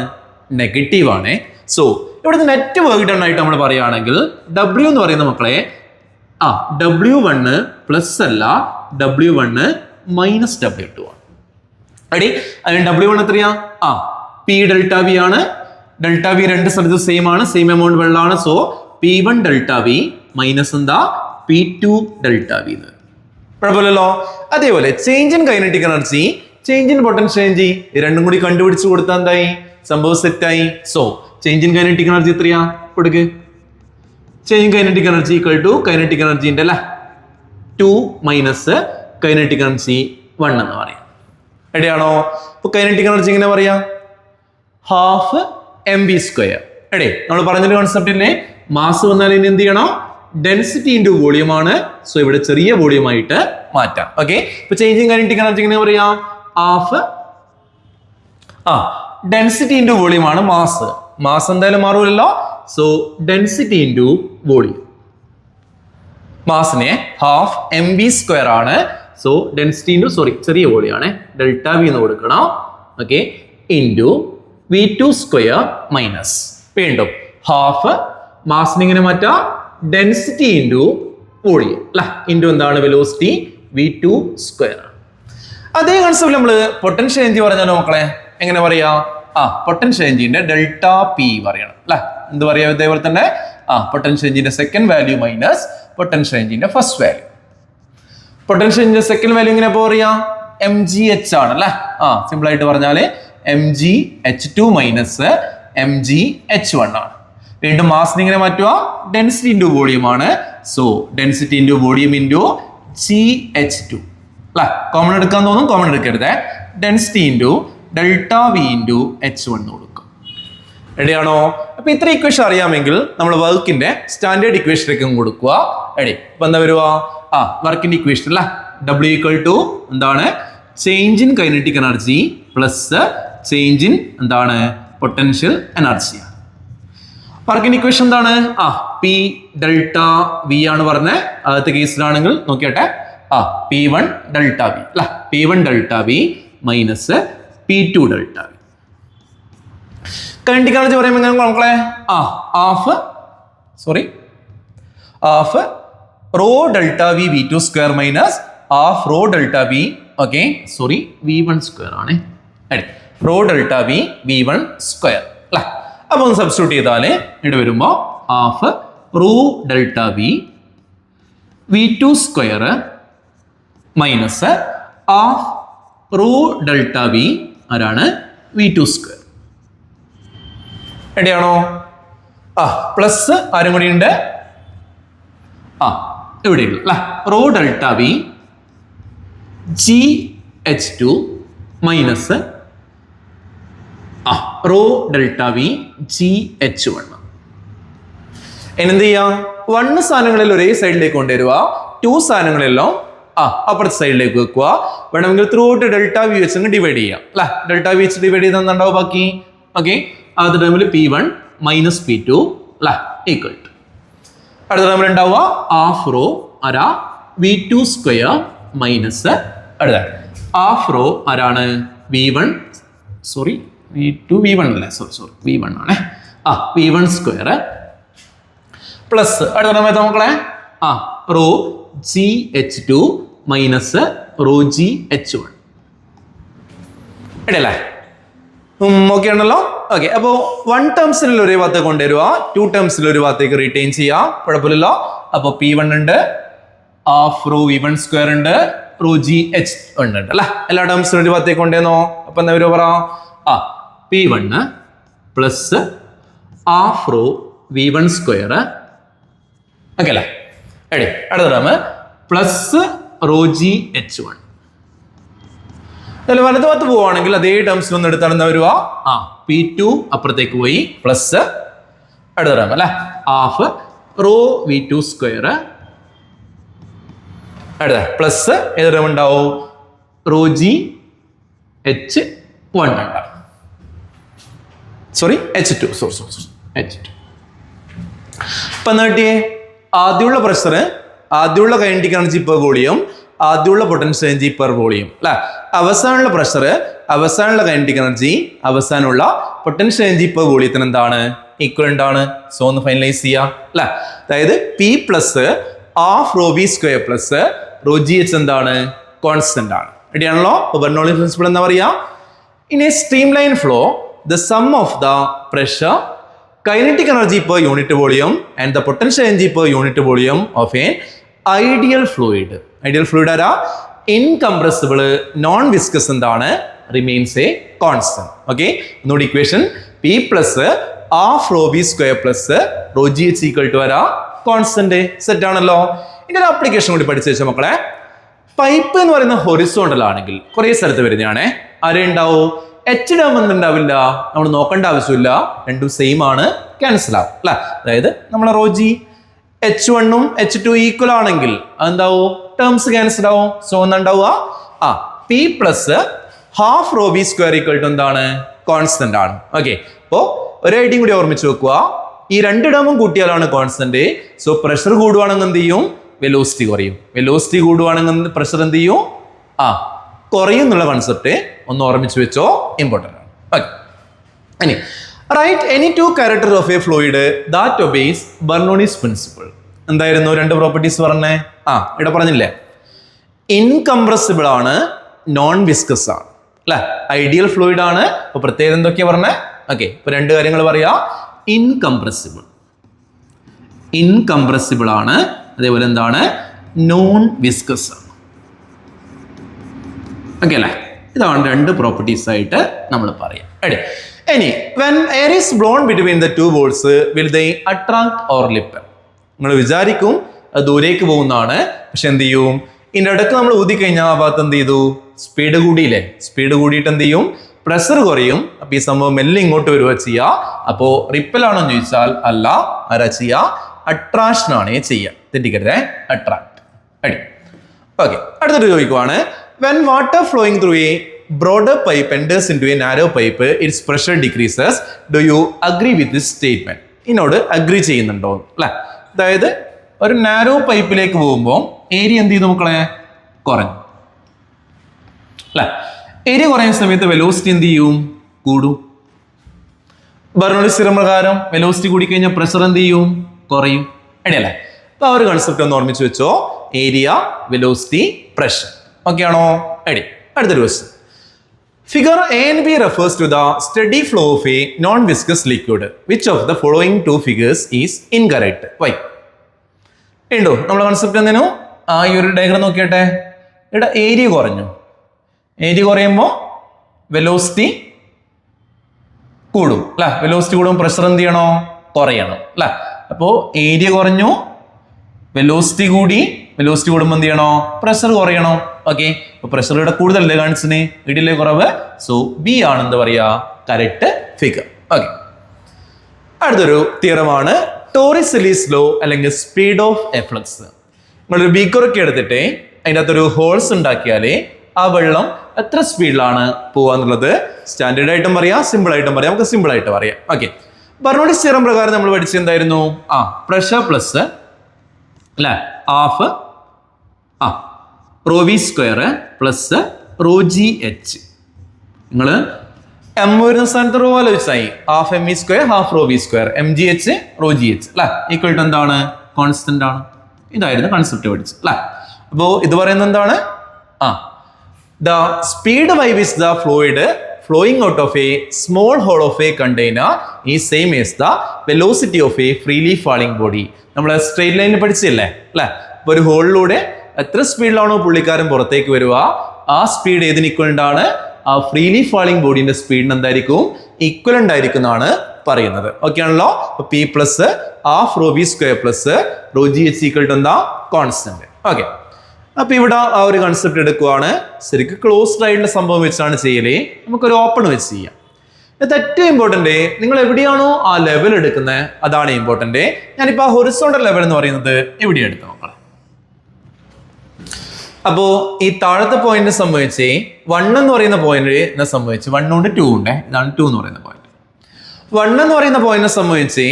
നെഗറ്റീവ് ആണ്. സോ ഇവിടുത്തെ നെറ്റ് വർക്ക് ഡൺ ആയിട്ട് നമ്മൾ പറയുകയാണെങ്കിൽ W എന്ന് പറയുന്ന മക്കളെ W1 പ്ലസ് അല്ല, W1 മൈനസ് W2 ആണ്. റെഡി? അതിന് W1 എത്രയാ? P ഡെൽറ്റ വി ആണ്. ഡെൽറ്റ വി രണ്ട് സ്ഥലത്ത് സെയിം ആണ്, സെയിം എമൗണ്ട് വെള്ളമാണ്. So P1 delta V minus എന്താ? P2 delta V. കുഴപ്പമില്ലല്ലോ. അതേപോലെ change in kinetic energy, change in potential energy രണ്ടും കൂടി കണ്ടുപിടിച്ച് കൊടുത്താൽ എന്തായി? സംഭവം സെറ്റായി. So change in kinetic energy എത്രയാ? കൊടുക്ക്. Change in kinetic energy equal to kinetic എനർജിന്റെ അല്ലേ 2 മൈനസ് കൈനറ്റിക് എനർജി 1 എന്ന് പറയാം. റെഡിയാണോ? ഇപ്പൊ കൈനറ്റിക് എനർജി എങ്ങനെ പറയാം? Half mv². റെഡി? നമ്മൾ പറഞ്ഞൊരു കോൺസെപ്റ്റ് ഇല്ലേ, മാസ് വന്നാൽ ഇനി എന്ത് ചെയ്യണം? ഡെൻസിറ്റി ഇൻറ്റു വോളിയം ആണ്. സോ ഇവിടെ ചെറിയ വോളിയം ആയിട്ട് മാറ്റാം. ഓക്കെ, ഇപ്പൊ ചേഞ്ച് ഇൻ കൈനറ്റിക് എനർജി എങ്ങനെ പറയാം? ഹാഫ് ഡെൻസിറ്റി ഇൻറ്റു വോളിയം ആണ് മാസ്. മാസ് എന്തായാലും മാറൂലല്ലോ. So density into volume. മാസിനെ ഹാഫ് mv² ആണ്. സോ ഡെൻസിറ്റി ഇൻറ്റു ചെറിയ വോളിയം ആണ്, ഡെൽറ്റ വി എന്ന് കൊടുക്കണം. ഓക്കെ, ഇൻറ്റു V2² മൈനസ് വീണ്ടും ഹാഫ് മാസിനെ ഇങ്ങനെ മാറ്റാം, ഡെൻസിറ്റി ഇൻറ്റു വോളിയം അല്ല, ഇൻറ്റു എന്താണ്? Velocity V2². അതേ കൺസെപ്റ്റ് നമ്മൾ പൊട്ടൻഷ്യൽ എനർജി പറഞ്ഞാലോ മക്കളെ? എങ്ങനെ പറയാ? പൊട്ടൻഷ്യൽ എനർജിന്റെ ഡെൽറ്റ പി പറയണം അല്ലെ. എന്ത് പറയാ? ഇതേപോലെ തന്നെ പൊട്ടൻഷ്യൽ എനർജിന്റെ സെക്കൻഡ് വാല്യൂ മൈനസ് പൊട്ടൻഷ്യൽ എനർജിന്റെ ഫസ്റ്റ് വാല്യൂ. പൊട്ടൻഷ്യൽ എനർജിന്റെ സെക്കൻഡ് വാല്യൂ എങ്ങനെ പറയാ? mgh ആണ് അല്ലെ. സിമ്പിൾ ആയിട്ട് പറഞ്ഞാല് mgh2 മൈനസ് mgh1 ആണ്. വീണ്ടും മാസിനെ ഇങ്ങനെ മാറ്റുക, ഡെൻസിറ്റി ഇൻറ്റു വോളിയം ആണ്. So density into volume into gh2 അല്ലെ. കോമൺ എടുക്കാൻ തോന്നും, കോമൺ എടുക്കരുത്. Density into delta V into H1 കൊടുക്കും. റെഡിയാണോ? അപ്പൊ ഇത്ര ഇക്വേഷൻ അറിയാമെങ്കിൽ നമ്മൾ വർക്കിന്റെ സ്റ്റാൻഡേർഡ് ഇക്വേഷനിലേക്കും കൊടുക്കുക. റെഡി? അപ്പൊ എന്താ വരുക? വർക്കിന്റെ ഇക്വേഷൻ അല്ല, W ഈക്വൽ ടു എന്താണ്? Change in kinetic energy plus change in എന്താണ്? Potential energy. വർക്കിന്റെ ഇക്വേഷൻ എന്താണ്? P ഡെൽറ്റ വി ആണ് പറഞ്ഞത്. ആദ്യത്തെ കേസിലാണെങ്കിൽ നോക്കിയട്ടെ, P1 ഡെൽറ്റ വി അല്ല, P1 delta V minus P2 delta V. Kinetic energy പറയുമ്പോൾ എങ്ങനെ മക്കളെ? Half rho delta V V2² minus half rho delta V V1² ആണ്. റോ ഡെൽറ്റ വി V1² അല്ല. അപ്പൊ ഒന്ന് സബ്സ്റ്റിറ്റ്യൂട്ട് ചെയ്താല് ഇവിടെ വരുമ്പോ half rho delta V V2² minus half rho delta V ആരാണ്? V2². റെഡിയാണോ? പ്ലസ് ആരും കൂടി ഉണ്ട്, ഇവിടെയുള്ളൂ അല്ലെ. Rho delta V gh2 minus rho delta V gh1. ഇനി എന്ത് ചെയ്യാം? 1 സാധനങ്ങളിൽ ഒരേ സൈഡിലേക്ക് കൊണ്ടുവരിക, 2 സാധനങ്ങളെല്ലാം അപ്പുറത്തെ സൈഡിലേക്ക് വെക്കുക. വേണമെങ്കിൽ ത്രൂ ഔട്ട് ഡെൽറ്റ വി വെച്ച് ഡിവൈഡ് ചെയ്യാം അല്ലെ. ഡെൽറ്റ വി വെച്ച് ഡിവൈഡ് ചെയ്താൽ എന്താണ്ടാവും ബാക്കി? ഓക്കെ, ആദ്യ ടേമിൽ P1 മൈനസ് P2 അല്ലെ ഈക്വൽ ടു, അടുത്ത ടേമിൽ ഉണ്ടാവുക ഹാഫ് റോ അര V2 സ്ക്വയർ മൈനസ് അടുത്ത ഹാഫ് റോ ആരാണ്? V1 സോറി V1 അല്ലേ, സോറി V1 ആണ്. V1 സ്ക്വയർ പ്ലസ് അടുത്ത ടേം ഏതാ മക്കളെ? Rho GH2 minus rho GH1 ഇടയല്ലേ? ഓക്കെ ആണല്ലോ. ഓക്കെ, അപ്പോൾ 1 ടേംസിൽ ഒരു ഭാഗത്തേക്ക് കൊണ്ടുവരിക, 2 ടേംസിൽ ഒരു ഭാഗത്തേക്ക് റീറ്റെയിൻ ചെയ്യാം, കുഴപ്പമില്ലല്ലോ. അപ്പോൾ P1 ഉണ്ട്, ഹാഫ് റോ V1 സ്ക്വയർ ഉണ്ട്, റോ GH1 ഉണ്ട് അല്ലെ. എല്ലാ ടേംസിലും ഒരു ഭാഗത്തേക്ക് കൊണ്ടുവന്നോ. അപ്പൊ എന്താ ഒരു പറ? P1 plus half raw V1 square okay അല്ലേ. എടി അടുത്ത ടേം പ്ലസ് റോ GH1. അതിൽ വലത് ഭാഗത്ത് പോവുകയാണെങ്കിൽ അതേ ടേംസിൽ ഒന്ന് എടുത്താണ് എന്താ വരുക? P2 അപ്പുറത്തേക്ക് പോയി പ്ലസ് അടുത്ത ടേം അല്ലെ ഹാഫ് റോ V2 സ്ക്വയർ അടുത്ത പ്ലസ് ഏത് ടേം ഉണ്ടാവും? റോ GH1 ഉണ്ടാവും. Sorry H2 H2. ഇപ്പൊ എന്താ കിട്ടിയേ? ആദ്യമുള്ള പ്രഷർ, ആദ്യമുള്ള കൈനറ്റിക് എനർജി പെർ വോളിയം, ആദ്യമുള്ള പൊട്ടൻഷ്യൽ എനർജി പെർ വോളിയം അല്ലെ. അവസാനമുള്ള പ്രഷർ, അവസാനമുള്ള കൈനറ്റിക് എനർജി, അവസാനമുള്ള പൊട്ടൻഷ്യൽ എനർജി പെർ വോളിയത്തിന് എന്താണ്? ഈക്വലന്റ് ആണ്. സോ ഒന്ന് ഫൈനലൈസ് ചെയ്യാം അല്ലെ. അതായത് P plus half rho V square plus rho GH എന്താണ്? കോൺസ്റ്റന്റ് ആണ്. റെഡിയാണല്ലോ. ബെർണോളിസ് പ്രിൻസിപ്പിൾ എന്താ പറയാ? In A stream line flow the sum of the pressure, kinetic energy per unit volume and the potential energy per unit volume of an ideal fluid. Ideal fluid ആരാ? Incompressible, non-viscous എന്താണ്? Remains a constant. Okay, note equation P plus half rho V square plus rho GH equal to ആരാ? Constant. Set ആണല്ലോ. ഇതിന്റെ ഒരു application കൂടി പഠിച്ചു വെച്ചാൽ മക്കളെ, പൈപ്പ് എന്ന് പറയുന്ന ഹൊറിസോണ്ടൽ ആണെങ്കിൽ കുറെ സ്ഥലത്ത് വരുന്നതാണേ. ആരെ ഉണ്ടാവും? H ടേം ഒന്നും ഉണ്ടാവില്ല, നമ്മൾ നോക്കേണ്ട ആവശ്യമില്ല, രണ്ടും സെയിം ആണ്, ക്യാൻസൽ ആവും അല്ലെ. അതായത് നമ്മളെ റോ H1 H2 ഈക്വൽ ആണെങ്കിൽ എന്താവും? ടേംസ് ക്യാൻസൽ ആവും. സോ എന്താണ്ടാവുക? P plus half rho V square equal to എന്താണ്? കോൺസ്റ്റന്റ് ആണ്. ഓക്കെ, അപ്പോ ഒരു ഐഡിയും കൂടി ഓർമ്മിച്ച് വെക്കുക. ഈ 2 ടേമും കൂട്ടിയാലാണ് കോൺസ്റ്റന്റ്. സോ പ്രഷർ കൂടുവാണെങ്കിൽ എന്ത് ചെയ്യും? വെലോസിറ്റി കുറയും. വെലോസിറ്റി കൂടുവാണെങ്കിൽ പ്രഷർ എന്ത് ചെയ്യും? കുറയും എന്നുള്ള കൺസെപ്റ്റ് ഒന്ന് ഓർമ്മിച്ച് വെച്ചോ, ഇമ്പോർട്ടൻ്റ് ആണ്. ഓക്കെ, ഇനി write any 2 character of a fluid that obeys Bernoulli's principle. എന്തായിരുന്നു 2 പ്രോപ്പർട്ടീസ് പറഞ്ഞേ? ഇവിടെ പറഞ്ഞില്ലേ, ഇൻകംപ്രസിബിൾ ആണ്, നോൺ വിസ്കസ് ആണ് അല്ലെ. ഐഡിയൽ ഫ്ലൂയിഡ് ആണ്. അപ്പൊ പ്രത്യേകത എന്തൊക്കെയാ പറഞ്ഞേ? ഓക്കെ, ഇപ്പൊ 2 കാര്യങ്ങൾ പറയാ. ഇൻകംപ്രസിബിൾ ആണ്, അതേപോലെ എന്താണ്? നോൺ വിസ്കസ് ആണ്. ഓക്കെ അല്ലേ. ഇതാണ് 2 പ്രോപ്പർട്ടീസ് ആയിട്ട് നമ്മൾ പറയാം. ഇനി when air is blown between the 2 walls will they attract or repel? നിങ്ങൾ വിചാരിക്കും അത് ദൂരേക്ക് പോകുന്നതാണ്, പക്ഷെ എന്ത് ചെയ്യും? ഇതിൻ്റെ ഇടയ്ക്ക് നമ്മൾ ഊതിക്കഴിഞ്ഞാൽ ആ ഭാഗത്ത് എന്ത് ചെയ്തു? സ്പീഡ് കൂടിയില്ലേ? സ്പീഡ് കൂടിയിട്ട് എന്ത് ചെയ്യും? പ്രഷർ കുറയും. അപ്പൊ ഈ സംഭവം മെല്ലെ ഇങ്ങോട്ട് വരിക ചെയ്യുക. അപ്പോ റിപ്പൽ ആണോ എന്ന് ചോദിച്ചാൽ അല്ല, ആരാ ചെയ്യുക? അട്രാക്ഷൻ ആണ് ചെയ്യുക. തെറ്റിക്കരുതേ, അട്രാക്ട്. ഓക്കെ, അടുത്തൊരു ചോദിക്കുവാണ്, when water flowing through a broader pipe enters into a narrow pipe, its pressure decreases. Do you agree with this statement? ഇതിനോട് അഗ്രി ചെയ്യുന്നുണ്ടോ അല്ലെ. അതായത് ഒരു നാരോ പൈപ്പിലേക്ക് പോകുമ്പോൾ ഏരിയ എന്ത് ചെയ്തു മക്കളെ? കുറഞ്ഞു അല്ലെ. ഏരിയ കുറയുന്ന സമയത്ത് വെലോസിറ്റി എന്ത് ചെയ്യും? കൂടും. ബെർണോളിസ് തിയറം പ്രകാരം വെലോസിറ്റി കൂടിക്കഴിഞ്ഞാൽ പ്രഷർ എന്ത് ചെയ്യും? കുറയും. ഇടയല്ലേ. അപ്പൊ ആ ഒരു കൺസെപ്റ്റ് ഒന്ന് ഓർമ്മിച്ച് വെച്ചോ. Area, velocity, pressure. ഓക്കെ ആണോ? എടി അടുത്തൊരു question. Figure A and B refers to the steady flow of a non-viscous liquid. Which of the following 2 figures is incorrect? Why? ഉണ്ടോ നമ്മുടെ കൺസെപ്റ്റ് എന്തേനു? ഈ ഒരു ഡയഗ്രം നോക്കിയട്ടെ. ഇവിടെ ഏരിയ കുറഞ്ഞു. ഏരിയ കുറയുമ്പോൾ വെലോസിറ്റി കൂടും അല്ലെ. വെലോസിറ്റി കൂടുമ്പോൾ പ്രഷർ എന്ത് ചെയ്യണോ? കുറയണം അല്ലെ. അപ്പോൾ ഏരിയ കുറഞ്ഞു, വെലോസിറ്റി കൂടി. വെലോസിറ്റി കൂടുമ്പോൾ എന്ത് ചെയ്യണോ? പ്രഷർ കുറയണോ? ഓക്കെ, അപ്പൊ പ്രഷർ ഇവിടെ കൂടുതലല്ലേ കാണിച്ചിന്, ഇടിയിലെ കുറവ്. സോ ബി ആണ് എന്താ പറയാ? Correct figure. ഓക്കെ, അടുത്തൊരു തിയറമാണ് ടോറിസെലി സ്ലോ അല്ലെങ്കിൽ സ്പീഡ് ഓഫ് എഫ്ലക്സ്. നിങ്ങളൊരു ബീക്കറൊക്കെ എടുത്തിട്ട് അതിൻ്റെ അകത്തൊരു ഹോൾസ് ഉണ്ടാക്കിയാൽ ആ വെള്ളം എത്ര സ്പീഡിലാണ് പോവാന്നുള്ളത് സ്റ്റാൻഡേർഡ് ആയിട്ടും പറയാം, സിമ്പിൾ ആയിട്ടും പറയാം. നമുക്ക് സിമ്പിൾ ആയിട്ട് പറയാം. ഓക്കെ, ബെർണോളിസ് തിയറം പ്രകാരം നമ്മൾ പഠിച്ചത് എന്തായിരുന്നു? പ്രഷർ പ്ലസ് അല്ലെ half rho V square plus rho G H. നിങ്ങൾ എം വരുന്ന സ്ഥാനത്ത് റോ ആലോചിച്ചായി. Half M V square half rho V square M G H rho G H അല്ലെ ഈക്വൽ ടു എന്താണ്? കോൺസ്റ്റന്റ് ആണ്. ഇതായിരുന്നു കൺസെപ്റ്റ് പഠിച്ചത് അല്ലെ. അപ്പോ ഇത് പറയുന്നത് എന്താണ്? The speed by which the fluid flowing out of a small hole of a container is same as the velocity of a freely falling body. നമ്മൾ സ്ട്രെയിറ്റ് ലൈനിൽ പഠിച്ചില്ലേ അല്ലെ? അപ്പൊ ഒരു ഹോളിലൂടെ എത്ര സ്പീഡിലാണോ പുള്ളിക്കാരൻ പുറത്തേക്ക് വരിക, ആ സ്പീഡ് ഏതിന് ഇക്വലന്റ് ആണ്? ആ ഫ്രീലി ഫാളിംഗ് ബോഡിന്റെ സ്പീഡിന് എന്തായിരിക്കും? ഇക്വലന്റ് ആയിരിക്കും എന്നാണ് പറയുന്നത്. ഓക്കെ ആണല്ലോ? P plus half rho V square plus rho G H equal to എന്താ? കോൺസ്റ്റന്റ്. ഓക്കെ, അപ്പൊ ഇവിടെ ആ ഒരു കൺസെപ്റ്റ് എടുക്കുവാണ്. ശരിക്കും ക്ലോസ്ഡ് ആയിട്ടുള്ള സംഭവം വെച്ചാണ് ചെയ്യല്. നമുക്കൊരു ഓപ്പൺ വെച്ച് ചെയ്യാം. ഇത് ഏറ്റവും ഇമ്പോർട്ടന്റ്, നിങ്ങൾ എവിടെയാണോ ആ ലെവൽ എടുക്കുന്നത് അതാണ് ഇമ്പോർട്ടന്റ്. ഞാനിപ്പോ ആ ഹൊറിസോണ്ടൽ ലെവൽ എന്ന് പറയുന്നത് എവിടെ എടുത്തു നോക്കണം. അപ്പോ ഈ താഴത്തെ പോയിന്റിനെ സംബന്ധിച്ച് 1 എന്ന് പറയുന്ന പോയിന്റിനെ സംബന്ധിച്ച് 1 ഉണ്ട് 2 ഉണ്ട്. ഇതാണ് 2 എന്ന് പറയുന്ന പോയിന്റ്. 1 എന്ന് പറയുന്ന പോയിന്റിനെ സംബന്ധിച്ച്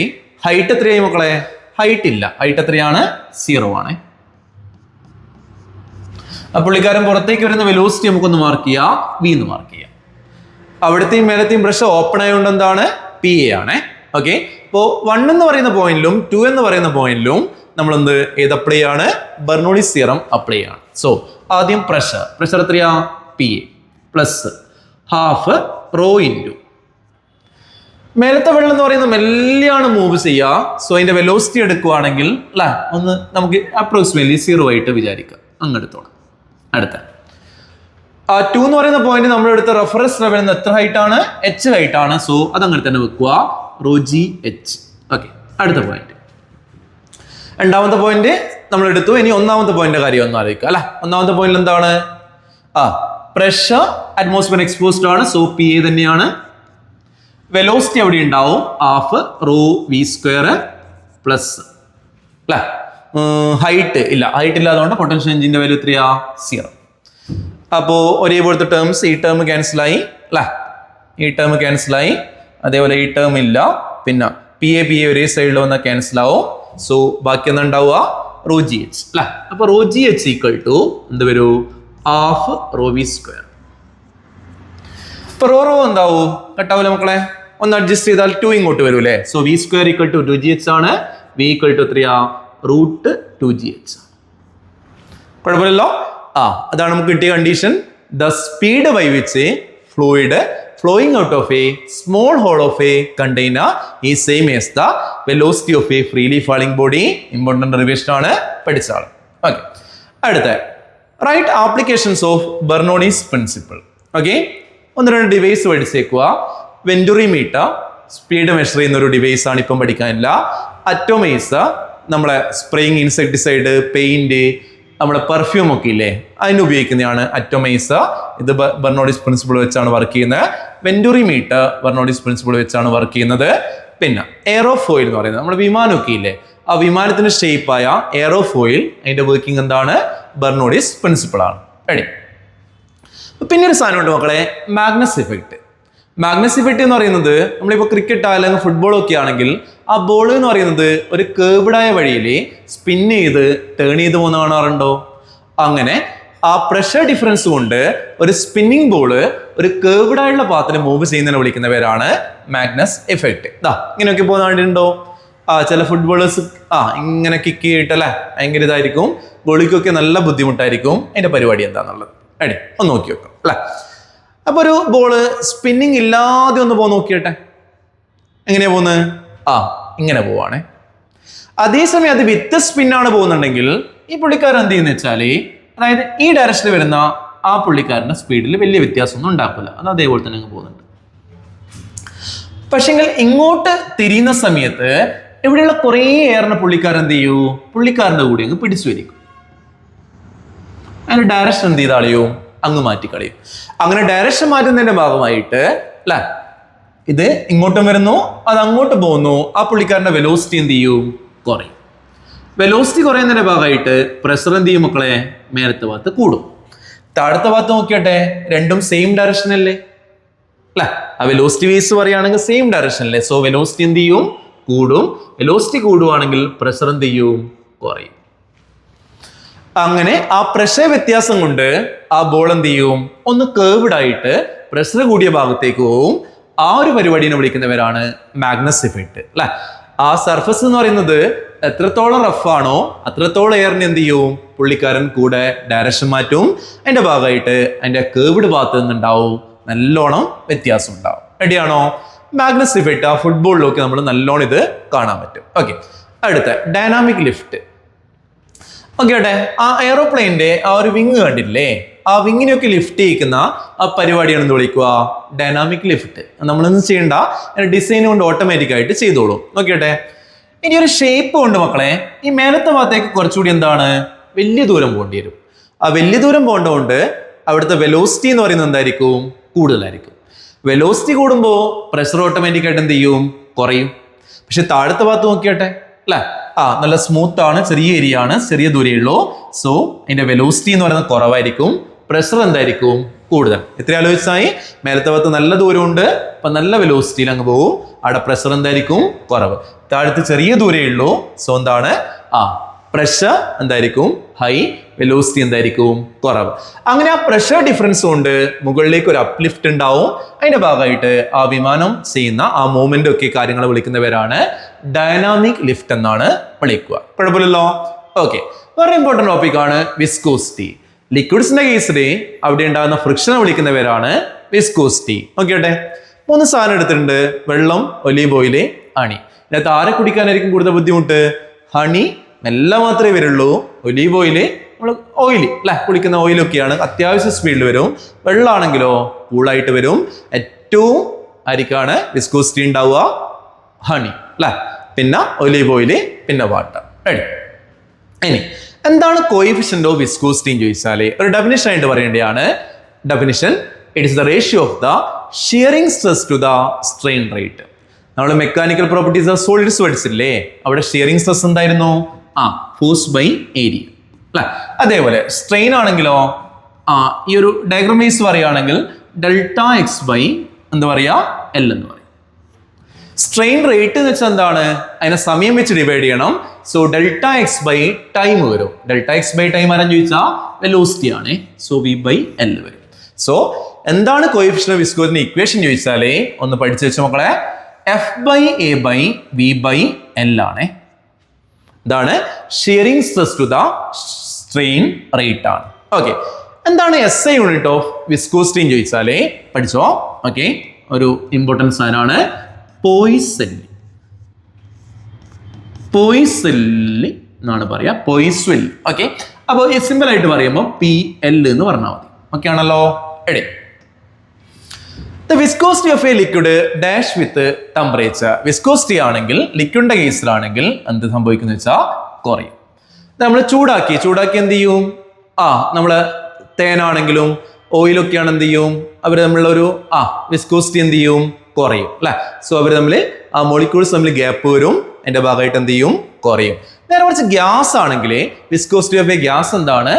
ഹൈറ്റ് എത്രയായി മക്കളെ? ഹൈറ്റ് ഇല്ല. ഹൈറ്റ് എത്രയാണ്? 0 ആണ്. ആ പുള്ളിക്കാരൻ പുറത്തേക്ക് വരുന്ന വെലോസിറ്റി നമുക്കൊന്ന് മാർക്ക് ചെയ്യാം, വി എന്ന് മാർക്ക് ചെയ്യാം. അവിടത്തെയും മേലത്തെയും ബ്രഷ് ഓപ്പൺ ആയതുകൊണ്ട് എന്താണ്? പി എ ആണ്. ഓക്കെ, അപ്പോ 1 എന്ന് പറയുന്ന പോയിന്റിലും 2 എന്ന് പറയുന്ന പോയിന്റിലും നമ്മൾ ഏത് അപ്ലൈ ആണ്? ബെർണോളിസ് തിയറം അപ്ലൈ ആണ്. സോ ആദ്യം പ്രഷർ എത്രയാ? P A plus half rho into മേലത്തെ വെള്ളം എന്ന് പറയുന്നത് മെല്ലെയാണ് മൂവ് ചെയ്യുക. സോ അതിന്റെ വെലോസിറ്റി എടുക്കുവാണെങ്കിൽ അല്ലെ നമുക്ക് അപ്രോക്സിമേറ്റ്ലി 0 ആയിട്ട് വിചാരിക്കാം. അങ്ങെടുത്തോളാം. അടുത്ത 2 എന്ന് പറയുന്ന പോയിന്റ് നമ്മൾ എടുത്ത റെഫറൻസ് ലെവലിൽ എത്ര ഹൈറ്റ് ആണ്? എച്ച് ഹൈറ്റ് ആണ്. സോ അതങ്ങനെ തന്നെ വെക്കുക, റോ ജി എച്ച്. ഓക്കെ, അടുത്ത പോയിന്റ്. രണ്ടാമത്തെ പോയിന്റ് നമ്മൾ എടുത്തു. ഇനി ഒന്നാമത്തെ പോയിന്റ് കാര്യം ഒന്ന് ആലോചിക്കുക അല്ലെ. ഒന്നാമത്തെ പോയിന്റ് എന്താണ്? പ്രഷർ അറ്റ്മോസ്ഫിയർ എക്സ്പോസ്ഡ് ആണ്. സോ പി എ തന്നെയാണ്. വെലോസിറ്റി എവിടെ ഉണ്ടാവും? Half rho V square plus അല്ലെ ഹൈറ്റ് ഇല്ല. ഹൈറ്റ് ഇല്ലാത്തതുകൊണ്ട് പൊട്ടൻഷ്യൽ ചേഞ്ചിന്റെ വാല്യൂ എത്രയാ? 0. അപ്പോ ഒരേപോലത്തെ ടേംസ് ഈ ടേം ക്യാൻസലായി അല്ലെ. ഈ ടേം ക്യാൻസലായി. അതേപോലെ ഈ ടേം ഇല്ല. പിന്നെ പി എ ഒരേ സൈഡിൽ വന്നാൽ ക്യാൻസൽ ആവും. സോ ബാക്കി എന്താ ഉണ്ടാവുക? റോ ജി എച്ച് അല്ലെ. അപ്പൊ rho G H equal to എന്ത് വരൂ? Half rho V square. ഇപ്പൊ റോ എന്താവും? കട്ടാവൂല മക്കളെ. ഒന്ന് അഡ്ജസ്റ്റ് ചെയ്താൽ 2 ഇങ്ങോട്ട് വരും അല്ലെ. So V square equal to 2gh ആണ്. വി ഈക്വൽ ടു എത്രയാ? Root 2gh. കുഴപ്പമില്ലല്ലോ. അതാണ് നമുക്ക് കിട്ടിയ condition. The speed by which fluid flowing out of a small hole of a container is same as the velocity of a freely falling body. Important revision ആണ്, പഠിച്ചാൾ. Okay, അടുത്ത right applications of Bernoulli's principle. Okay, 1-2 device പഠിച്ചേക്കുക. Venturimeter speed measure ചെയ്യുന്ന ഒരു device ആണ്, ഇപ്പം പഠിക്കാനില്ല. Atomiser നമ്മളെ spraying insecticide, paint, നമ്മുടെ പെർഫ്യൂം ഒക്കെ ഇല്ലേ, അതിന് ഉപയോഗിക്കുന്നതാണ് അറ്റോമൈസർ. ഇത് ബെർണോളിസ് പ്രിൻസിപ്പിൾ വെച്ചാണ് വർക്ക് ചെയ്യുന്നത്. വെന്റുറിമീറ്റർ ബെർണോളിസ് പ്രിൻസിപ്പിൾ വെച്ചാണ് വർക്ക് ചെയ്യുന്നത്. പിന്നെ എയറോഫോയിൽ എന്ന് പറയുന്നത് നമ്മുടെ വിമാനമൊക്കെ ഇല്ലേ, ആ വിമാനത്തിന്റെ ഷേപ്പായ എയറോഫോയിൽ, അതിന്റെ വർക്കിംഗ് എന്താണ്? ബെർണോളിസ് പ്രിൻസിപ്പിൾ ആണ്. റെഡി. പിന്നെ ഒരു സാധനമുണ്ട് മക്കളെ, മാഗ്നസ് ഇഫക്റ്റ്. മാഗ്നസ് ഇഫക്റ്റ് എന്ന് പറയുന്നത് നമ്മളിപ്പോൾ ക്രിക്കറ്റ് അല്ലെങ്കിൽ ഫുട്ബോൾ ഒക്കെ ആണെങ്കിൽ ആ ബോൾ എന്ന് പറയുന്നത് ഒരു കേർവ്ഡായ വഴിയിൽ സ്പിൻ ചെയ്ത് ടേൺ ചെയ്ത് പോകുന്ന കാണാറുണ്ടോ? അങ്ങനെ ആ പ്രഷർ ഡിഫറൻസ് കൊണ്ട് ഒരു സ്പിന്നിങ് ബോള് ഒരു കേർവ്ഡായുള്ള പാത്തിൽ മൂവ് ചെയ്യുന്നതിനെ വിളിക്കുന്ന പേരാണ് മാഗ്നസ് എഫക്റ്റ്. ഇങ്ങനെയൊക്കെ പോകുന്ന കണ്ടിട്ടുണ്ടോ? ചില ഫുട്ബോളേഴ്സ് ഇങ്ങനെ കിക്ക് ചെയ്തിട്ടല്ലേ ഭയങ്കര ഇതായിരിക്കും, ഗോളിക്കൊക്കെ നല്ല ബുദ്ധിമുട്ടായിരിക്കും. അതിന്റെ പരിപാടി എന്താണെന്നുള്ളത് അടി ഒന്ന് നോക്കി വെക്കാം അല്ലെ. അപ്പൊ ഒരു ബോള് സ്പിന്നിങ് ഇല്ലാതെ ഒന്ന് പോകാൻ നോക്കിയട്ടെ. എങ്ങനെയാ പോകുന്നത്? ഇങ്ങനെ പോവാണേ. അതേസമയം അത് വിത്ത് സ്പിന്നാണ് പോകുന്നുണ്ടെങ്കിൽ ഈ പുള്ളിക്കാരൻ എന്ത് ചെയ്യുന്ന വെച്ചാല്, അതായത് ഈ ഡയറക്ഷനിൽ വരുന്ന ആ പുള്ളിക്കാരന്റെ സ്പീഡിൽ വലിയ വ്യത്യാസമൊന്നും ഉണ്ടാക്കില്ല, അത് അതേപോലെ തന്നെ അങ്ങ് പോകുന്നുണ്ട്. പക്ഷെങ്കിൽ ഇങ്ങോട്ട് തിരിയുന്ന സമയത്ത് ഇവിടെയുള്ള കുറേ എയറിന് പുള്ളിക്കാരൻ എന്ത് ചെയ്യൂ? പുള്ളിക്കാരന്റെ കൂടി അങ്ങ് പിടിച്ചു വരിക്കും. അതിന്റെ ഡയറക്ഷൻ എന്ത് ചെയ്താളിയോ? അങ്ങ് മാറ്റിക്കളയും. അങ്ങനെ ഡയറക്ഷൻ മാറ്റുന്നതിന്റെ ഭാഗമായിട്ട് അല്ലെ ഇത് ഇങ്ങോട്ടും വരുന്നു, അത് അങ്ങോട്ട് പോകുന്നു. ആ പുള്ളിക്കാരന്റെ വെലോസിറ്റി എന്ത് ചെയ്യും? കുറയും. വെലോസിറ്റി കുറയുന്നതിന്റെ ഭാഗമായിട്ട് പ്രഷർ എന്ത് ചെയ്യും മക്കളെ? മേലത്തെ ഭാഗത്ത് കൂടും. താഴത്തെ ഭാഗത്ത് നോക്കിയാട്ടെ, രണ്ടും സെയിം ഡയറക്ഷൻ അല്ലേ? അല്ലെ, ആ വെലോസിറ്റി വേസ് പറയുകയാണെങ്കിൽ സെയിം ഡയറക്ഷൻ അല്ലേ? സോ വെലോസിറ്റി എന്ത് ചെയ്യും? കൂടും. വെലോസിറ്റി കൂടുവാണെങ്കിൽ പ്രഷർ എന്ത് ചെയ്യും? കുറയും. അങ്ങനെ ആ പ്രഷർ വ്യത്യാസം കൊണ്ട് ആ ബോൾ എന്ത് ചെയ്യും? ഒന്ന് കേർവ്ഡ് ആയിട്ട് പ്രഷർ കൂടിയ ഭാഗത്തേക്ക് പോവും. ആ ഒരു പരിപാടിനെ വിളിക്കുന്നവരാണ് മാഗ്നസ് ഇഫക്റ്റ്. അല്ലെ, ആ സർഫസ് എന്ന് പറയുന്നത് എത്രത്തോളം റഫാണോ അത്രത്തോളം എയറിന് എന്ത് ചെയ്യും? പുള്ളിക്കാരൻ കൂടെ ഡയറക്ഷൻ മാറ്റും. അതിന്റെ ഭാഗമായിട്ട് അതിന്റെ കേർവ്ഡ് ഭാഗത്ത് നിന്നുണ്ടാവും നല്ലോണം വ്യത്യാസം ഉണ്ടാവും. റെഡിയാണോ? മാഗ്നസ് ഇഫക്റ്റ് ആ ഫുട്ബോളിലൊക്കെ നമ്മൾ നല്ലോണം ഇത് കാണാൻ പറ്റും. ഓക്കെ, അടുത്ത ഡൈനാമിക് ലിഫ്റ്റ്. ഓക്കെ ആട്ടെ, ആ എയറോപ്ലെയിന്റെ ആ ഒരു വിങ് കണ്ടില്ലേ? ആ വിങ്ങിനെയൊക്കെ ലിഫ്റ്റ് ചെയ്യിക്കുന്ന ആ പരിപാടിയാണ് എന്ത് വിളിക്കുക? Dynamic lift. നമ്മളൊന്നും ചെയ്യണ്ട, ഡിസൈൻ കൊണ്ട് ഓട്ടോമാറ്റിക് ആയിട്ട് ചെയ്തോളൂ. നോക്കിയോട്ടെ, ഇനി ഒരു ഷേപ്പ് കൊണ്ട് മക്കളെ ഈ മേലത്തെ ഭാഗത്തേക്ക് കുറച്ചുകൂടി എന്താണ്? വലിയ ദൂരം പോകേണ്ടി വരും. ആ വലിയ ദൂരം പോകേണ്ടതുകൊണ്ട് അവിടുത്തെ വെലോസിറ്റി എന്ന് പറയുന്നത് എന്തായിരിക്കും? കൂടുതലായിരിക്കും. വെലോസിറ്റി കൂടുമ്പോൾ പ്രഷർ ഓട്ടോമാറ്റിക് ആയിട്ട് എന്ത് ചെയ്യും? കുറയും. പക്ഷെ താഴത്തെ ഭാഗത്ത് നോക്കിയാട്ടെ, അല്ലെ, നല്ല സ്മൂത്ത് ആണ്, ചെറിയ ഏരിയ ആണ്, ചെറിയ ദൂരേ ഉള്ളൂ. സോ അതിന്റെ വെലോസിറ്റി എന്ന് പറയുന്നത് കുറവായിരിക്കും, പ്രഷർ എന്തായിരിക്കും? കൂടുതൽ. എത്ര ആലോചിച്ചായി? മേലത്തെ ഭാഗത്ത് നല്ല ദൂരമുണ്ട്, അപ്പൊ നല്ല വെലോസിറ്റിയിൽ അങ്ങ് പോകും. അവിടെ പ്രഷർ എന്തായിരിക്കും? കുറവ്. താഴത്ത് ചെറിയ ദൂരേ ഉള്ളൂ. സോ എന്താണ്? പ്രഷർ എന്തായിരിക്കും? ഹൈ, വെലോസിറ്റി എന്തായിരിക്കും? കുറവ്. അങ്ങനെ ആ പ്രഷർ ഡിഫറൻസ് കൊണ്ട് മുകളിലേക്ക് ഒരു അപ്ലിഫ്റ്റ് ഉണ്ടാവും. അതിന്റെ ഭാഗമായിട്ട് ആ വിമാനം ചെയ്യുന്ന ആ മൂവ്മെന്റ് ഒക്കെ കാര്യങ്ങൾ വിളിക്കുന്നവരാണ് ഡൈനാമിക് ലിഫ്റ്റ് എന്നാണ് വിളിക്കുക. കുഴപ്പമില്ലല്ലോ? ഓക്കെ, വേറെ ഇമ്പോർട്ടന്റ് ടോപ്പിക് ആണ് വിസ്കോസിറ്റി. ലിക്വിഡ്സിന്റെ കേസിൽ അവിടെ ഉണ്ടാകുന്ന ഫ്രിക്ഷനെ വിളിക്കുന്നവരാണ് വിസ്കോസിറ്റി. നോക്കിയോട്ടെ, 3 സാധനം എടുത്തിട്ടുണ്ട്: വെള്ളം, ഒലീവ് ഓയില്, ഹണി. ഇതിനകത്ത് ആരെ കുടിക്കാനായിരിക്കും കൂടുതൽ ബുദ്ധിമുട്ട്? ഹണി മെല്ലെ മാത്രമേ വരുള്ളൂ. ഒലീവ് ഓയില് നമ്മൾ ഓയില് അല്ലെ, കുളിക്കുന്ന ഓയിലൊക്കെയാണ്, അത്യാവശ്യം സ്പീഡിൽ വരും. വെള്ളമാണെങ്കിലോ കൂളായിട്ട് വരും. ഏറ്റവും ആയിരിക്കാണ് വിസ്കോസിറ്റി ഉണ്ടാവുക? ഹണി അല്ലെ, പിന്നെ ഒലീവ് ഓയില്, പിന്നെ വാട്ടർ. റെഡി. ഇനി എന്താണ് കോഎഫിഷ്യന്റ് ഓഫ് വിസ്കോസിറ്റി എന്ന് ചോദിച്ചാല് ഒരു ഡെഫിനിഷൻ ആയിട്ട് പറയേണ്ടതാണ്. Definition: it is the ratio of the shearing stress to the strain rate. നമ്മൾ മെക്കാനിക്കൽ പ്രോപ്പർട്ടീസ് ഓഫ് സോളിഡ്സ് പഠിച്ചില്ലേ? അവിടെ ഷിയറിംഗ് സ്ട്രെസ് എന്തായിരുന്നു? ഫോഴ്സ് ബൈ ഏരിയ അല്ലെ. അതേപോലെ സ്ട്രെയിൻ ആണെങ്കിലോ ഈ ഒരു ഡയഗ്രം വൈസ് പറയുകയാണെങ്കിൽ ഡെൽറ്റ എക്സ് ബൈ എന്താ പറയാ? എൽ എന്ന് പറയും. സ്ട്രെയിൻ റേറ്റ് എന്ന് വെച്ചാൽ എന്താണ്? അതിനെ സമയം വെച്ച് ഡിവൈഡ് ചെയ്യണം. So delta X by time വരും. ഡെൽറ്റ എക്സ് ബൈ ടൈം ആരെന്ന് ചോദിച്ചാൽ വെലോസിറ്റി ആണ്. സോ വി ബൈ എൽ വരും. സോ എന്താണ് കോഎഫിഷ്യന്റ് ഓഫ് വിസ്കോസിറ്റി ഇക്വേഷൻ ചോദിച്ചാലേ ഒന്ന് പഠിച്ചു വെച്ച മക്കളെ, F by A by V by L ആണ്. ഇതാണ് shearing stress to the strain rate ആണ്. ഓക്കെ, എന്താണ് S I unit of viscosity എന്ന് ചോദിച്ചാലേ പഠിച്ചോ. ഓക്കെ, ഒരു ഇമ്പോർട്ടൻറ്റ് സാധനമാണ് പോയിസെല്ലി. പോയിസെല്ലി എന്നാണ് പറയാ, പോയിസ്വെല്ലി. ഓക്കെ, അപ്പോൾ സിമ്പിൾ ആയിട്ട് പറയുമ്പോൾ പി എൽ എന്ന് പറഞ്ഞാൽ മതി. ഓക്കെ ആണല്ലോ? എടേ, the viscosity of a liquid dash with temperature. Viscosity ആണെങ്കിൽ, ലിക്വിഡിന്റെ കേസിലാണെങ്കിൽ എന്ത് സംഭവിക്കുന്ന വെച്ചാൽ കുറയും. നമ്മൾ ചൂടാക്കി എന്ത് ചെയ്യും? നമ്മള് തേനാണെങ്കിലും ഓയിലൊക്കെയാണ് എന്ത് ചെയ്യും? അവർ തമ്മിലൊരു വിസ്കോസിറ്റി എന്ത് ചെയ്യും? കുറയും അല്ലെ. സോ അവർ തമ്മിൽ ആ മോളിക്യൂൾസ് തമ്മിൽ ഗ്യാപ്പ് വരും. അതിന്റെ ഭാഗമായിട്ട് എന്ത് ചെയ്യും? കുറയും. നേരെ കുറച്ച് ഗ്യാസ് ആണെങ്കിൽ വിസ്കോസിറ്റി ഓഫ് എ ഗ്യാസ് എന്താണ്?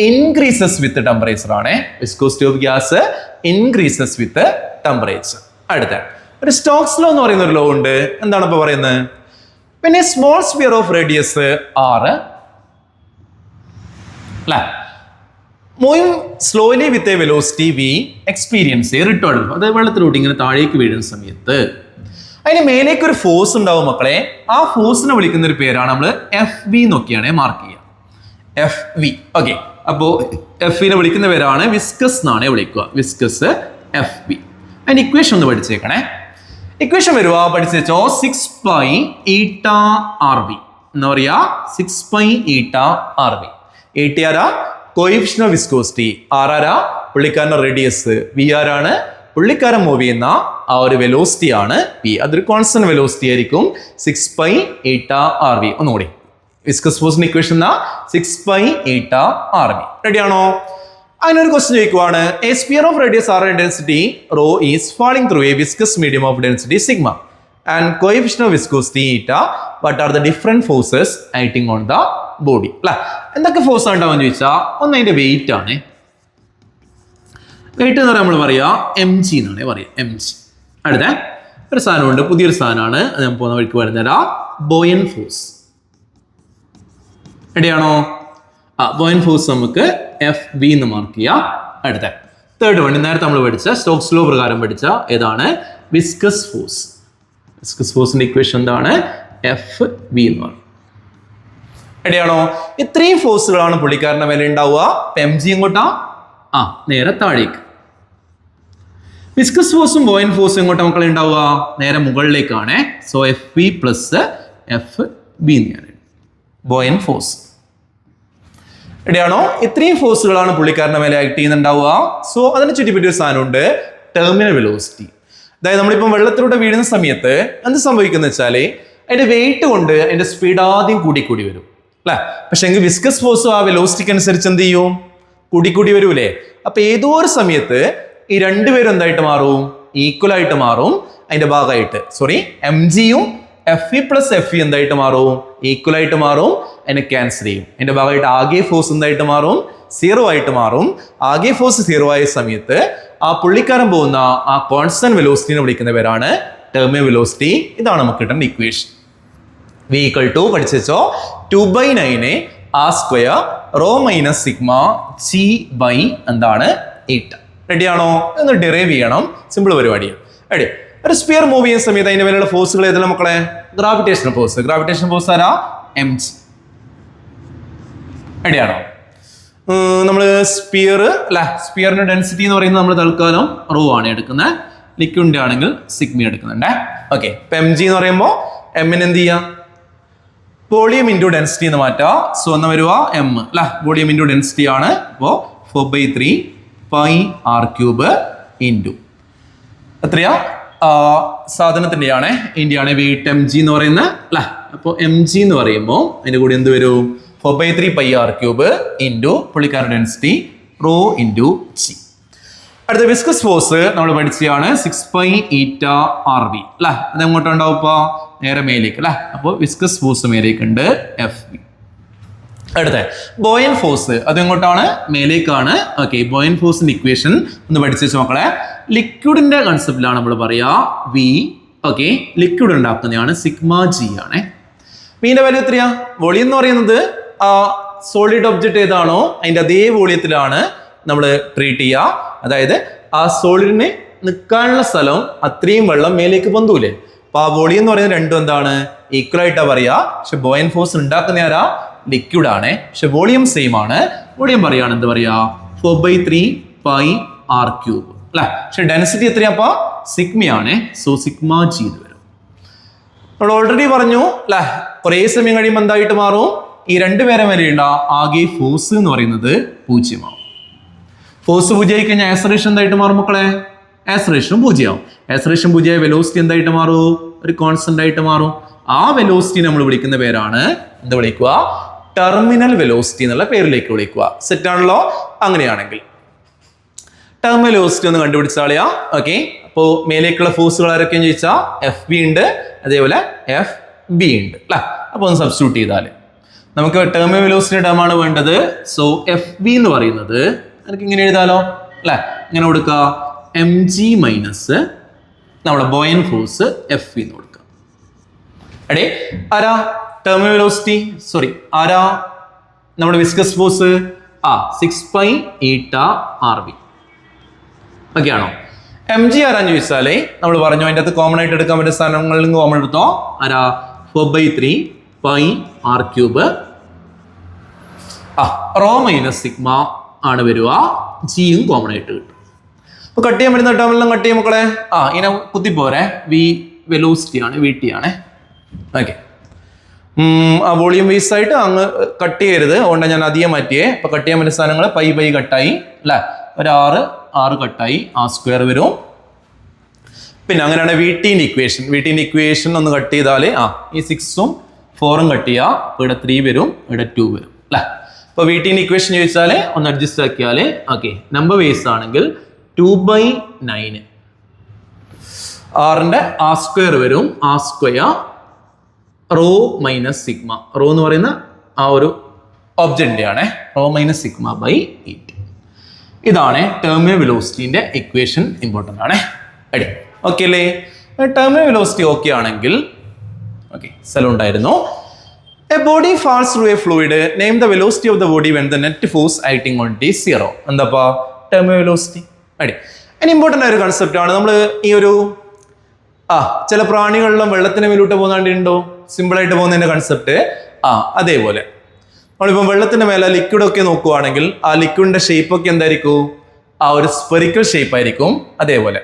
ഇൻക്രീസസ് വിത്ത് ടെമ്പറേച്ചർ ആണ്. Viscosity of gas increases with temperature. അടുത്ത ഒരു സ്റ്റോക്സ് ലോ എന്ന് പറയുന്ന ഒരു ലോ ഉണ്ട്. എന്താണ് ഇപ്പൊ പറയുന്നത്? പിന്നെ small sphere of radius R അല്ലെ moving slowly with a velocity V experience a return. അത് വെള്ളത്തിലോട്ട് ഇങ്ങനെ താഴേക്ക് വീഴുന്ന സമയത്ത് അതിന് മേലേക്ക് ഒരു ഫോഴ്സ് ഉണ്ടാവും മക്കളെ. ആ ഫോഴ്സിനെ വിളിക്കുന്ന ഒരു പേരാണ് നമ്മൾ എഫ് വി എന്നൊക്കെയാണ് മാർക്ക് ചെയ്യുക. F V. ഓക്കെ, അപ്പോ എഫ് വിനെ വിളിക്കുന്ന പേരാണ് വിസ്കസ് എന്നാണ് വിളിക്കുക. Viscous F V. അതിന്റെ ഇക്വേഷൻ ഒന്ന് പഠിച്ചേക്കണേ. ഇക്വേഷൻ വരുക പഠിച്ചു വെച്ചോ. 6 പൈ ഈട്ട ആർ വി എന്ന് പറയാ. 6 പൈ ഈട്ട ആർ വി. ഈട്ട ആരാ? Coefficient of viscosity. ആർ ആരാ? പുള്ളിക്കാരന്റെ റേഡിയസ്. വി ആരാണ്? പുള്ളിക്കാരൻ മൂവ് ചെയ്യുന്ന ആ ഒരു വെലോസിറ്റി ആണ് വി. അതൊരു കോൺസ്റ്റന്റ് വെലോസിറ്റി ആയിരിക്കും. 6 പൈ ഈട്ട ആർ വി. ഒന്നുകൂടി വിസ്കസ് ഫോഴ്സിന്റെ equation 6 pi eta R V. റെഡിയാണോ? അങ്ങനെ ഒരു ക്വസ്റ്റ്യൻ ചോദിക്കുവാണ്, a sphere of radius R density rho is falling through a viscous medium of density sigma and coefficient of viscosity eta, what are the different forces acting on the body? അല്ലെ, എന്തൊക്കെ force ഉണ്ടാവുമെന്ന് ചോദിച്ചാൽ ഒന്ന് അതിന്റെ wait ആണ്. Wait എന്ന് പറയാൻ നമ്മൾ പറയാ mg എന്നാണ് പറയാ, mg. അടുത്ത ഒരു സാധനമുണ്ട്, പുതിയൊരു സാധനമാണ്, അത് ഞാൻ പോകുന്ന വഴിക്ക് വരുന്നതാ ബോയൻ ഫോഴ്സ്. എവിടെയാണോ ബോയൻ ഫോഴ്സ് നമുക്ക് FB എന്ന് മാർക്ക് ചെയ്യാം. അടുത്ത തേർഡ് വൺ നേരത്തെ നമ്മൾ പഠിച്ച സ്റ്റോക്സ് ലോ പ്രകാരം പഠിച്ച ഏതാണ്? Viscous force. വിസ്കസ് ഫോഴ്സിന്റെ ഇക്വേഷൻ എന്താണ്? FB എന്ന് പറയും. എവിടെയാണോ ഇത്രയും ഫോഴ്സുകളാണ് പുള്ളിക്കാരന്റെ മേലെ ഉണ്ടാവുക. mg എങ്ങോട്ടാ? നേരെ താഴേക്ക്. വിസ്കസ് ഫോഴ്സും ബോയൻ ഫോഴ്സും എങ്ങോട്ടാ മക്കളെ ഉണ്ടാവുക? നേരെ മുകളിലേക്കാണ്. സോ FB പ്ലസ് FB എന്നാണ് ബോയൻ ഫോഴ്സ്. എവിടെയാണോ ഇത്രയും ഫോഴ്സുകളാണ് പുള്ളിക്കാരന്റെ മേലെ ആക്ട് ചെയ്യുന്നുണ്ടാവുക. സോ അതിനെ ചുറ്റിപ്പറ്റിയ ഒരു സാധനമുണ്ട്, ടെർമിനൽ വെലോസിറ്റി. അതായത് നമ്മളിപ്പം വെള്ളത്തിലൂടെ വീഴുന്ന സമയത്ത് എന്ത് സംഭവിക്കുന്ന വെച്ചാൽ അതിന്റെ വെയിറ്റ് കൊണ്ട് അതിന്റെ സ്പീഡ് ആദ്യം കൂടി വരും അല്ലെ. പക്ഷെ എങ്കിൽ വിസ്കസ് ഫോഴ്സും ആ വെലോസിറ്റിക്ക് അനുസരിച്ച് എന്ത് ചെയ്യും? കൂടി വരൂലേ. അപ്പൊ ഏതോ ഒരു സമയത്ത് ഈ രണ്ടുപേരും എന്തായിട്ട് മാറും? ഈക്വൽ ആയിട്ട് മാറും. അതിന്റെ ഭാഗമായിട്ട് mgയും FE പ്ലസ് FE എന്തായിട്ട് മാറും? ഈക്വൽ ആയിട്ട് മാറും. അതിനെ ക്യാൻസൽ ചെയ്യും. അതിന്റെ ഭാഗമായിട്ട് ആകെ ഫോഴ്സ് എന്തായിട്ട് മാറും? 0 ആയിട്ട് മാറും. ആകെ ഫോഴ്സ് 0 ആയ സമയത്ത് ആ പുള്ളിക്കാരൻ പോകുന്ന ആ കോൺസ്റ്റന്റ് വെലോസിറ്റിനെ വിളിക്കുന്ന പേരാണ് ടെർമിനൽ വെലോസിറ്റി. ഇതാണ് നമുക്ക് കിട്ടുന്ന ഇക്വേഷൻ. V = പഠിച്ചോ 2/9 r² rho minus sigma G by എന്താണ് 8. റെഡിയാണോ? എന്ന് ഡിറൈവ് ചെയ്യണം. സിമ്പിൾ പരിപാടിയാണ്. റെഡി. ഒരു സ്പിയർ മൂവ് ചെയ്യുന്ന സമയത്ത് അതിന്റെ മേലുള്ള ഫോഴ്സുകൾ ഏതെല്ലാം മക്കളെ? Gravitation force. ഗ്രാവിറ്റേഷൻ ഫോഴ്സ് ആരാ? mg. റെഡിയാണോ? നമ്മൾ സ്പിയർ അല്ലെ, സ്പിയറിന്റെ ഡെൻസിറ്റി എന്ന് പറയുന്നത് നമ്മൾ തൽക്കാലം റോ ആണ് എടുക്കുന്നത്. ലിക്വിഡിന്റെ ആണെങ്കിൽ സിഗ്മ എടുക്കുന്നുണ്ട്. ഓക്കെ, ഇപ്പൊ mg എന്ന് പറയുമ്പോൾ എമ്മിന് എന്ത് ചെയ്യാം? വോളിയം ഇൻറ്റു ഡെൻസിറ്റി എന്ന് മാറ്റാം. സോ എന്ന് വരുക m അല്ലെ, വോളിയം ഇൻറ്റു ഡെൻസിറ്റി ആണ്. അപ്പോൾ 4/3 πr³ ഇൻറ്റു എത്രയാ? സാധനത്തിന്റെ ആണ്, ഇന്ത്യയാണ് വെയിറ്റ് mg എന്ന് പറയുന്നത് അല്ലെ. അപ്പോൾ mg എന്ന് പറയുമ്പോൾ അതിന്റെ കൂടെ എന്ത് വരും? 4/3 πr³ ഇൻറ്റു പുള്ളിക്കാരുടെ ഡെൻസിറ്റി റോ ഇൻറ്റു g. അടുത്ത വിസ്കസ് ഫോഴ്സ് നമ്മൾ പഠിച്ചതാണ് 6π∗rv അല്ലെ. അത് എങ്ങോട്ടുണ്ടാവും? ഇപ്പൊ നേരെ മേലേക്ക് അല്ലെ. അപ്പോൾ വിസ്കസ് ഫോഴ്സ് മേലേക്ക് ഉണ്ട് FV. അടുത്ത ബോയൻ ഫോഴ്സ് അത് എങ്ങോട്ടാണ്? മേലേക്കാണ്. ഓക്കെ, ബോയൻ ഫോഴ്സിന്റെ ഇക്വേഷൻ ഒന്ന് പഠിച്ചു മക്കളെ. ലിക്വിഡിന്റെ കൺസെപ്റ്റിലാണ് നമ്മൾ പറയാ V. ഓക്കെ, ലിക്വിഡ് ഉണ്ടാക്കുന്നതാണ് σg ആണ്. വിന്റെ വാല്യൂ എത്രയാ? വോളിയം എന്ന് പറയുന്നത് ആ സോളിഡ് ഒബ്ജക്റ്റ് ഏതാണോ അതിന്റെ അതേ വോളിയത്തിലാണ് നമ്മൾ ട്രീറ്റ് ചെയ്യുക. അതായത് ആ സോളിഡിന് നിൽക്കാനുള്ള സ്ഥലം അത്രയും വെള്ളം മേലേക്ക് പൊന്തൂലേ. അപ്പൊ ആ വോളിയം എന്ന് പറയുന്നത് രണ്ടും എന്താണ്? ഈക്വൽ ആയിട്ടാ പറയാ. പക്ഷെ ബോയൻ ഫോഴ്സ് ഉണ്ടാക്കുന്ന ആരാ? ലിക്വിഡ് ആണ്. പക്ഷെ വോളിയം സെയിം ആണ്. വോളിയം പറയാണ് എന്ത് പറയാ? 4/3 πr³ അല്ലെ. പക്ഷെ ഡെൻസിറ്റി എത്രയാ? സിഗ്മയാണ്. സോ സിഗ്മ g ഇത് വരും. നമ്മൾ ഓൾറെഡി പറഞ്ഞു അല്ലെ, കുറെ സമയം കഴിയുമ്പോൾ എന്തായിട്ട് മാറും? ഈ രണ്ടുപേരെ മേലെയുള്ള ആകെ ഫോഴ്സ് എന്ന് പറയുന്നത് 0 ആവും. ഫോഴ്സ് 0 ആയി കഴിഞ്ഞാൽ ആക്സലറേഷൻ എന്തായിട്ട് മാറും മക്കളെ? ആക്സലറേഷൻ 0 ആവും. ആക്സലറേഷൻ 0 ആയ വെലോസിറ്റി എന്തായിട്ട് മാറും? ഒരു കോൺസ്റ്റന്റ് ആയിട്ട് മാറും. ആ വെലോസിറ്റി നമ്മൾ വിളിക്കുന്ന പേരാണ് എന്താ വിളിക്കുക? ടെർമിനൽ വെലോസിറ്റി എന്നുള്ള പേരിലേക്ക് വിളിക്കുക. സെറ്റ് ആണല്ലോ? അങ്ങനെയാണെങ്കിൽ ടെർമിനൽ വെലോസിറ്റി ഒന്ന് കണ്ടുപിടിച്ചാളിയാ. ഓക്കെ, അപ്പോൾ മേലേക്കുള്ള ഫോഴ്സുകൾ ആരൊക്കെയെന്ന് ചോദിച്ചാൽ FB ഉണ്ട്, അതേപോലെ FB ഉണ്ട് അല്ലെ. അപ്പൊ ഒന്ന് സബ്സ്റ്റിറ്റ്യൂട്ട് ചെയ്താൽ നമുക്ക് ടെർമിനൽ വെലോസിറ്റി ടേം ആണ് വേണ്ടത്. സോ FB എന്ന് പറയുന്നത് എനിക്ക് ഇങ്ങനെ എഴുതാലോ അല്ലെ. ഇങ്ങനെ കൊടുക്കുക mg മൈനസ് നമ്മുടെ ബോയൻ ഫോഴ്സ് FV എന്ന് കൊടുക്കുക. അടേ ആരാ ടെർമിനൽ വെലോസിറ്റി? ആരാ നമ്മുടെ വിസ്കസ് ഫോഴ്സ്? 6π∗rv. ഓക്കെ ആണോ? mg ആരാന്ന് ചോദിച്ചാലേ നമ്മൾ പറഞ്ഞു അതിൻ്റെ അകത്ത് കോമൺ ആയിട്ട് എടുക്കാൻ പറ്റുന്ന സ്ഥാനങ്ങളിൽ നിന്ന് കോമൺ എടുത്തോ. ആരാ? 4/3 πr³ റോ മൈനസ് സിഗ്മ ആണ് വരിക. ജിയും കോമൺ ആയിട്ട് കിട്ടും. അപ്പൊ കട്ട് ചെയ്യാൻ പറ്റുന്ന ടേമെല്ലാം കട്ട് ചെയ്യാൻ മക്കളെ. ഇങ്ങനെ കുത്തിപ്പോരെ. V വെലോസിറ്റി ആണ്, VT ആണ്. ഓക്കെ, ആ വോളിയം വേസ് ആയിട്ട് അങ്ങ് കട്ട് ചെയ്യരുത്. അതുകൊണ്ടാണ് ഞാൻ അധികം മാറ്റിയേ. അപ്പൊ കട്ട് ചെയ്യാൻ പറ്റുന്ന സാധനങ്ങൾ π കട്ടായി അല്ലെ. ഒരു 6 കട്ടായി, r² വരും. പിന്നെ അങ്ങനെയാണ് VTന്റെ ഇക്വേഷൻ ഒന്ന് കട്ട് ചെയ്താൽ ഈ 6ഉം 4ഉം കട്ട് ചെയ്യുക. ഇവിടെ 3 വരും, ഇവിടെ 2 വരും അല്ലെ. അപ്പോൾ വീട്ടിൻ്റെ ഇക്വേഷൻ ചോദിച്ചാൽ ഒന്ന് അഡ്ജസ്റ്റ് ആക്കിയാൽ ഓക്കെ നമ്പർ വേസ് ആണെങ്കിൽ 2/9 ആറിൻ്റെ ആർ സ്ക്വയർ വരും. R square rho minus sigma. Rho എന്ന് പറയുന്ന ആ ഒരു ഒബ്ജക്റ്റിൻ്റെ ആണ്. Rho minus sigma by 8. ഇതാണ് ടെർമിനൽ വെലോസിറ്റിന്റെ ഇക്വേഷൻ. ഇമ്പോർട്ടൻ്റ് ആണ്. അടി ഓക്കെ അല്ലേ? ടെർമിനൽ വെലോസിറ്റി ഓക്കെ ആണെങ്കിൽ ഓക്കെ സ്ഥലം ഉണ്ടായിരുന്നു. A body falls through a fluid, name the velocity of the body when the net force acting on it is 0. എന്താപ്പാ terminal velocity. അടി ഇനി ഇമ്പോർട്ടൻ്റ് ആയ ഒരു കൺസെപ്റ്റ് ആണ്. നമ്മൾ ഈ ഒരു ചില പ്രാണികളിലും വെള്ളത്തിന് മേലോട്ട് പോകുന്നുണ്ടോ സിമ്പിളായിട്ട് പോകുന്നതിന്റെ കൺസെപ്റ്റ്. അതേപോലെ നമ്മളിപ്പോൾ വെള്ളത്തിന്റെ മേലെ ലിക്വിഡ് ഒക്കെ നോക്കുവാണെങ്കിൽ ആ ലിക്വിഡിന്റെ ഷേപ്പ് ഒക്കെ എന്തായിരിക്കും? ആ ഒരു സ്പെറിക്കൽ ഷേപ്പ് ആയിരിക്കും. അതേപോലെ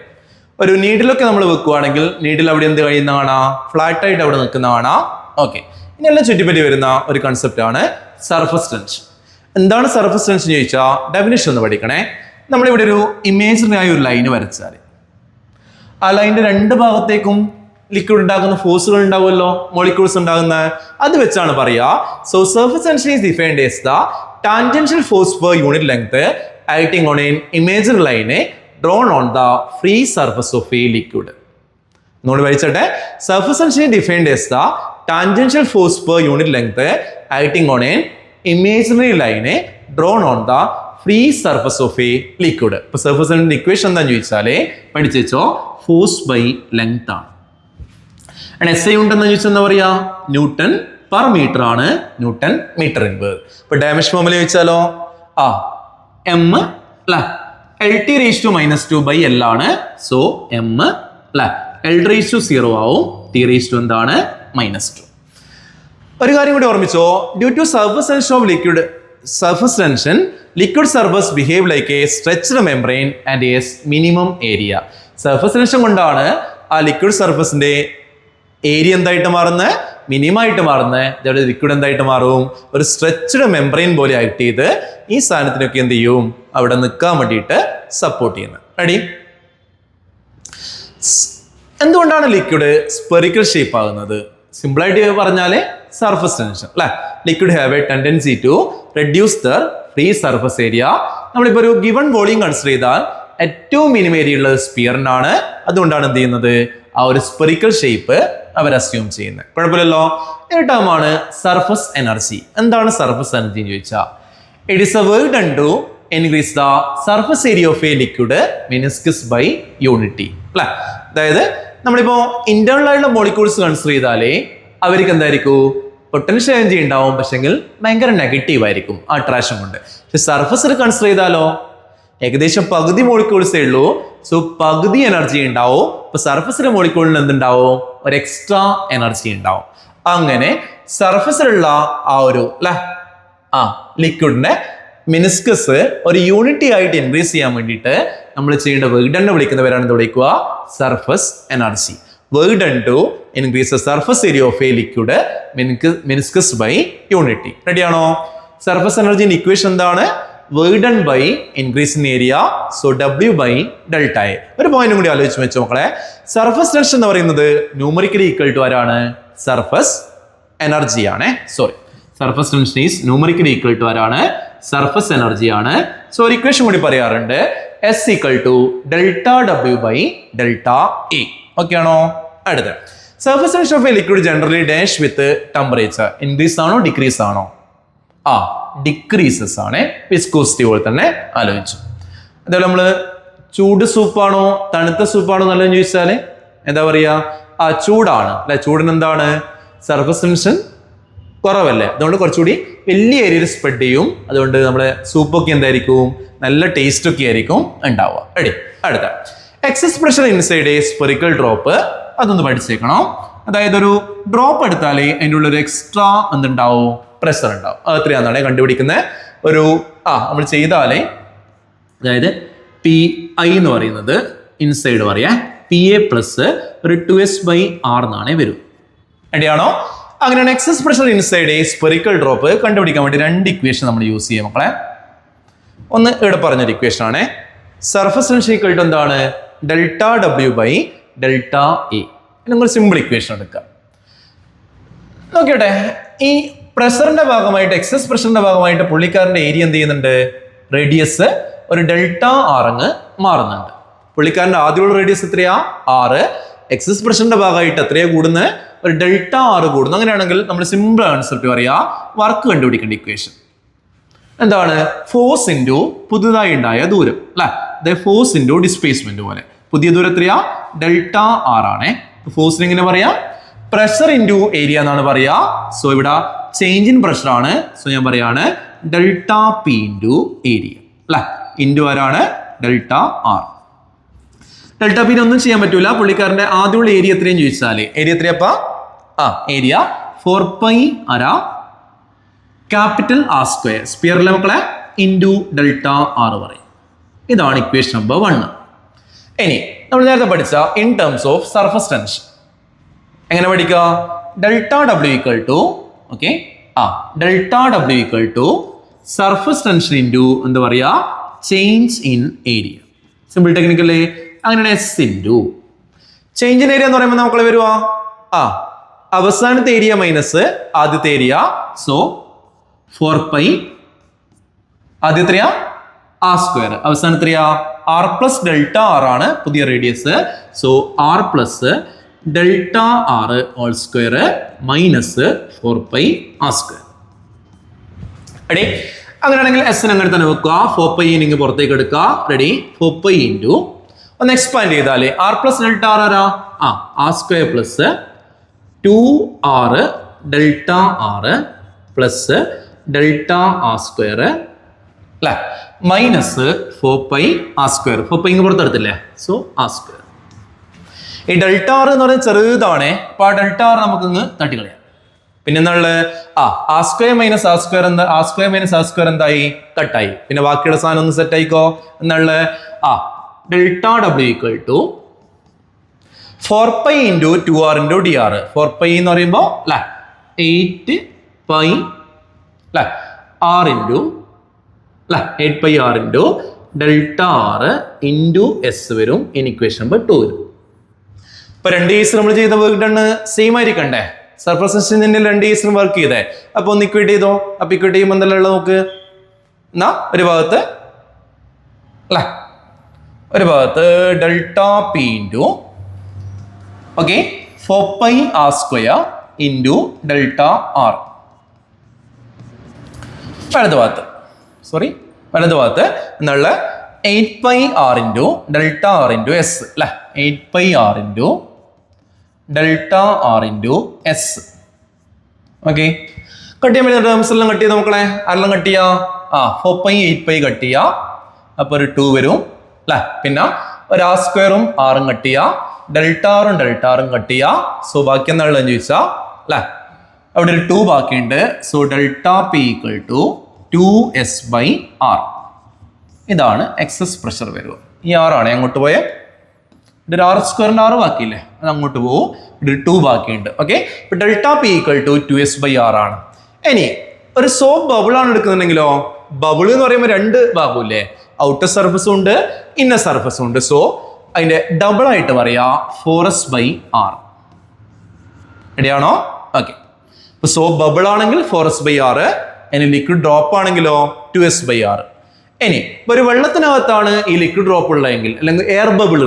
ഒരു നീഡിലൊക്കെ നമ്മൾ വെക്കുവാണെങ്കിൽ നീഡിൽ അവിടെ എന്ത് കഴിയുന്ന കാണാം? ഫ്ലാറ്റ് ആയിട്ട് അവിടെ നിൽക്കുന്ന കാണാം. ഓക്കെ ഇനി എല്ലാം ചുറ്റിപ്പറ്റി വരുന്ന ഒരു കൺസെപ്റ്റ് ആണ് സർഫസ് ടെൻഷൻ. എന്താണ് സർഫസ് ടെൻഷൻ ചോദിച്ചാൽ ഡെഫിനിഷൻ ഒന്ന് പഠിക്കണേ. നമ്മളിവിടെ ഒരു ഇമേജിനറി ആയ ഒരു ലൈന് വരച്ചാൽ ആ ലൈനിന്റെ രണ്ട് ഭാഗത്തേക്കും ലിക്വിഡ് ഉണ്ടാകുന്ന ഫോഴ്സുകൾ ഉണ്ടാവുമല്ലോ, മോളിക്യൂൾസ് ഉണ്ടാകുന്ന, അത് വെച്ചാണ് പറയുക. So surface tension is defined as the tangential force per unit length acting on an imaginary line drawn on the free surface of a liquid. നമ്മൾ വായിച്ചട്ടെ. Surface tension is defined as the tangential force per unit length acting on an imaginary line drawn on the free surface of a liquid. ഇപ്പൊ surface ടെൻഷന്റെ equation എന്താണെന്ന് ചോദിച്ചാല് പഠിച്ചോ, force by length ആണ്. SI ഉണ്ടെന്ന് ചോദിച്ചാൽ എന്താ പറയാ? ന്യൂട്ടൺ പെർ മീറ്റർ ആണ്. Newton metre inverse. ഇപ്പൊ ഡാമേജ് ഫോമിൽ ചോദിച്ചാലോ എം അല്ലെ LT⁻²/L ആണ്. സോ എം അല്ലെ L⁻0 ആവും. T⁻² എന്താണ്? -2. ഒരു കാര്യം കൂടി ഓർമ്മിച്ചോ. Due to surface tension of liquid liquid surface behave like a stretched membrane and has minimum area. Surface tension കൊണ്ടാണ് ആ ലിക്വിഡ് സർഫസിന്റെ ഏരിയ എന്തായിട്ട് മാറുന്നത്? മിനിമമായിട്ട് മാറുന്നത്. ലിക്വിഡ് എന്തായിട്ട് മാറും? ഒരു സ്ട്രെച്ച്ഡ് മെംബ്രെയിൻ പോലെ ആക്ട് ചെയ്ത് ഈ സാധനത്തിനൊക്കെ എന്ത് ചെയ്യും? അവിടെ നിൽക്കാൻ വേണ്ടിയിട്ട് സപ്പോർട്ട് ചെയ്യുന്നത്. റെഡി? എന്തുകൊണ്ടാണ് ലിക്വിഡ് സ്പെറിക്കൽ ഷേപ്പ് ആകുന്നത്? സിമ്പിളായിട്ട് പറഞ്ഞാല് സർഫസ് ടെൻഷൻ അല്ലെ. Liquid have a tendency to reduce their free surface area. നമ്മളിപ്പോൾ ഒരു ഗിവൺ വോളിയം കൺസിഡർ ചെയ്താൽ ഏറ്റവും മിനിമം ഏരിയ ഉള്ളത് സ്പിയറിനാണ്. അതുകൊണ്ടാണ് എന്ത് ചെയ്യുന്നത്? ആ ഒരു സ്പെറിക്കൽ ഷേപ്പ് അവർ അസ്യൂം ചെയ്യുന്നത്. കുഴപ്പമില്ലല്ലോ. ഒരു ടേമാണ് സർഫസ് എനർജി. എന്താണ് സർഫസ് എനർജി എന്ന് ചോദിച്ചാൽ it is a work done to increase the surface area of a liquid meniscus by unity അല്ലെ. അതായത് നമ്മളിപ്പോ ഇന്റേണൽ ആയിട്ടുള്ള മോളിക്യൂൾസ് കൺസിഡർ ചെയ്താലേ അവർക്ക് എന്തായിരിക്കും? പൊട്ടൻഷ്യൽ എനർജി ഉണ്ടാവും, പക്ഷെങ്കിൽ ഭയങ്കര നെഗറ്റീവ് ആയിരിക്കും ആ അട്രാക്ഷൻ കൊണ്ട്. പക്ഷെ സർഫസിൽ കൺസിഡർ ചെയ്താലോ ഏകദേശം പകുതി മോളിക്യൂൾസേ ഉള്ളൂ. സോ പകുതി എനർജി ഉണ്ടാവും. ഇപ്പൊ സർഫസിലെ മോളിക്യൂളിന് എന്തുണ്ടാവും? ഒരു എക്സ്ട്രാ എനർജി ഉണ്ടാവും. അങ്ങനെ സർഫസിലുള്ള ആ ഒരു ലിക്വിഡിന്റെ മിനിസ്കസ് ഒരു യൂണിറ്റി ആയിട്ട് ഇൻക്രീസ് ചെയ്യാൻ വേണ്ടിയിട്ട് നമ്മൾ ചെയ്യേണ്ട വർക്ക് ഡൺ വിളിക്കുന്നവരാണ് എന്ത് വിളിക്കുക? Surface energy. Work done to increase the surface area of a liquid meniscus by unity. റെഡിയാണോ? സർഫസ് എനർജിന്റെ ഇക്വേഷൻ എന്താണ്? Work done by increase in area. So W by delta A. ഒരു പോയിന്റും കൂടി ആലോചിച്ച് വെച്ചോ മക്കളെ. സർഫസ് ടെൻഷൻ എന്ന് പറയുന്നത് ന്യൂമറിക്കലി ഈക്വൽ ടു ആരാണ്? സർഫസ് എനർജി ആണ്. Sorry, surface tension is numerically equal to ആരാണ്? സർഫസ് എനർജി ആണ്. സോ ഒരു ഇക്വേഷൻ കൂടി പറയാറുണ്ട്. S = ΔW by delta A. Okay ആണോ? അടുത്ത surface tension of a liquid generally dash with temperature increase ആണോ ഡിക്രീസ് ആണോ? ഡിക്രീസസ് ആണ്. വിസ്കോസിറ്റി പോലെ തന്നെ ആലോചിച്ചു. അതേപോലെ നമ്മള് ചൂട് സൂപ്പാണോ തണുത്ത സൂപ്പാണോ നല്ലതെന്ന് ചോദിച്ചാല് എന്താ പറയാ? ചൂടാണ് അല്ലെ. ചൂടിന് എന്താണ്? സർഫസ് ടെൻഷൻ കുറവല്ലേ, അതുകൊണ്ട് കുറച്ചുകൂടി വലിയ ഏരിയയിൽ സ്പ്രെഡ് ചെയ്യും. അതുകൊണ്ട് നമ്മുടെ സൂപ്പൊക്കെ എന്തായിരിക്കും? നല്ല ടേസ്റ്റ് ഒക്കെ ആയിരിക്കും ഉണ്ടാവുക. റെഡി? അടുത്ത excess pressure inside a spherical drop. അതൊന്ന് പഠിച്ചേക്കണം. അതായത് ഒരു ഡ്രോപ്പ് എടുത്താലേ അതിൻ്റെ ഉള്ളൊരു എക്സ്ട്രാ എന്തുണ്ടാവും? പ്രഷർ ഉണ്ടാവും. അത് എത്രയാണെന്നാണ് കണ്ടുപിടിക്കുന്നത്. ഒരു നമ്മൾ ചെയ്താലേ അതായത് PI എന്ന് പറയുന്നത് ഇൻസൈഡ് പറയാ PA പ്ലസ് ഒരു 2S/R എന്നാണ് വരും. റെഡിയാണോ? അങ്ങനെയാണ് excess pressure inside a spherical drop കണ്ടുപിടിക്കാൻ വേണ്ടി രണ്ട് ഇക്വേഷൻ നമ്മൾ യൂസ് ചെയ്യാം മക്കളെ. ഒന്ന് ഇവിടെ പറഞ്ഞൊരു ഇക്വേഷൻ ആണ്. സർഫസ് ടെൻഷൻ ഈക്വൽ ടു എന്താണ്? ΔW by delta A. നിങ്ങൾ സിമ്പിൾ ഇക്വേഷൻ എടുക്കുക. നോക്കിയോട്ടെ, ഈ പ്രഷറിന്റെ ഭാഗമായിട്ട് എക്സസ് പ്രഷറിന്റെ ഭാഗമായിട്ട് പുള്ളിക്കാരന്റെ ഏരിയ എന്ത് ചെയ്യുന്നുണ്ട്? റേഡിയസ് ഒരു ഡെൽറ്റ ആർ അങ്ങ് മാറുന്നുണ്ട്. പുള്ളിക്കാരന്റെ ആദ്യമുള്ള റേഡിയസ് എത്രയാ? 6. എക്സസ് പ്രഷറിന്റെ ഭാഗമായിട്ട് എത്രയാ കൂടുന്നത്? ഒരു ഡെൽറ്റ ആർ കൂടുന്നു. അങ്ങനെയാണെങ്കിൽ നമ്മൾ സിമ്പിൾ ആൻസർ പറയാ വർക്ക് കണ്ടുപിടിക്കേണ്ട ഇക്വേഷൻ എന്താണ്? ഫോഴ്സ് ഇൻറ്റു പുതുതായി ഉണ്ടായ ദൂരം അല്ലെ, ഫോഴ്സ് ഇൻറ്റു ഡിസ്പ്ലേസ്മെന്റ് പോലെ. പുതിയ ദൂരം എത്രയാ? ഡെൽറ്റ ആർ ആണേ. ഫോഴ്സിന് എങ്ങനെ പറയാ? പ്രഷർ ഇൻറ്റു ഏരിയ എന്നാണ് പറയാ. സോ ഇവിടെ ചേഞ്ച് ഇൻ പ്രഷർ ആണ്. സോ ഞാൻ പറയാണ് ഡെൽറ്റ പി ഇൻറ്റു ഏരിയ അല്ലെ, ഇൻറ്റു ആരാണ്? Delta R. ഡെൽറ്റ പിന്നെ ഒന്നും ചെയ്യാൻ പറ്റൂല. പുള്ളിക്കാരന്റെ ആദ്യമുള്ള ഏരിയ എത്രയും ചോദിച്ചാല് ഏരിയ എത്രയപ്പാ? ഏരിയ 4π ആരാ? ക്യാപിറ്റൽ ആർ സ്ക്വയർ സ്പിയറിലെ മക്കളെ ഇൻറ്റു ഡെൽറ്റ ആർ പറയും. ഇതാണ് ഇക്വേഷൻ നമ്പർ 1. ഇനി നമ്മൾ നേരത്തെ പഠിച്ച in terms of surface tension എങ്ങനെ പഠിക്കുക? Delta W equal to delta W equal to surface tension into എന്താ പറയാ? Change in area. സിമ്പിൾ ടെക്നിക്കല്ലേ? അങ്ങനെയാണ് S into change in area എന്ന് പറയുമ്പോൾ മക്കളെ വരുവാ അവസാനത്തെ ഏരിയ മൈനസ് ആദ്യത്തെ ഏരിയ. സോ 4π ആദ്യം എത്രയാ? R square. അവസാനം എത്രയാ? ആർ പ്ലസ് ഡെൽറ്റ ആർ ആണ് പുതിയ radius. So R plus delta R whole square minus 4π R square. Ready? അങ്ങനെയാണെങ്കിൽ എസ് അങ്ങനെ തന്നെ വെക്കുക. 4π നിങ്ങൾ പുറത്തേക്ക് എടുക്കുക. റെഡി? 4π ഇൻറ്റു ഒന്ന് എക്സ്പാൻഡ് ചെയ്താലേ ആർ പ്ലസ് ഡെൽറ്റ ആർ ആരാ? R square plus 2r delta R plus delta R square അല്ലെ മൈനസ് 4π ആർ സ്ക്വയർ. 4π ഇങ്ങ് പുറത്തെടുത്തില്ലേ? So R square. ഈ ഡെൽറ്റ ആർ എന്ന് പറയുന്നത് ചെറുതാണേ. അപ്പൊ ആ ഡെൽറ്റ ആർ നമുക്ക് ഇങ്ങ് തട്ടിക്കളയാം. പിന്നെ എന്നുള്ള R square minus R square എന്താ? R square minus R square എന്തായി? കട്ടായി. പിന്നെ ബാക്കിയുള്ള സാധനം ഒന്ന് സെറ്റ് ആയിക്കോ. എന്നുള്ള delta W equal to 4π into 2r into D R. 4π എന്ന് പറയുമ്പോൾ 8π R into 8π R into delta R into S വരും. ഇൻ ഇക്വേഷൻ നമ്പർ 2 വരും. ഇപ്പൊ 2 കേസിൽ നമ്മൾ ചെയ്ത വർക്ക് ഡൺ സെയിം ആയിരിക്കണ്ടേ? സർഫസ് ടെൻഷനിൽ 2 കേസിലും വർക്ക് ചെയ്തേ. അപ്പൊ ഒന്ന് ഇക്വേറ്റ് ചെയ്തോ. അപ്പൊ ഇക്വേറ്റ് ചെയ്യുമ്പോൾ എന്തെല്ലാം ഉള്ളത് നോക്ക്. എന്നാ ഒരു ഭാഗത്ത് delta P into 4π R square into delta R. വലത് ഭാഗത്ത് എന്നുള്ള 8π R into delta R into S അല്ലെ. 8π R into delta R into S. Okay, cut ചെയ്യാൻ പറ്റുന്ന ടേംസ് എല്ലാം കട്ട് ചെയ്ത് നോക്കളെ. ആരെല്ലാം കട്ട് ചെയ്യാ? 4π 8π കട്ട് ചെയ്യാ. അപ്പൊ ഒരു 2 വരും അല്ലെ. പിന്നെ ഒരു ആർ സ്ക്വയറും ആറും കട്ട് ചെയ്യാ. ഡെൽറ്റ ആറും കട്ട് ചെയ്യാ. സോ ബാക്കി എന്താണെന്ന് ചോദിച്ചാ അല്ലെ, അവിടെ ഒരു 2 ബാക്കിയുണ്ട്. So delta P equal to 2s/r. ഇതാണ് എക്സസ് പ്രഷർ വരിക. ഈ ആറാണ് അങ്ങോട്ട് പോയെ. ഒരു ആർ സ്ക്വയറിന്റെ 6 ബാക്കിയില്ലേ, അത് അങ്ങോട്ട് പോകും. ഇവിടെ 2 ബാക്കിയുണ്ട്. ഓക്കെ, ഇപ്പൊ delta P equal to 2s/r ആണ്. ഇനി ഒരു സോപ്പ് ബബിൾ ആണ് എടുക്കുന്നുണ്ടെങ്കിലോ, ബബിൾ എന്ന് പറയുമ്പോൾ 2 ഭാഗമില്ലേ, ഔട്ടർ സർഫസും ഉണ്ട് ഇന്നർ സർഫസും ഉണ്ട്. സോ അതിന്റെ ഡബിൾ ആയിട്ട് പറയാ 4s/r. റെഡിയാണോ? ഓക്കെ, ഇപ്പൊ സോപ്പ് ബബിൾ ആണെങ്കിൽ 4s/r, ഇനി ലിക്വിഡ് ഡ്രോപ്പ് ആണെങ്കിലോ 2s/r. ഇനി ഒരു വെള്ളത്തിനകത്താണ് ഈ ലിക്വിഡ് ഡ്രോപ്പ് ഉള്ളതെങ്കിൽ, അല്ലെങ്കിൽ എയർ ബബിൾ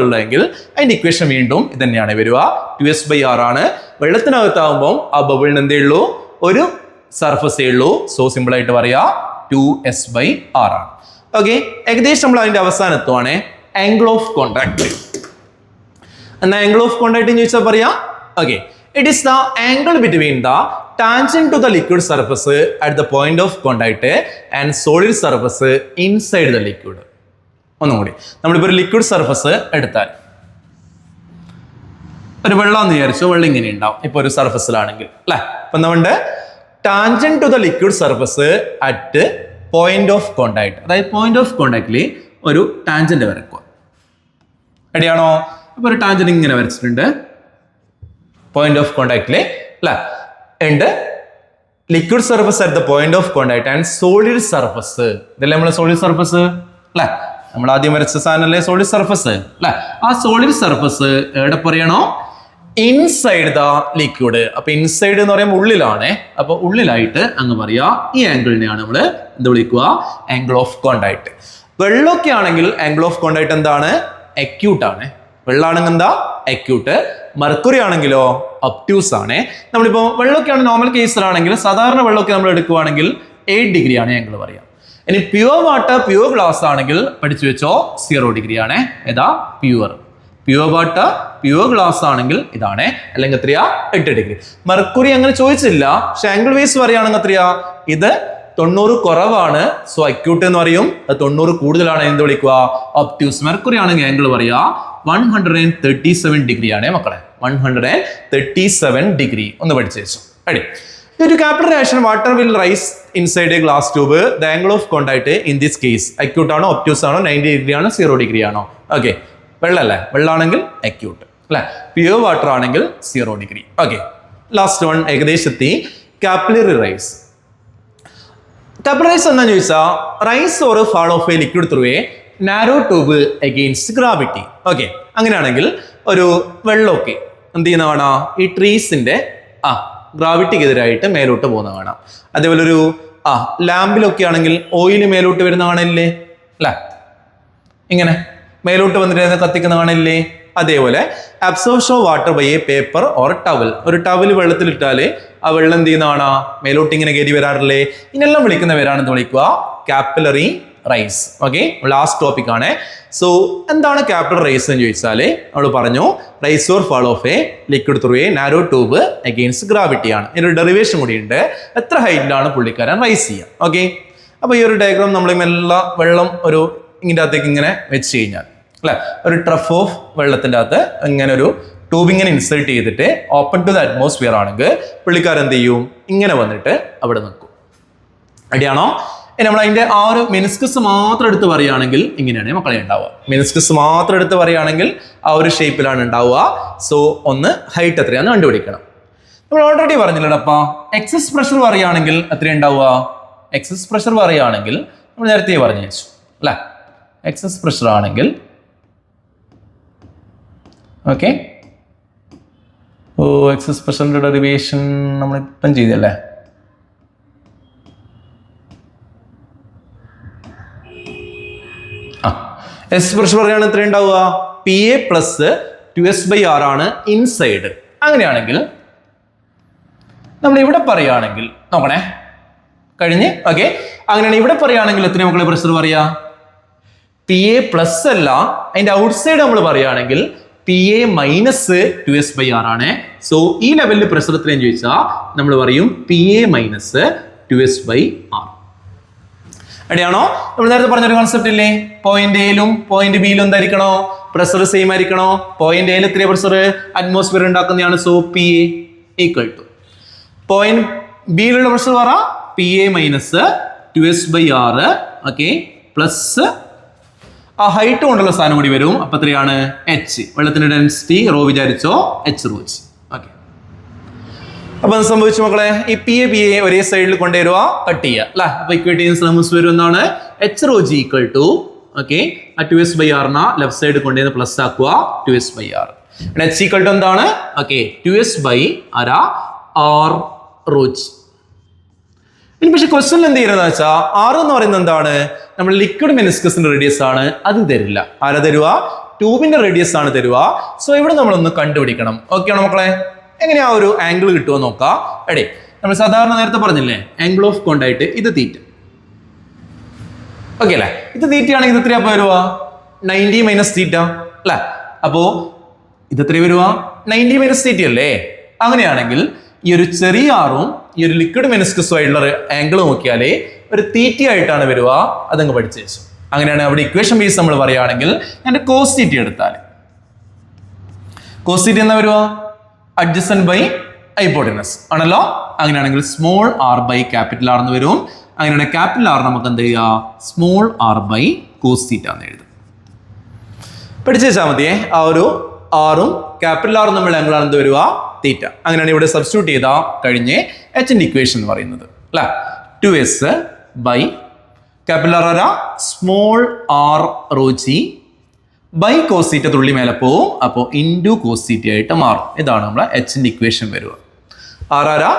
ഉള്ളതെങ്കിൽ അതിന്റെ ഇക്വേഷൻ വീണ്ടും ഇത് തന്നെയാണ് വരിക. 2s/r ആണ്. വെള്ളത്തിനകത്താവുമ്പോൾ ആ ബബിളിന് എന്തേ ഉള്ളൂ? ഒരു സർഫസേ ഉള്ളൂ. സോ സിമ്പിൾ ആയിട്ട് പറയാ 2s/r ആണ്. ഓക്കെ, ഏകദേശം നമ്മൾ അതിന്റെ അവസാനത്തുവാണ് ആംഗിൾ ഓഫ് കോണ്ടാക്ട്. എന്നാ ആംഗിൾ ഓഫ് കോണ്ടാക്ട് എന്ന് ചോദിച്ചാൽ പറയാ okay, it is the angle between the tangent to the liquid surface at the point of contact and solid surface inside the liquid. ഒന്നുകൂടി, നമ്മളിപ്പോൾ ഒരു ലിക്വിഡ് സർഫസ് എടുത്താൽ, ഒരു വെള്ളം എന്ന് വിചാരിച്ചു, വെള്ളം ഇങ്ങനെ ഉണ്ടാവും ഇപ്പൊ ഒരു സർഫസിലാണെങ്കിൽ അല്ലെ. അപ്പൊ നമ്മുടെ tangent to the liquid surface at point of contact, അതായത് പോയിന്റ് ഓഫ് കോണ്ടാക്റ്റിൽ ഒരു ടാൻജന്റ് വരക്കുക. റെഡിയാണോ? അപ്പൊ ഒരു ടാൻജന്റ് ഇങ്ങനെ വരച്ചിട്ടുണ്ട് പോയിന്റ് ഓഫ് കോണ്ടാക്റ്റിലെ അല്ലെ. ഉണ്ട് liquid surface at the point of contact and solid surface. ഇതല്ലേ നമ്മളെ സോളിഡ് സർഫസ് അല്ലെ, നമ്മൾ ആദ്യം വരച്ച സാധനല്ലേ സോളിഡ് സർഫസ് അല്ലെ. ആ സോളിഡ് സർഫസ് എവിടെ പറയണോ? Inside the liquid. അപ്പൊ ഇൻസൈഡ് എന്ന് പറയുമ്പോൾ ഉള്ളിലാണ്. അപ്പൊ ഉള്ളിലായിട്ട് അങ്ങ് പറയാ ഈ ആംഗിളിനെയാണ് നമ്മൾ എന്ത് വിളിക്കുക? Angle of contact. വെള്ളമൊക്കെ ആണെങ്കിൽ ആംഗിൾ ഓഫ് കോണ്ടാക്ട് എന്താണ്? അക്യൂട്ട് ആണ്. വെള്ളമാണെങ്കിൽ എന്താ? അക്യൂട്ട്. മെർക്കുറി ആണെങ്കിലോ ഒബ്റ്റ്യൂസ് ആണ്. നമ്മളിപ്പോ വെള്ളമൊക്കെ ആണ് നോർമൽ കേസിലാണെങ്കിൽ, സാധാരണ വെള്ളമൊക്കെ നമ്മൾ എടുക്കുവാണെങ്കിൽ 8 ഡിഗ്രി ആണ് ആംഗിൾ പറയാം. ഇനി പ്യുവർ വാട്ടർ, പ്യുവർ ഗ്ലാസ് ആണെങ്കിൽ പഠിച്ചു വെച്ചോ 0 ഡിഗ്രി ആണ്. ഏതാ? പ്യുവർ വാട്ടർ, പ്യുവർ ഗ്ലാസ് ആണെങ്കിൽ ഇതാണ്. അല്ലെങ്കിൽ എത്രയാ? 8 ഡിഗ്രി. മെർക്കുറി അങ്ങനെ ചോദിച്ചില്ല, പക്ഷെ ആംഗിൾ വൈസ് പറയുകയാണെങ്കിൽ എത്രയാ? ഇത് 90 കുറവാണ്, സോ അക്യൂട്ട് എന്ന് പറയും. 90 കൂടുതലാണ് എന്ത് വിളിക്കുക? ഒബ്റ്റ്യൂസ്. മെർക്കുറി ആണെങ്കിൽ ആംഗിൾ പറയാ 137 ഡിഗ്രി ആണ് മക്കളെ. 137 ഡിഗ്രി ഒന്ന് പഠിച്ചു വെച്ചു. അടി ഒരു capillary reaction, water will rise inside a glass tube. The angle of contact in this case acute ആണോ obtuse ആണോ 90 ഡിഗ്രി ആണോ 0 ഡിഗ്രി ആണോ? ഓക്കെ, വെള്ളമല്ലേ? വെള്ളമാണെങ്കിൽ acute അല്ലെ, പ്യുവർ വാട്ടർ ആണെങ്കിൽ 0 ഡിഗ്രി. ഓക്കെ, ലാസ്റ്റ് വൺ ഏകദേശത്തി capillary rise. Capillary rise എന്താണെന്ന് ചോദിച്ചാൽ rise or fall of a liquid through a narrow tube against gravity. Okay, അങ്ങനെയാണെങ്കിൽ ഒരു വെള്ളമൊക്കെ എന്ത് ചെയ്യുന്ന കാണാം? ഈ ട്രീസിന്റെ ഗ്രാവിറ്റിക്കെതിരായിട്ട് മേലോട്ട് പോകുന്ന കാണാം. അതേപോലെ ഒരു ലാമ്പിലൊക്കെ ആണെങ്കിൽ ഓയിൽ മേലോട്ട് വരുന്ന കാണില്ലേ? അല്ലെ, ഇങ്ങനെ മേലോട്ട് വന്നിട്ട് കത്തിക്കുന്ന കാണില്ലേ? അതേപോലെ absorption of water by a paper or towel. ഒരു ടവൽ വെള്ളത്തിലിട്ടാല് ആ വെള്ളം എന്ത് ചെയ്യുന്നതാണ്? മേലോട്ട് ഇങ്ങനെ കയറി വരാറില്ലേ? ഇതിനെല്ലാം വിളിക്കുന്ന പേരാണ് വിളിക്കുക capillary rise. Okay, last topic ആണ്. സോ എന്താണ് കാപ്പിലറി റൈസ് എന്ന് ചോദിച്ചാൽ നമ്മൾ പറഞ്ഞു rise or fall of a liquid through a narrow tube against gravity ആണ്. ഇതിനൊരു ഡെറിവേഷൻ കൂടി ഉണ്ട്. എത്ര ഹൈറ്റിലാണ് പുള്ളിക്കാരൻ റൈസ് ചെയ്യുക? ഓക്കെ, അപ്പൊ ഈ ഒരു ഡയഗ്രാം നമ്മൾ എല്ലാ വെള്ളം ഒരു ഇതിൻ്റെ അകത്തേക്ക് ഇങ്ങനെ വെച്ച് കഴിഞ്ഞാൽ അല്ലെ, ഒരു ട്രഫ് ഓഫ് വെള്ളത്തിൻ്റെ അകത്ത് ഇങ്ങനെ ഒരു ട്യൂബ് ഇങ്ങനെ ഇൻസേർട്ട് ചെയ്തിട്ട് ഓപ്പൺ ടു ദ അറ്റ്മോസ്ഫിയർ ആണെങ്കിൽ പുള്ളിക്കാരൻ എന്ത് ചെയ്യും? ഇങ്ങനെ വന്നിട്ട് അവിടെ നിൽക്കും. അടിയാണോ? നമ്മൾ അതിന്റെ ആ ഒരു മെനിസ്കസ് മാത്രം എടുത്ത് പറയുകയാണെങ്കിൽ ഇങ്ങനെയാണ് മക്കളെ ഉണ്ടാവുക. മെനിസ്കസ് മാത്രം എടുത്ത് പറയുകയാണെങ്കിൽ ആ ഒരു ഷേപ്പിലാണ് ഉണ്ടാവുക. സോ ഒന്ന് ഹൈറ്റ് എത്രയാണെന്ന് കണ്ടുപിടിക്കണം. നമ്മൾ ഓൾറെഡി പറഞ്ഞില്ലടപ്പാ, എക്സസ് പ്രഷർ പറയുകയാണെങ്കിൽ എത്ര ഉണ്ടാവുക? എക്സസ് പ്രഷർ പറയുകയാണെങ്കിൽ നമ്മൾ നേരത്തെ പറഞ്ഞു വെച്ചു അല്ലെ, എക്സസ് പ്രഷർ ആണെങ്കിൽ ഓക്കെ. ഓ, എക്സസ് പ്രഷറിന്റെ ഡെറിവേഷൻ നമ്മളിപ്പം ചെയ്തല്ലേ. എസ് പ്രഷർ പറയുകയാണ് എത്ര ഉണ്ടാവുക? പി എ പ്ലസ് 2s/r ആണ് ഇൻസൈഡ്. അങ്ങനെയാണെങ്കിൽ നമ്മൾ ഇവിടെ പറയുകയാണെങ്കിൽ നോക്കണേ, കഴിഞ്ഞ്. ഓക്കെ, അങ്ങനെയാണ് ഇവിടെ പറയുകയാണെങ്കിൽ എത്ര മക്കളെ പ്രഷർ പറയാ? പി എ പ്ലസ് അല്ല, അതിന്റെ ഔട്ട്സൈഡ് നമ്മൾ പറയുകയാണെങ്കിൽ പി എ മൈനസ് 2s/r ആണ്. സോ ഈ ലെവലിൽ പ്രഷർ എത്രയും ചോദിച്ചാൽ നമ്മൾ പറയും പി എ മൈനസ് 2s/r. അടിയാണോ? നമ്മൾ നേരത്തെ പറഞ്ഞൊരു കോൺസെപ്റ്റ് ഇല്ലേ? പോയിന്റ് എയിലും പോയിന്റ് ബിയിലും എന്തായിരിക്കണോ? പ്രഷർ സെയിം ആയിരിക്കണോ? പോയിന്റ് എയിൽ എത്ര പ്രഷർ അറ്റ്മോസ്ഫിയർ ഉണ്ടാക്കുന്നതാണ്. So P A equal to point ബിയിലുള്ള പ്രഷർ പറ P A minus 2s/r. Okay, plus ആ ഹൈറ്റ് കൊണ്ടുള്ള സാധനം കൂടി വരും. അപ്പൊ എത്രയാണ്? എച്ച്. വെള്ളത്തിന്റെ ഡെൻസിറ്റി റോ വിചാരിച്ചോ, എച്ച് റോ എച്ച്. ഓക്കെ, അപ്പൊ അത് സംഭവിച്ചു മക്കളെ, ഈ പി എ ഒരേ സൈഡിൽ കൊണ്ടുവരുക, കട്ട് ചെയ്യുക അല്ലെ. അപ്പൊ ഇക്വേറ്റ് ചെയ്യുന്ന സമയം വരും എന്താണ്? H rho G equal to okay, ആ 2s/r ലെഫ്റ്റ് സൈഡ് കൊണ്ടുവന്ന് പ്ലസ് ആക്കുക 2s/r. എച്ച് ഈക്വൽ ടു എന്താണ്? Okay, 2s/r rho G. ഇനി പക്ഷെ ക്വസ്റ്റ്യൻ എന്ത് ചെയ്യുന്നത് വെച്ചാൽ ആർ എന്ന് പറയുന്നത് എന്താണ്? നമ്മൾ ലിക്വിഡ് മെനിസ്കസിന്റെ റേഡിയസ് ആണ്, അത് തരില്ല. ആരാ തരുക? ട്യൂബിന്റെ റേഡിയസ് ആണ് തരുക. സോ ഇവിടെ നമ്മളൊന്ന് കണ്ടുപിടിക്കണം. ഓക്കെ ആണോ മക്കളെ? എങ്ങനെയാ ഒരു ആംഗിൾ കിട്ടുമോ നോക്കാം. എടേ, നമ്മൾ സാധാരണ നേരത്തെ പറഞ്ഞില്ലേ ആംഗിൾ ഓഫ് കോണ്ടാക്ട്, ഇത് തീറ്റ. ഓക്കെ അല്ലെ, ഇത് തീറ്റ ആണെങ്കിൽ ഇത് എത്രയാ വരുക? 90 മൈനസ് തീറ്റ അല്ലെ. അപ്പോ ഇത് എത്ര വരുക? 90 മൈനസ് തീറ്റ അല്ലേ. അങ്ങനെയാണെങ്കിൽ ഈ ഒരു ചെറിയ ആറും ഈ ഒരു ലിക്വിഡ് മെനിസ്കസും ആയിട്ടുള്ള ആംഗിൾ നോക്കിയാലേ ഒരു തീറ്റ ആയിട്ടാണ് വരിക. അതങ്ങ് പഠിച്ചു വെച്ചു. അങ്ങനെയാണ് അവിടെ ഇക്വേഷൻ ബേസ് നമ്മൾ പറയുകയാണെങ്കിൽ ഞാൻ കോസ് തീറ്റ എടുത്താൽ കോസ് തീറ്റ എന്താ വരുക? അഡ്ജസന്റ് ബൈ ഹൈപ്പോട്ടനസ് ആണല്ലോ. അങ്ങനെയാണെങ്കിൽ small R by capital R എന്ന് വരും. അങ്ങനെയാണെങ്കിൽ ക്യാപിറ്റൽ ആർ നമുക്ക് എന്ത് ചെയ്യുക? Small R by cos theta എന്ന് എഴുതും. പഠിച്ചു വെച്ചാൽ മതിയേ. ആ ഒരു ആറും ക്യാപിറ്റൽ ആറും നമ്മൾ ആംഗിളാണ് എന്ത് വരിക? തീറ്റ. അങ്ങനെയാണ് ഇവിടെ സബ്സ്റ്റിറ്റ്യൂട്ട് ചെയ്താൽ കഴിഞ്ഞ് എച്ചിന്റെ ഇക്വേഷൻ എന്ന് പറയുന്നത് അല്ലെ. 2s ബൈ ക്യാപിറ്റൽ ആർ ആരാ? Small R rho G by cos theta തുള്ളി മേലെ പോവും, അപ്പോൾ ഇൻറ്റു കോസീറ്റ ആയിട്ട് മാറും. ഇതാണ് നമ്മളെ എച്ചിന്റെ ഇക്വേഷൻ വരിക. ആരാ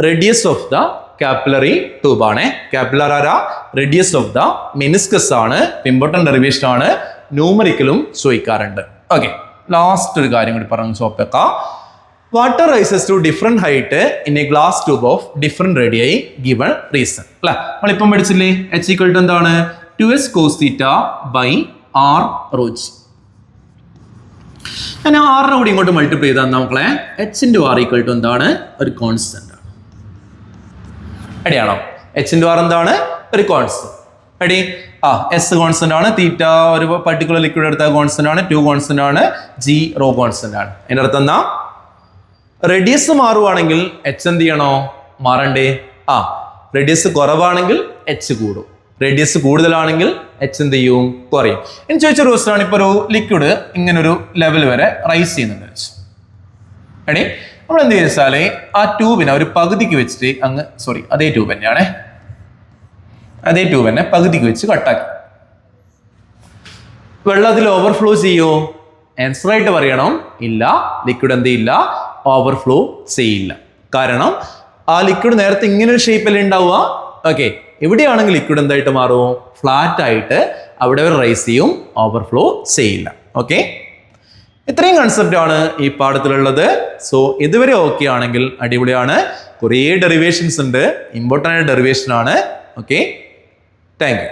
radius of the capillary tube ആണ്. കാപ്പിലർ ആരാ റേഡിയസ് ഓഫ് ദ മെനിസ്കസ് ആണ്. ഇമ്പോർട്ടന്റ് ഡെറിവേഷൻ ആണ്, ന്യൂമറിക്കലും ചോദിക്കാറുണ്ട്. ഓക്കെ, ലാസ്റ്റ് ഒരു കാര്യം കൂടി പറഞ്ഞു ചോപ്പേക്കാം. Water rises to different height in a glass tube of different radii given reason. അല്ലെ, നമ്മളിപ്പം പഠിച്ചില്ലേ എച്ച് ഈക്വൽ ടു എന്താണ് 2s cos theta by r rho g. ഞാൻ ആറിനെ കൂടി ഇങ്ങോട്ട് മൾട്ടിപ്ലൈ ചെയ്താൽ നമ്മളെ h into r equal to എന്താണ് ഒരു കോൺസ്റ്റന്റ് ആണ്. റെഡിയാണോ? h into r എന്താണ് ഒരു കോൺസ്റ്റന്റ്. റെഡി? എസ് കോൺസ്റ്റന്റ് ആണ്, തീറ്റ ഒരു പർട്ടിക്കുലർ ലിക്വിഡ് എടുത്ത കോൺസ്റ്റന്റ് ആണ്, 2 കോൺസ്റ്റന്റ് ആണ്, ജി റോ കോൺസ്റ്റന്റ് ആണ്. അതിന്റെ അർത്ഥം എന്താ? റേഡിയസ് മാറുവാണെങ്കിൽ എച്ച് എന്ത് ചെയ്യണോ? മാറണ്ടേ? റേഡിയസ് കുറവാണെങ്കിൽ എച്ച് കൂടും, റേഡിയസ് കൂടുതലാണെങ്കിൽ എച്ച് എന്ത് ചെയ്യും? കുറയും. എന്ന് ചോദിച്ച ക്വസ്റ്റ്യൻ ആണ്. ഇപ്പൊ ഒരു ലിക്വിഡ് ഇങ്ങനെ ഒരു ലെവൽ വരെ റൈസ് ചെയ്യുന്നുണ്ട് വെച്ച്. റെഡി? നമ്മൾ എന്ത് ചോദിച്ചാല് ആ ട്യൂബിനെ ഒരു പകുതിക്ക് വെച്ചിട്ട് അങ്ങ് അതേ ട്യൂബ് തന്നെയാണേ, അതേ ട്യൂബ് തന്നെ പകുതിക്ക് വെച്ച് കട്ടാക്കി. വെള്ളം അതിൽ ഓവർഫ്ലോ ചെയ്യോ? ആൻസർ ആയിട്ട് പറയണം ഇല്ല. ലിക്വിഡ് എന്ത് ചെയ്യില്ല? ഓവർഫ്ലോ ചെയ്യില്ല. കാരണം ആ ലിക്വിഡ് നേരത്തെ ഇങ്ങനെ ഒരു ഷേപ്പിൽ ഉണ്ടാവുക. ഓക്കെ, എവിടെയാണെങ്കിൽ ലിക്വിഡ് എന്തായിട്ട് മാറും? ഫ്ലാറ്റ് ആയിട്ട് അവിടെ ഒരു റൈസ് ചെയ്യും, ഓവർഫ്ലോ ചെയ്യില്ല. ഓക്കെ, ഇത്രയും കൺസെപ്റ്റ് ആണ് ഈ പാഠത്തിലുള്ളത്. സോ ഇതുവരെ ഓക്കെ ആണെങ്കിൽ അടിപൊളിയാണ്. കുറേ ഡെറിവേഷൻസ് ഉണ്ട്, ഇമ്പോർട്ടൻ്റ് ഡെറിവേഷൻ ആണ്. Okay, thank you.